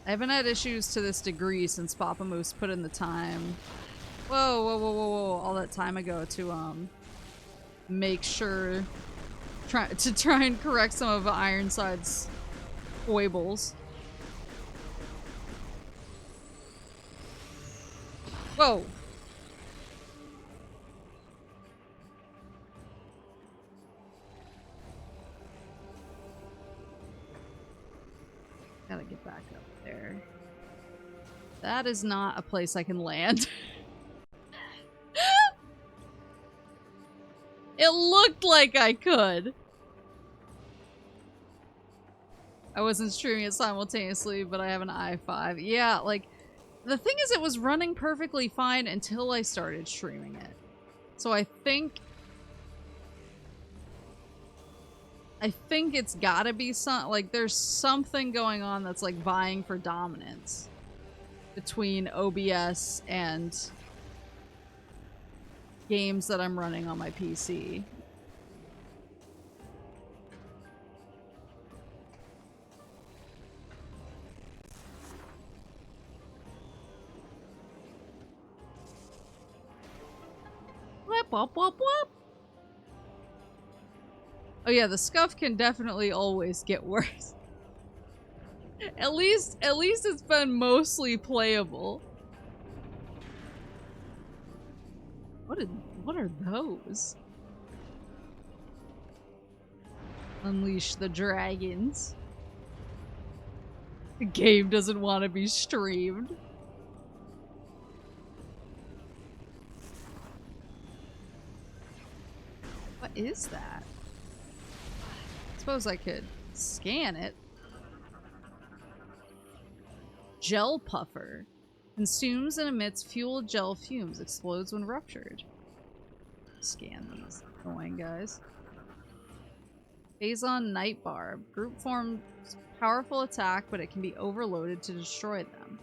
I haven't had issues to this degree since Papa Moose put in the time. Whoa, whoa, whoa, whoa, whoa, all that time ago to make sure to try and correct some of Ironside's foibles. Whoa. Gotta get back up there. That is not a place I can land. It looked like I could. I wasn't streaming it simultaneously, but I have an i5. Yeah, like, the thing is it was running perfectly fine until I started streaming it. So I think it's gotta be like, there's something going on that's like vying for dominance between OBS and games that I'm running on my PC. Whoop, whoop, whoop, whoop. Oh yeah, the scuff can definitely always get worse. At least it's been mostly playable. What are those? Unleash the dragons. The game doesn't want to be streamed. What is that? I suppose I could scan it. Gel puffer. Consumes and emits fuel gel fumes. Explodes when ruptured. Scan these annoying guys. Phazon Night Barb. Group forms powerful attack, but it can be overloaded to destroy them.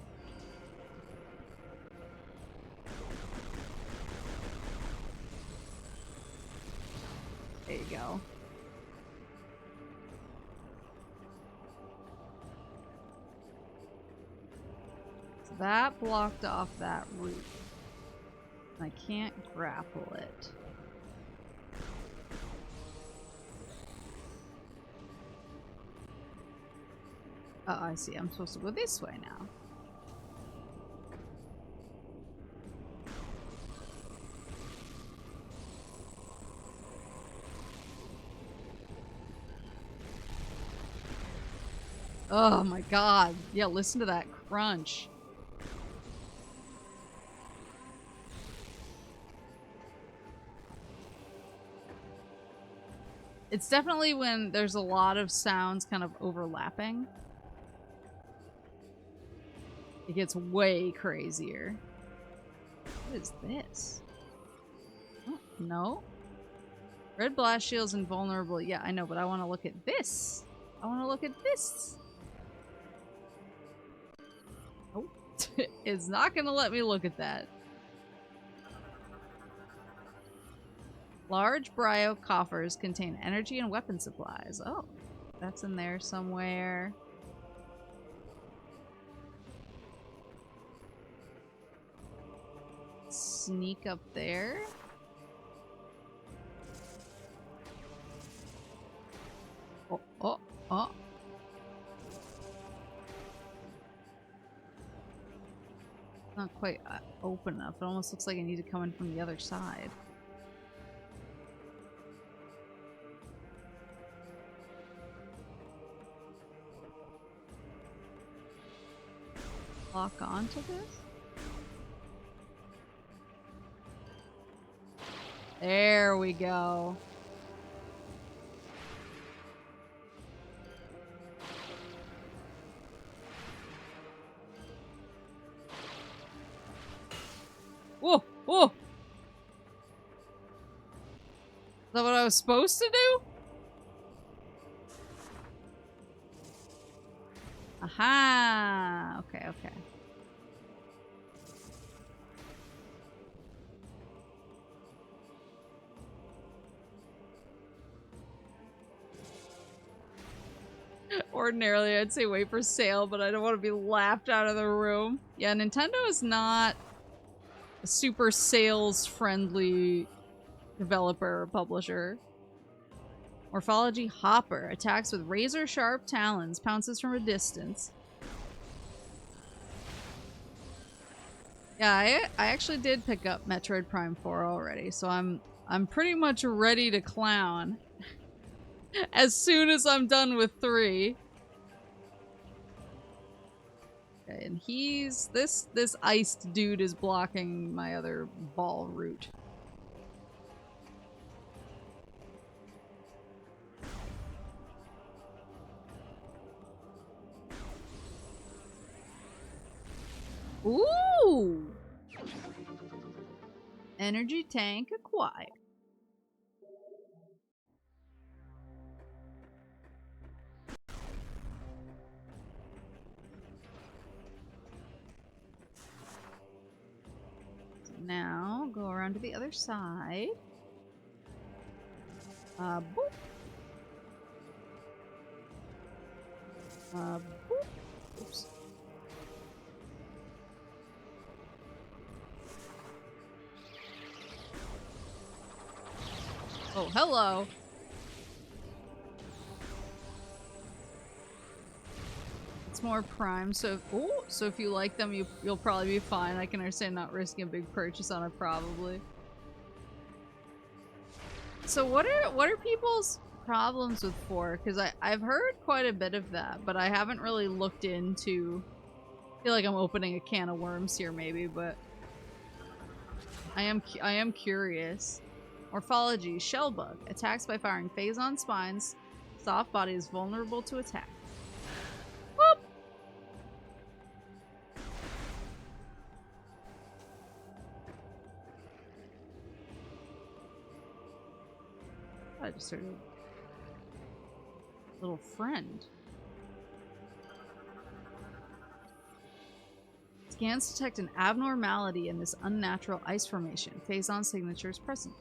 There you go. So that blocked off that route. I can't grapple it. Oh, I see. I'm supposed to go this way now. Oh my god. Yeah, listen to that crunch. It's definitely when there's a lot of sounds kind of overlapping. It gets way crazier. What is this? Oh, no. Red blast shield's invulnerable. Yeah, I know, but I want to look at this. I want to look at this. Oh, it's not going to let me look at that. Large Brio coffers contain energy and weapon supplies. Oh, that's in there somewhere. Sneak up there. Oh, oh, oh. Not quite open enough. It almost looks like I need to come in from the other side. Lock onto this? There we go. Whoa, whoa! Is that what I was supposed to do? Aha! Okay, okay. Ordinarily, I'd say wait for sale, but I don't want to be laughed out of the room. Yeah, Nintendo is not a super sales-friendly developer or publisher. Morphology Hopper. Attacks with razor-sharp talons. Pounces from a distance. Yeah, I actually did pick up Metroid Prime 4 already, so I'm pretty much ready to clown. As soon as I'm done with 3. Okay, and he's... This iced dude is blocking my other ball route. Ooh! Energy tank acquired. Now, go around to the other side. Boop. Boop. Oops. Oh, hello. It's more Prime, so so if you like them, you'll probably be fine. I can understand not risking a big purchase on it, probably. So what are people's problems with 4? Because I've heard quite a bit of that, but I haven't really looked into. I feel like I'm opening a can of worms here, maybe, but I am curious. Morphology Shellbug attacks by firing Phazon spines. Soft body is vulnerable to attack. Whoop! I just sort of Little friend. Scans detect an abnormality in this unnatural ice formation. Phazon signatures present.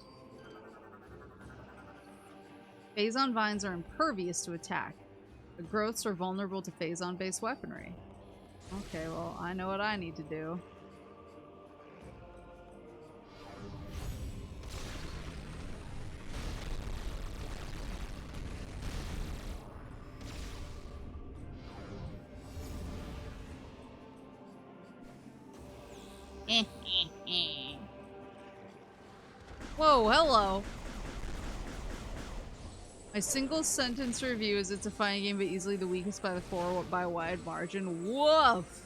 Phazon vines are impervious to attack. The growths are vulnerable to Phazon-based weaponry. Okay, well, I know what I need to do. Whoa, hello! My single sentence review is it's a fine game, but easily the weakest by the 4 by a wide margin. Woof!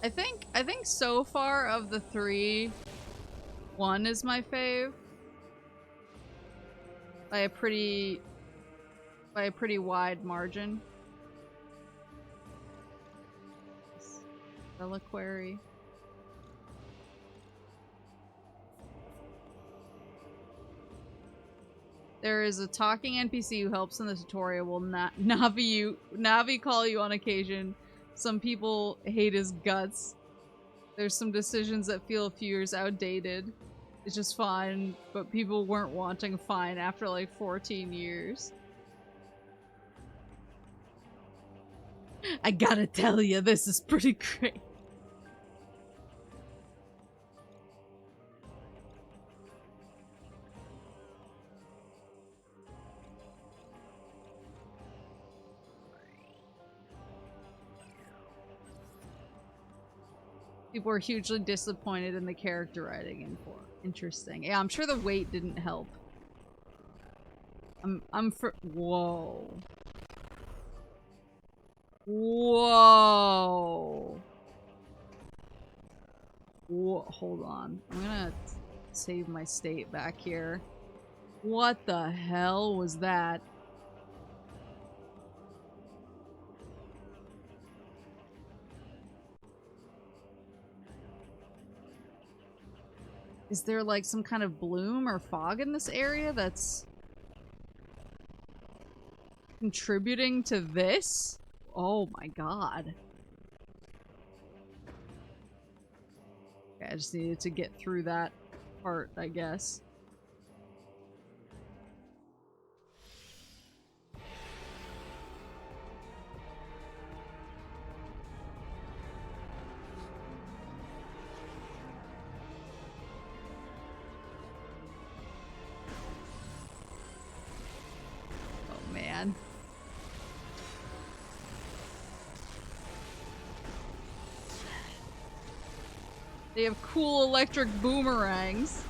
I think so far of the 3, 1 is my fave. By a pretty wide margin. Reliquary. There is a talking NPC who helps in the tutorial. Will Navi call you on occasion. Some people hate his guts. There's some decisions that feel a few years outdated. It's just fine, but people weren't wanting fine after like 14 years. I gotta tell you, this is pretty great. People were hugely disappointed in the character writing in 4. Interesting. Yeah, I'm sure the weight didn't help. Whoa. Whoa. Whoa. Hold on. I'm gonna save my state back here. What the hell was that? Is there like some kind of bloom or fog in this area that's contributing to this? Oh my god. Okay, I just needed to get through that part, I guess. Man. They have cool electric boomerangs.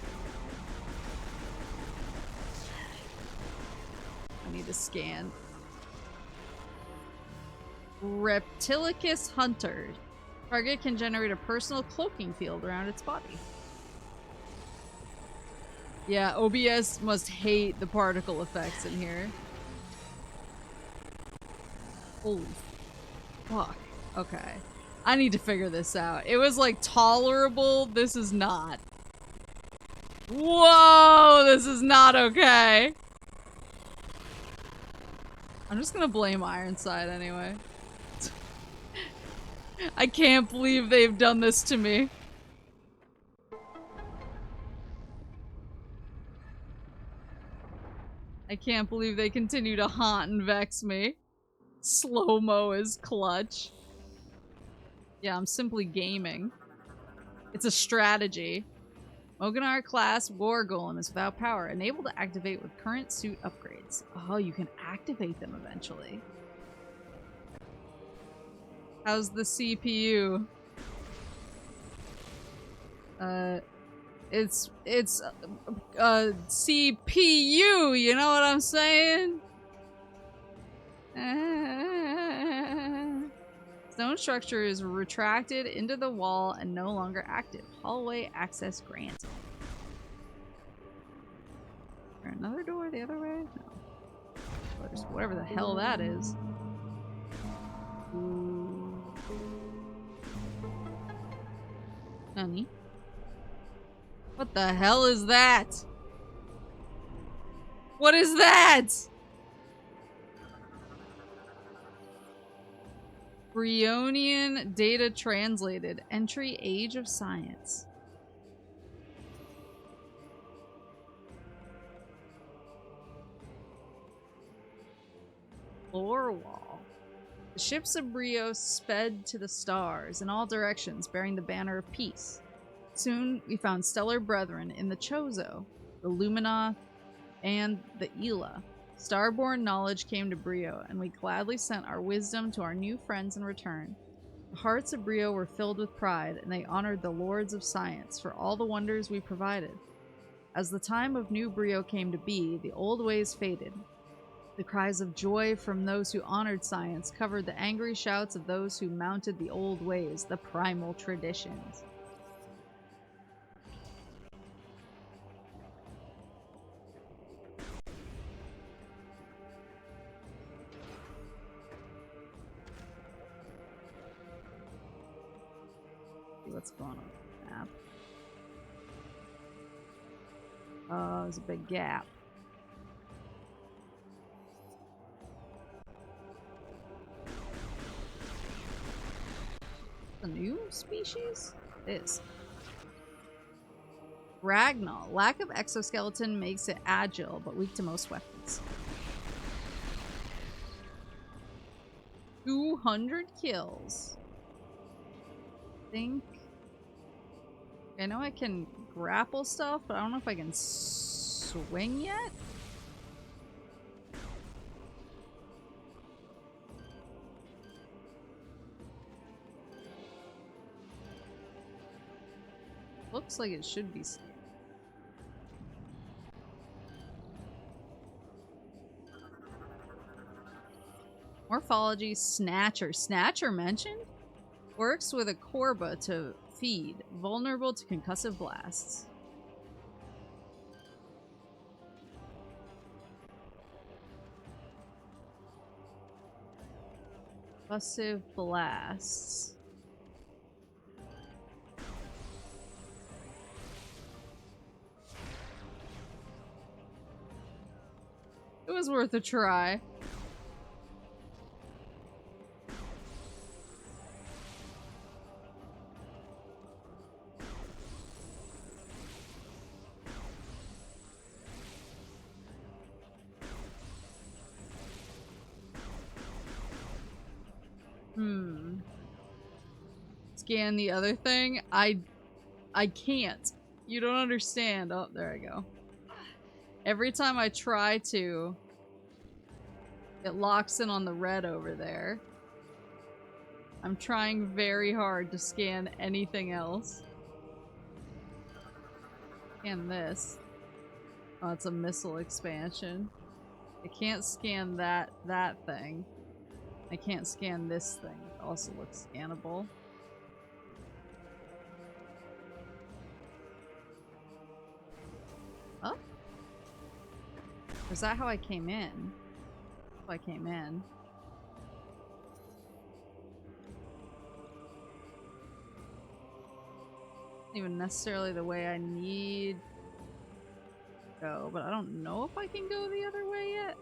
I need to scan. Reptilicus Hunter. Target can generate a personal cloaking field around its body. Yeah, OBS must hate the particle effects in here. Holy fuck. Okay. I need to figure this out. It was like tolerable. This is not. Whoa! This is not okay. I'm just gonna blame Ironside anyway. I can't believe they've done this to me. I can't believe they continue to haunt and vex me. Slow-mo is clutch. Yeah, I'm simply gaming. It's a strategy. Moganar class War Golem is without power, enabled to activate with current suit upgrades. Oh, you can activate them eventually. How's the CPU? It's CPU, you know what I'm saying? Stone structure is retracted into the wall and no longer active. Hallway access granted. Is there another door the other way? No. There's whatever the hell that is. Honey. What the hell is that? What is that? Bryonian data translated. Entry Age of Science. Floor wall. The ships of Brio sped to the stars in all directions, bearing the banner of peace. Soon we found stellar brethren in the Chozo, the Lumina, and the Ela. Starborn knowledge came to Brio, and we gladly sent our wisdom to our new friends in return. The hearts of Brio were filled with pride, and they honored the lords of science for all the wonders we provided. As the time of new Brio came to be, the old ways faded. The cries of joy from those who honored science covered the angry shouts of those who mounted the old ways, the primal traditions. See what's going on with the map. Oh, there's a big gap. A new species? It is. Ragnar. Lack of exoskeleton makes it agile, but weak to most weapons. 200 kills. I know I can grapple stuff, but I don't know if I can swing yet. Looks like it should be. Morphology Snatcher. Snatcher mentioned? Works with a Korba to feed. Vulnerable to concussive blasts. Concussive blasts. It was worth a try. Scan the other thing. I can't. You don't understand. Oh, there I go. Every time I try to, it locks in on the red over there. I'm trying very hard to scan anything else. Scan this. Oh, it's a missile expansion. I can't scan that thing. I can't scan this thing. It also looks scannable. Oh? Is that how I came in? How I came in. Not even necessarily the way I need to go, but I don't know if I can go the other way yet.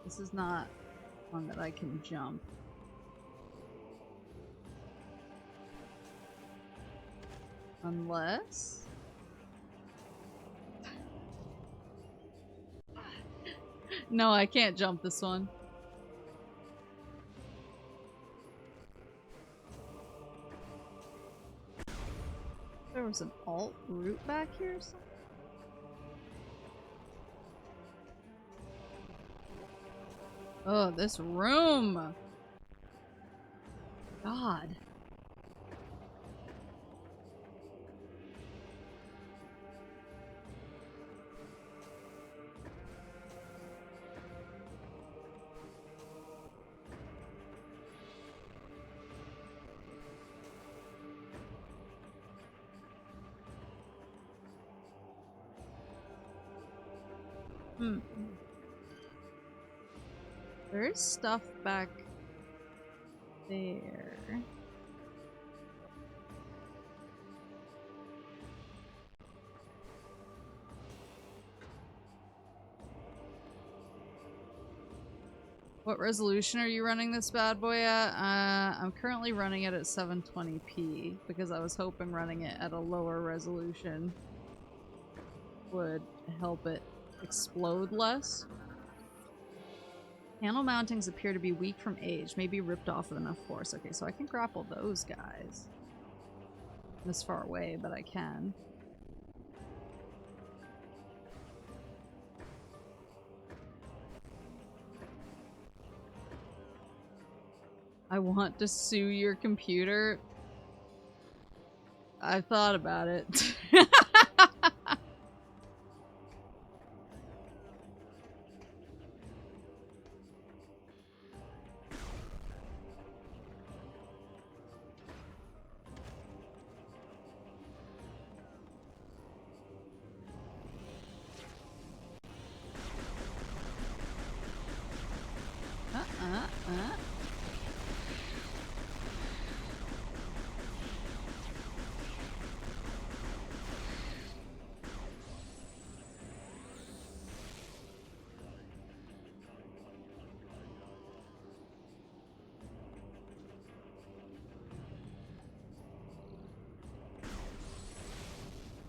This is not one that I can jump. Unless... No, I can't jump this one. There was an alt route back here or something? Oh, this room! God. There is stuff back there. What resolution are you running this bad boy at? I'm currently running it at 720p because I was hoping running it at a lower resolution would help it explode less. Panel mountings appear to be weak from age, maybe ripped off with enough force. Okay, so I can grapple those guys. This far away, but I can. I want to sue your computer. I've thought about it.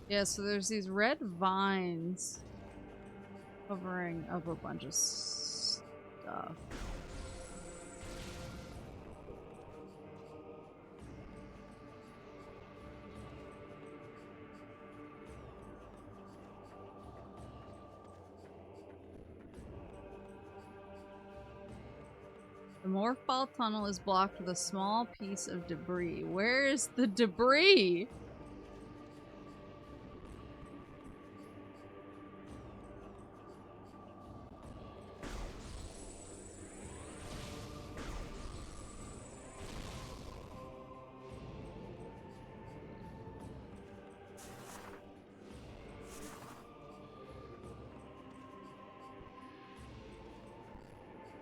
Yeah, so there's these red vines covering up a bunch of stuff. The Morphball tunnel is blocked with a small piece of debris. Where is the debris?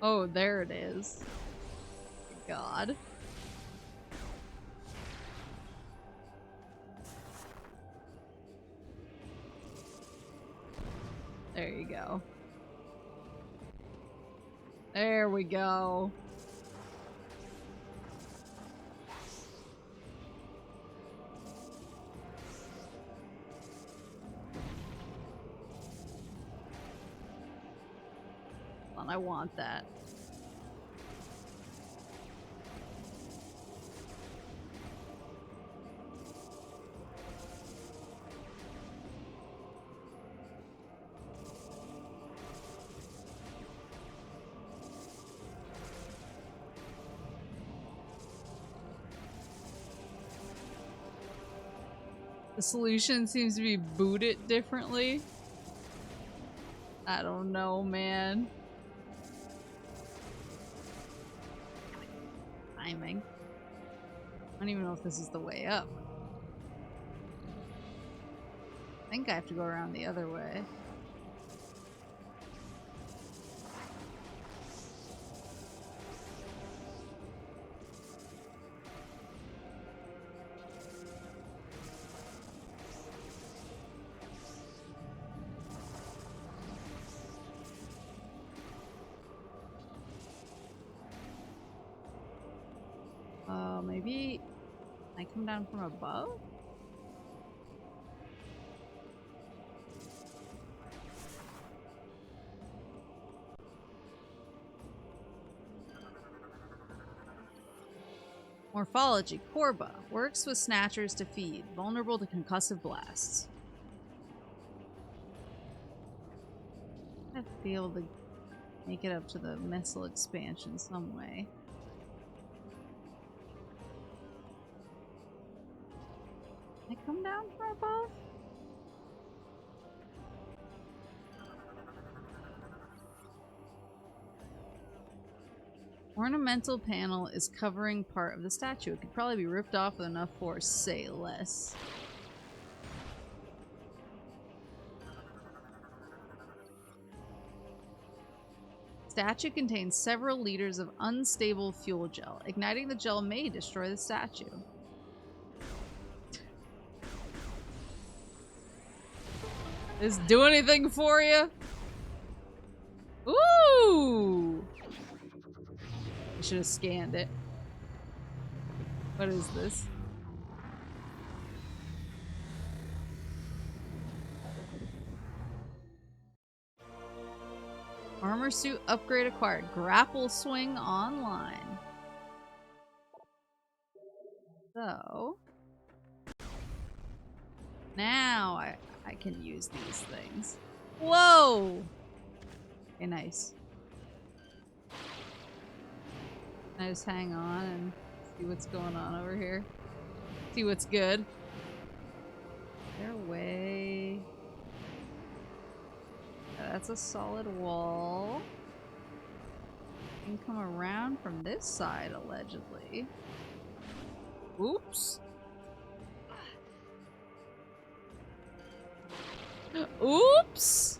Oh, there it is. God. There you go. There we go. Well, I want that. The solution seems to be boot it differently. I don't know, man. Timing. I don't even know if this is the way up. I think I have to go around the other way. Maybe I come down from above? Morphology. Corba. Works with snatchers to feed. Vulnerable to concussive blasts. I have to be able to make it up to the missile expansion some way. Can I come down from above? Ornamental panel is covering part of the statue. It could probably be ripped off with enough force, say less. Statue contains several liters of unstable fuel gel. Igniting the gel may destroy the statue. Does this do anything for you? Ooh! I should have scanned it. What is this? Armor suit upgrade acquired. Grapple swing online. So now I can use these things. Whoa! Okay, nice. I just hang on and see what's going on over here. See what's good. Is there a way? That's a solid wall. You can come around from this side, allegedly. Oops. Oops!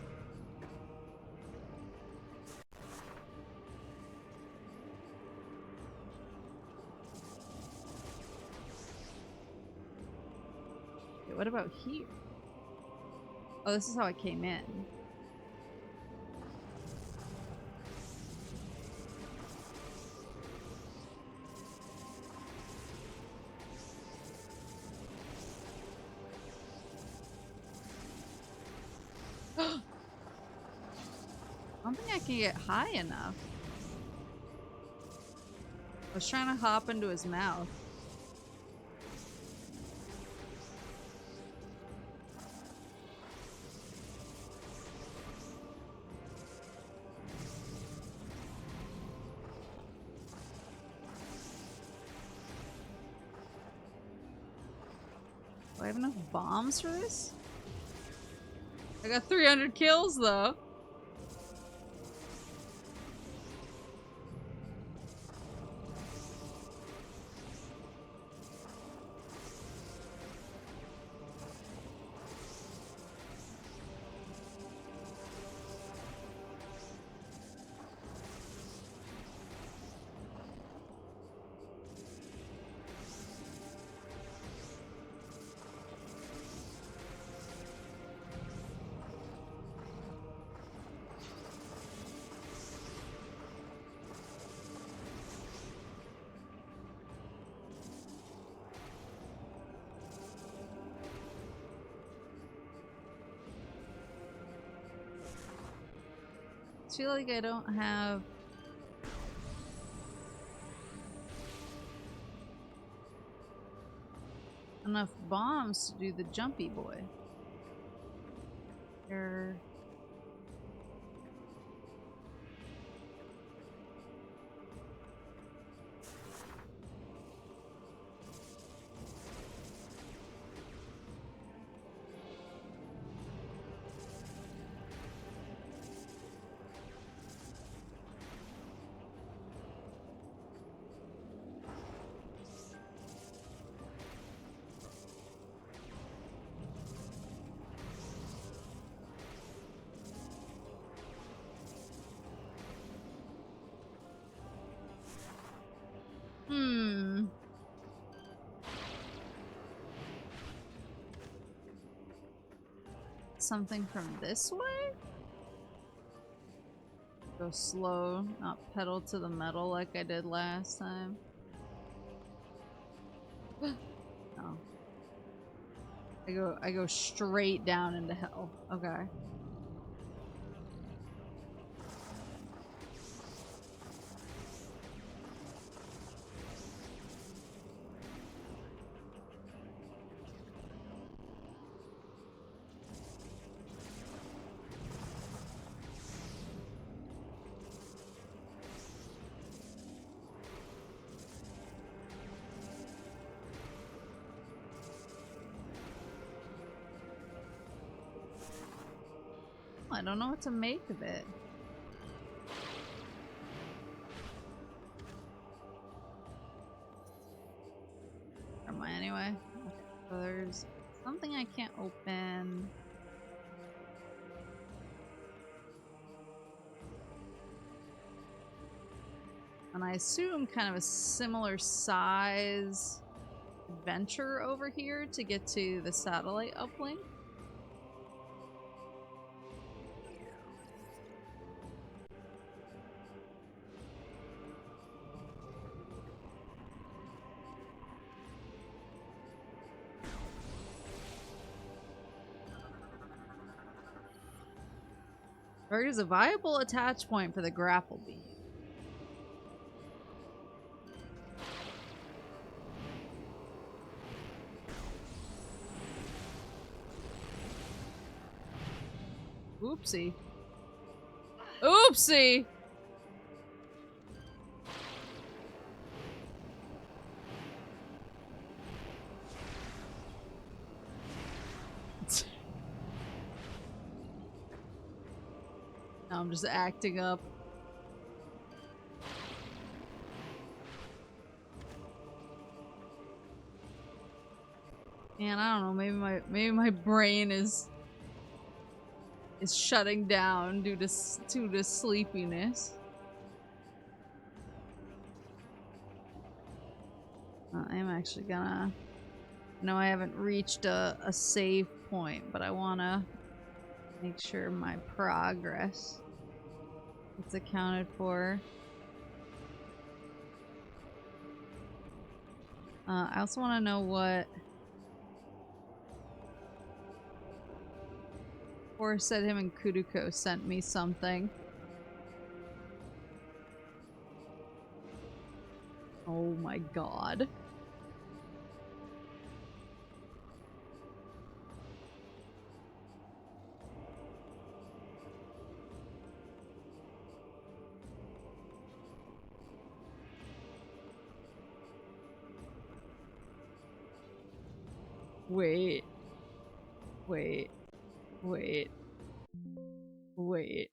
Okay, what about here? Oh, this is how I came in. I don't think I can get high enough. I was trying to hop into his mouth. Do I have enough bombs for this? I got 300 kills though. I feel like I don't have enough bombs to do the jumpy boy. There. Something from this way? Go slow, not pedal to the metal like I did last time. No. I go straight down into hell. Okay. I don't know what to make of it. Am I anyway? Okay, so there's something I can't open. And I assume kind of a similar size adventure over here to get to the satellite uplink. There is a viable attach point for the grapple beam. Oopsie. Oopsie! Now I'm just acting up. And I don't know, maybe my brain is shutting down due to sleepiness. I am actually gonna. No, I haven't reached a save point, but I wanna make sure my progress is accounted for. I also want to know what. Or said him and Kuduko sent me something. Oh my god. Wait. Wait. Wait. Wait.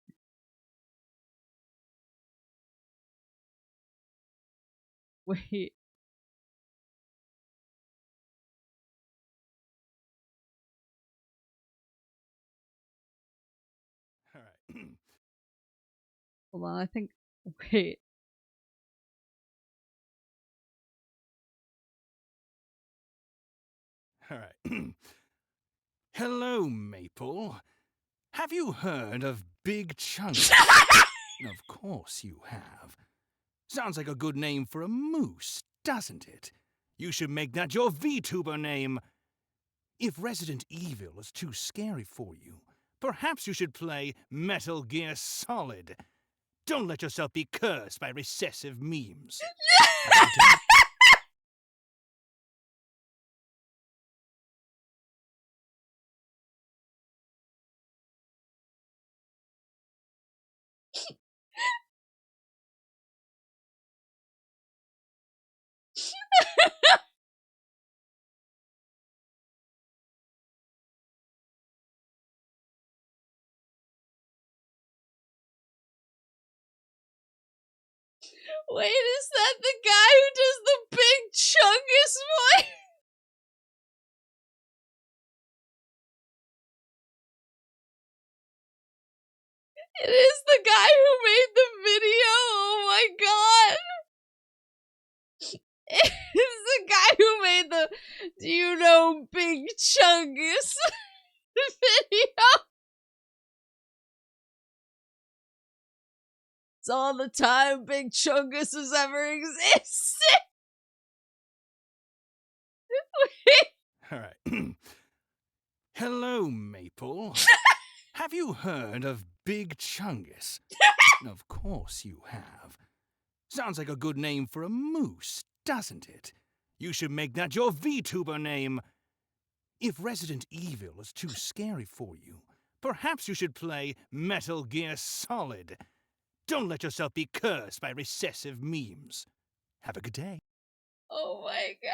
Wait. All right. Hold on, I think. Wait. All right. Hello, Maple. Have you heard of Big Chungus? Of course you have. Sounds like a good name for a moose, doesn't it? You should make that your VTuber name. If Resident Evil is too scary for you, perhaps you should play Metal Gear Solid. Don't let yourself be cursed by recessive memes. Wait, is that the guy who does the Big Chungus voice? It is the guy who made the video. Oh my god. It's the guy who made the "Do you know Big Chungus" video. It's all the time Big Chungus has ever existed. All right. Hello, Maple. Have you heard of Big Chungus? Of course you have. Sounds like a good name for a moose, doesn't it? You should make that your VTuber name. If Resident Evil is too scary for you, perhaps you should play Metal Gear Solid. Don't let yourself be cursed by recessive memes. Have a good day. Oh my god.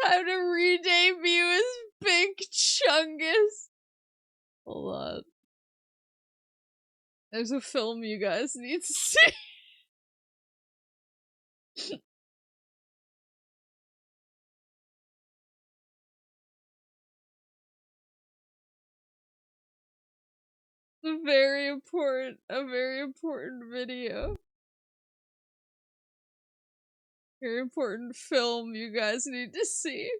Time to re-debut as Big Chungus. Hold on. There's a film you guys need to see. A very important video. Very important film you guys need to see.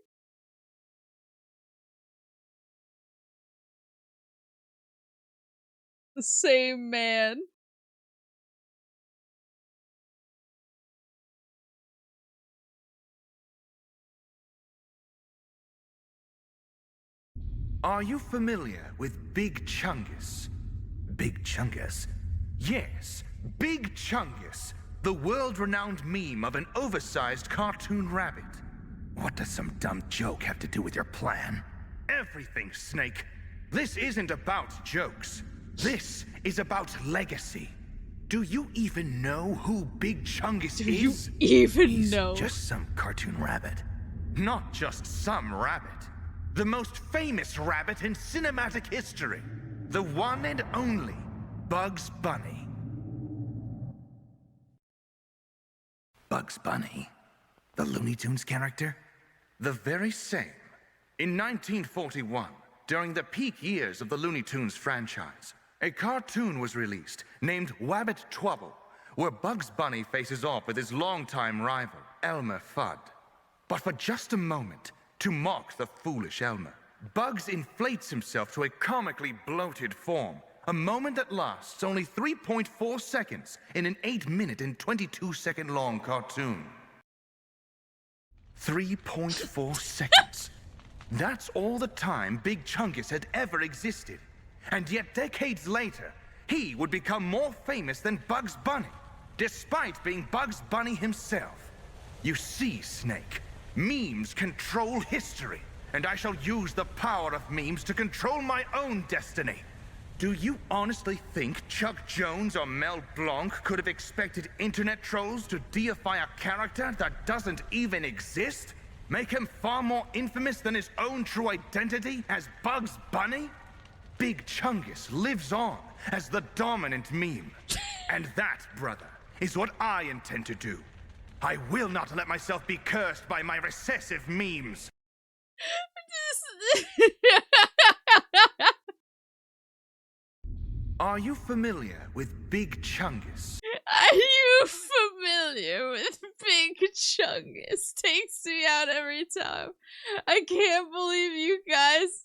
The same man. Are you familiar with Big Chungus? Big Chungus? Yes, Big Chungus, the world-renowned meme of an oversized cartoon rabbit. What does some dumb joke have to do with your plan? Everything, Snake. This isn't about jokes. This is about legacy. Do you even know who Big Chungus is? He's Just some cartoon rabbit. Not just some rabbit. The most famous rabbit in cinematic history. The one and only Bugs Bunny. Bugs Bunny? The Looney Tunes character? The very same. In 1941, during the peak years of the Looney Tunes franchise, a cartoon was released named Wabbit Trouble, where Bugs Bunny faces off with his longtime rival, Elmer Fudd. But for just a moment, to mock the foolish Elmer, Bugs inflates himself to a comically bloated form, a moment that lasts only 3.4 seconds in an 8-minute and 22-second long cartoon. 3.4 seconds. That's all the time Big Chungus had ever existed. And yet decades later, he would become more famous than Bugs Bunny, despite being Bugs Bunny himself. You see, Snake, memes control history, and I shall use the power of memes to control my own destiny. Do you honestly think Chuck Jones or Mel Blanc could have expected internet trolls to deify a character that doesn't even exist? Make him far more infamous than his own true identity as Bugs Bunny? Big Chungus lives on as the dominant meme. And that, brother, is what I intend to do. I will not let myself be cursed by my recessive memes. Are you familiar with Big Chungus? Are you familiar with Big Chungus? Takes me out every time. I can't believe you guys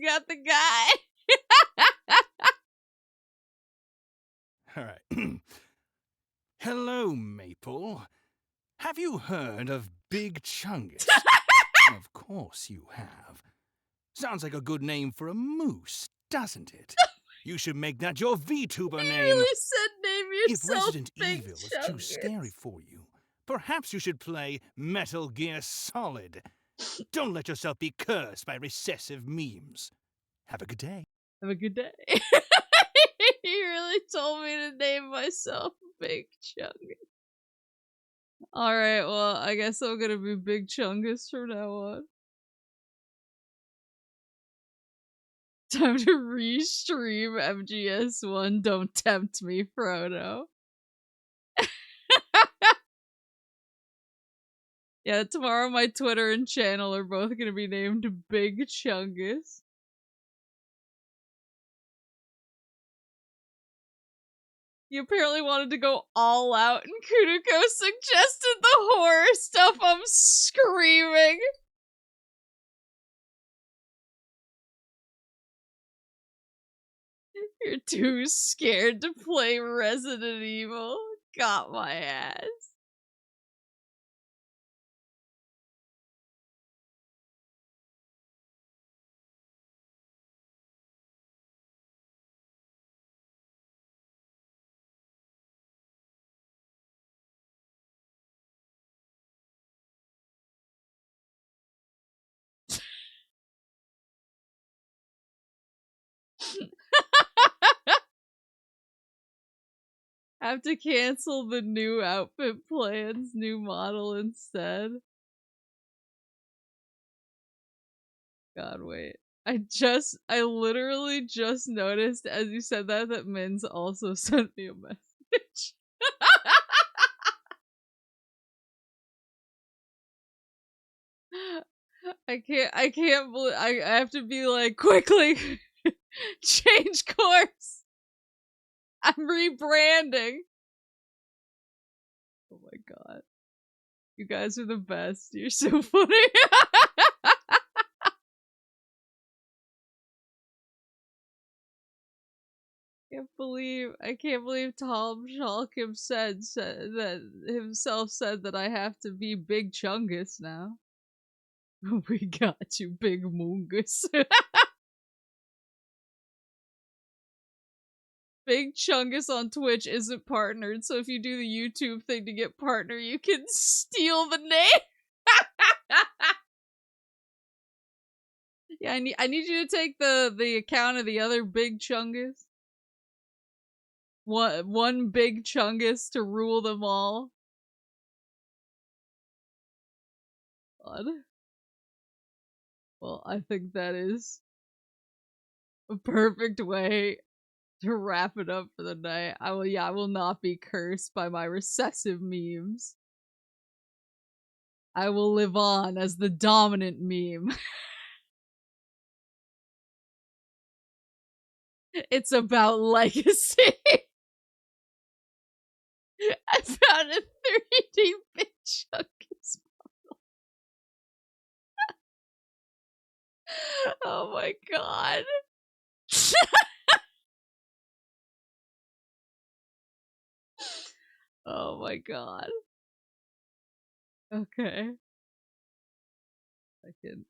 got the guy. Alright. Hello, Maple. Have you heard of Big Chungus? Of course you have. Sounds like a good name for a moose, doesn't it? You should make that your VTuber name. You really said name If yourself Resident Big Evil is Chungus. too scary for you, perhaps you should play Metal Gear Solid. Don't let yourself be cursed by recessive memes. Have a good day. Have a good day. You really told me to name myself Big Chungus. Alright, well, I guess I'm gonna be Big Chungus from now on. Time to restream MGS1 Don't Tempt Me, Frodo. Yeah, tomorrow my Twitter and channel are both gonna be named Big Chungus. You apparently wanted to go all out, and Kuniko suggested the horror stuff. I'm screaming. You're too scared to play Resident Evil. Got my ass. Have to cancel the new outfit plans, new model instead. God, wait. I literally just noticed as you said that Min's also sent me a message. I can't believe I have to be like, quickly Change course. I'm rebranding. Oh my god. You guys are the best. You're so funny. I can't believe Tom Schalk said that I have to be Big Chungus now. We got you, Big Mungus. Big Chungus on Twitch isn't partnered, so if you do the YouTube thing to get partner, you can steal the name. Yeah, I need you to take the account of the other Big Chungus. One Big Chungus to rule them all. God. Well, I think that is a perfect way to wrap it up for the night. I will not be cursed by my recessive memes. I will live on as the dominant meme. It's about legacy. I found a 3D Big Chungus model. Oh my god. Oh my god. Okay. I can.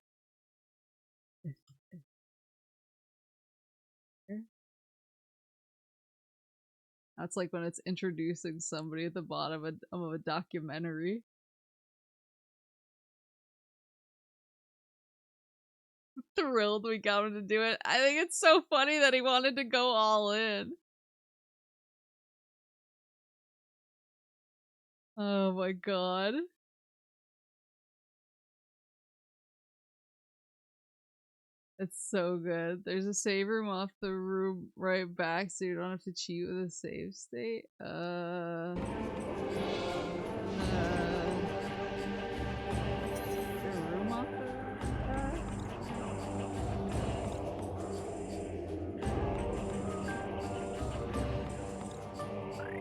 That's like when it's introducing somebody at the bottom of a documentary. Thrilled we got him to do it. I think it's so funny that he wanted to go all in. Oh my god. It's so good. There's a save room off the room right back, so you don't have to cheat with a save state. Is there a room off the back?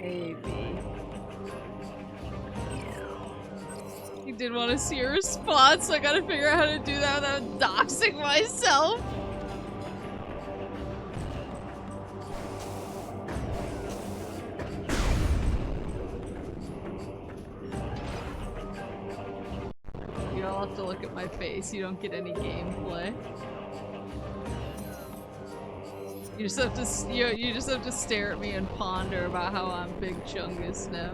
Maybe. He did want to see a response, so I gotta figure out how to do that without doxing myself. You all have to look at my face. You don't get any gameplay. You just have to stare at me and ponder about how I'm Big Chungus now.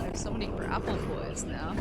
I have so many grapple boys now.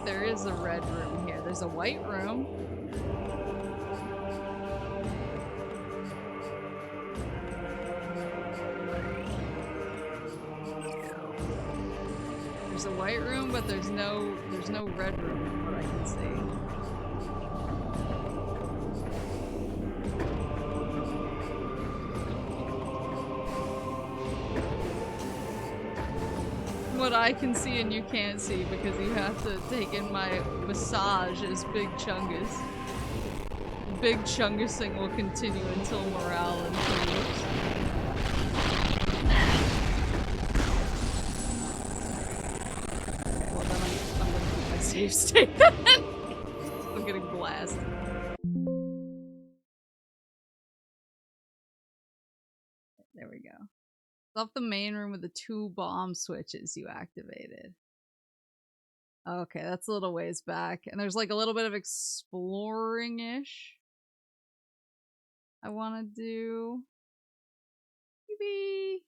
There's a red room here. There's a white room. There's a white room, but there's no red room from what I can see. What I can see and you can't see because you have to take in my massage as Big Chungus. Big Chungusing will continue until morale improves. Well then I'm gonna keep my save state then. I'm getting blasted. There we go. It's off the main room with the 2 bomb switches you activated. Okay, that's a little ways back. And there's like a little bit of exploring-ish I want to do. Maybe.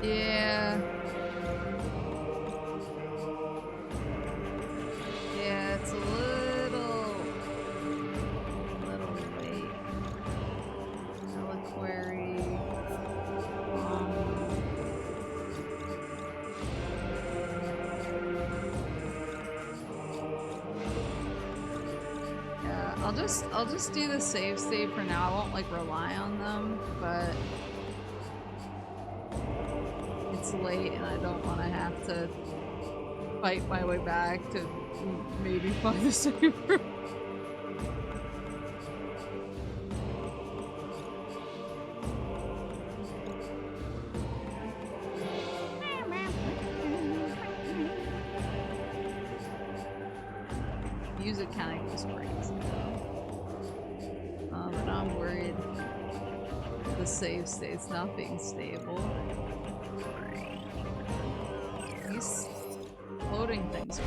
Yeah. Yeah, it's a little late. Reliquary. Yeah, I'll just do the save state for now. I won't like rely on them, but it's late and I don't want to have to fight my way back to maybe find the save room. Music kind of goes crazy though. And I'm worried the save state's not being stable. These loading things are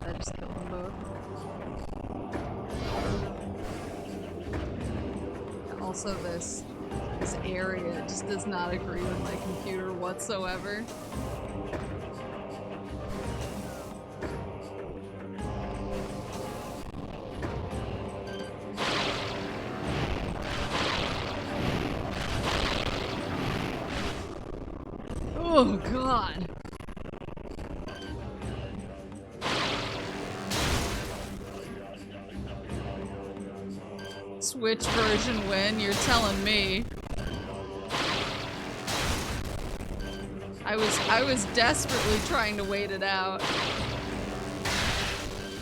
I just killed them both. Also this area just does not agree with my computer whatsoever. Oh god. Switch version win, you're telling me. I was desperately trying to wait it out.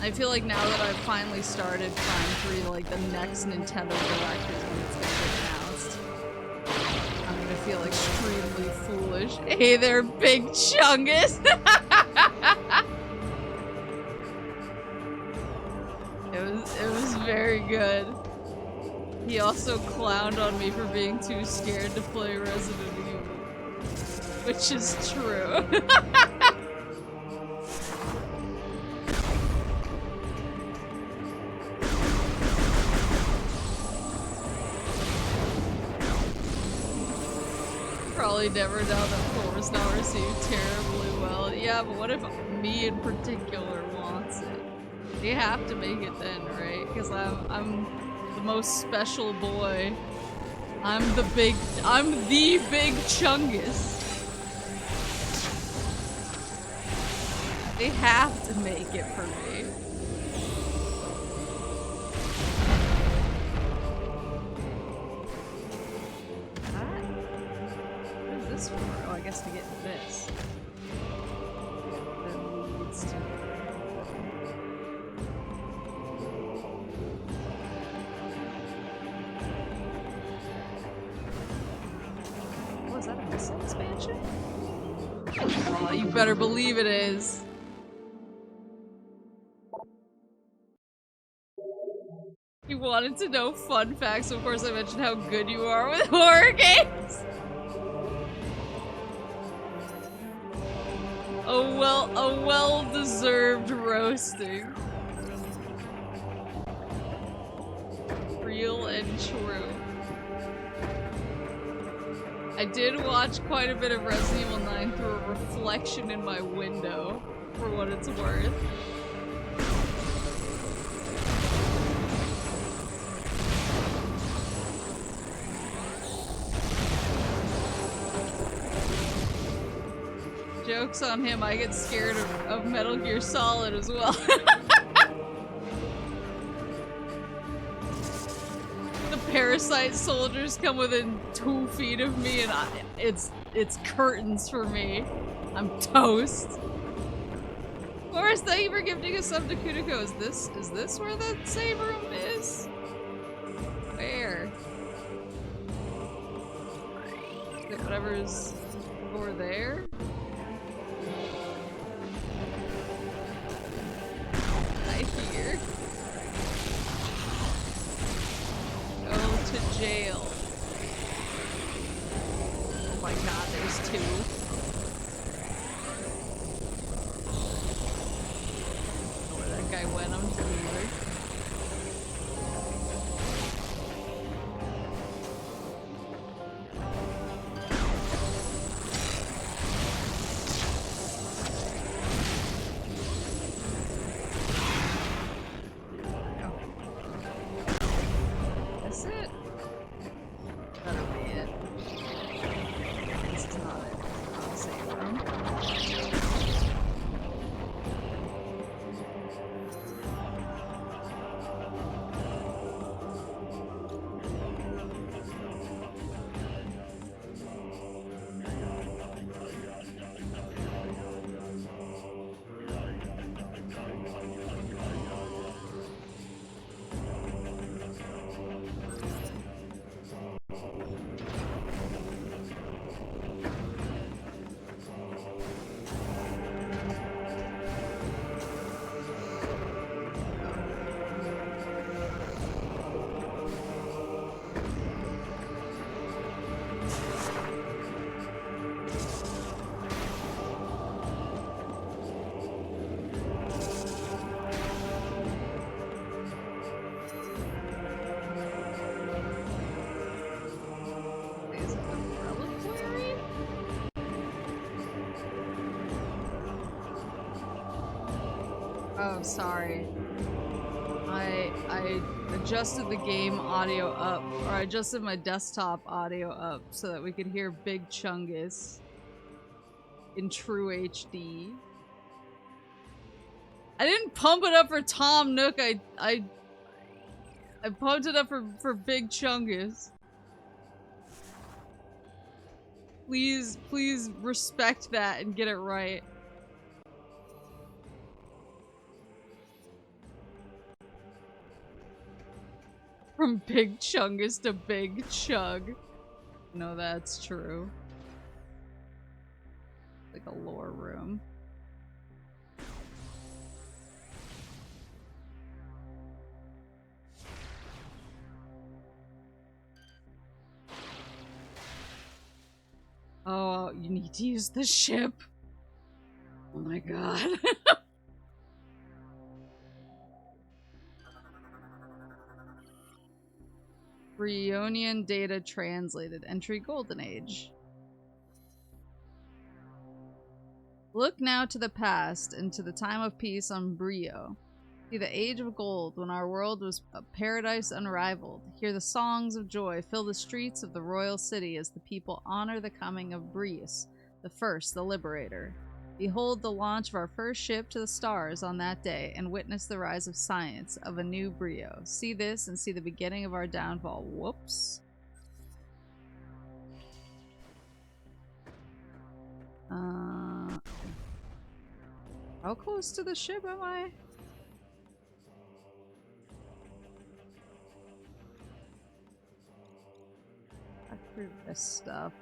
I feel like now that I've finally started Prime 3, like the next Nintendo Direct is when it's gonna get announced. I'm gonna feel extremely foolish. Hey there, Big Chungus! It was very good. He also clowned on me for being too scared to play Resident Evil. Which is true. Probably never doubt that 4 was not received terribly well. Yeah, but what if me in particular wants it? You have to make it then, right? Because I'm the most special boy. I'm the big Chungus. They have to make it for me. What is this for? Oh, I guess to get this. That leads to... Oh, is that a missile expansion? Oh, you better believe it is. You wanted to know fun facts, so of course I mentioned how good you are with horror games. A well-deserved roasting. Real and true. I did watch quite a bit of Resident Evil 9 through a reflection in my window, for what it's worth. Joke's on him, I get scared of Metal Gear Solid as well. The parasite soldiers come within 2 feet of me and it's curtains for me. I'm toast. Forrest, thank you for gifting a sub to Kudiko. Is this where the save room is? Where? Is it whatever's over there? Here. Go to jail. Oh my god, there's 2. Where that guy went, I'm familiar. Oh, sorry. I adjusted the game audio up, or I adjusted my desktop audio up so that we could hear Big Chungus in true HD. I didn't pump it up for Tom Nook. I pumped it up for Big Chungus. Please respect that and get it right. From Big Chungus to Big Chug. No, that's true. Like a lore room. Oh, you need to use the ship. Oh my god. Brionian data translated. Entry Golden Age. Look now to the past and to the time of peace on Brio. See the age of gold when our world was a paradise unrivaled. Hear the songs of joy fill the streets of the royal city as the people honor the coming of Brius, the first, the liberator. Behold the launch of our first ship to the stars on that day and witness the rise of science of a new Brio. See this and see the beginning of our downfall. Whoops. How close to the ship am I? Through this stuff.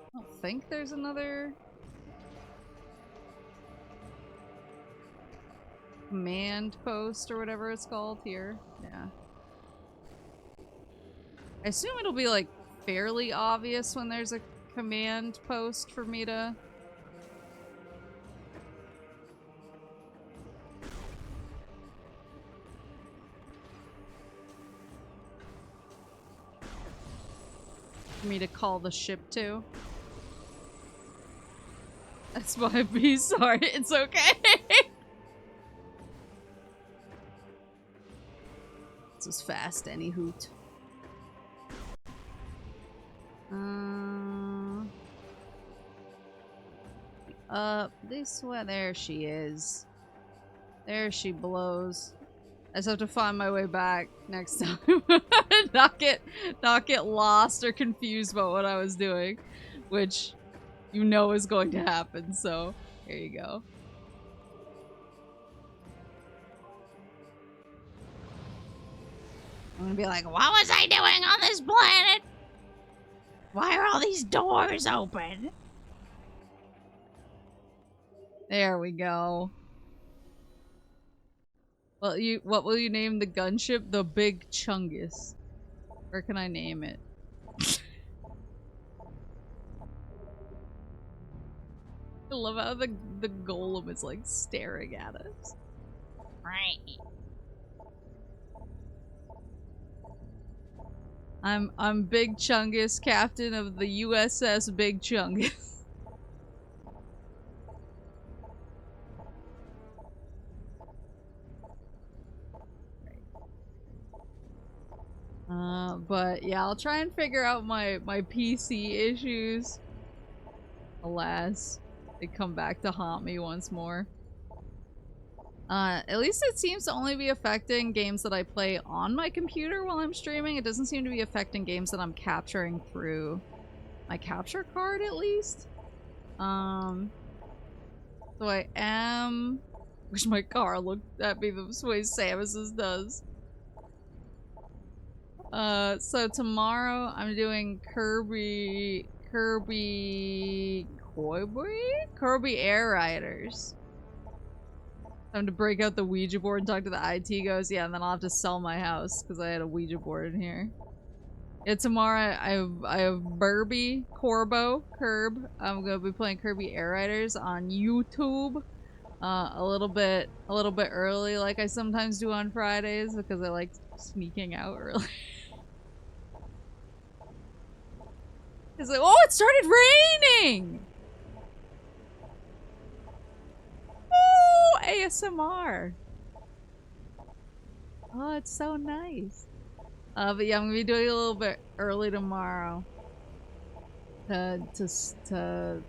I don't think there's another command post or whatever it's called here. Yeah. I assume it'll be like fairly obvious when there's a command post for me to call the ship to. That's my B. Sorry, it's okay. This is fast, any hoot. Up this way. There she is. There she blows. I just have to find my way back next time. not get lost or confused about what I was doing, which you know is going to happen. So here you go. I'm gonna be like, what was I doing on this planet? Why are all these doors open? There we go. Well, what will you name the gunship? The Big Chungus. Where can I name it? I love how the golem is like staring at us. Right. I'm Big Chungus, captain of the USS Big Chungus. But yeah, I'll try and figure out my PC issues. Alas, they come back to haunt me once more. At least it seems to only be affecting games that I play on my computer while I'm streaming. It doesn't seem to be affecting games that I'm capturing through my capture card, at least. So I am... Wish my car looked at me the way Samus's does. So tomorrow I'm doing Kirby Air Riders. Time to break out the Ouija board and talk to the IT goes, yeah, and then I'll have to sell my house because I had a Ouija board in here. Yeah, tomorrow I have Kirby. I'm gonna be playing Kirby Air Riders on YouTube. A little bit early, like I sometimes do on Fridays because I like sneaking out early. It's like, oh, it started raining! ASMR. Oh, it's so nice. But yeah, I'm gonna be doing it a little bit early tomorrow. To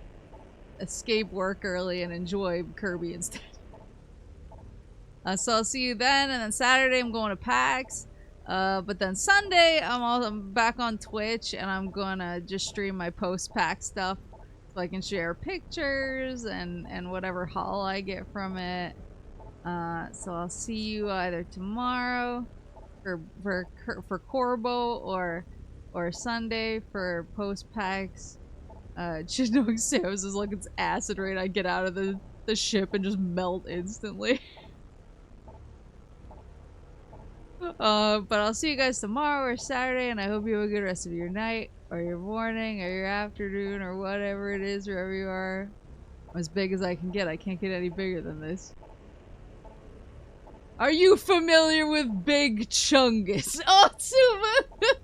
escape work early and enjoy Kirby instead. So I'll see you then, and then Saturday I'm going to PAX. But then Sunday I'm back on Twitch, and I'm gonna just stream my post-PAX stuff so I can share pictures and whatever haul I get from it. So I'll see you either tomorrow for Corbo or Sunday for post-PAX. Just knowing Sam's is like it's acid rain, I get out of the ship and just melt instantly. But I'll see you guys tomorrow or Saturday, and I hope you have a good rest of your night, or your morning, or your afternoon, or whatever it is, wherever you are. I'm as big as I can get. I can't get any bigger than this. Are you familiar with Big Chungus? Oh, Tsuma!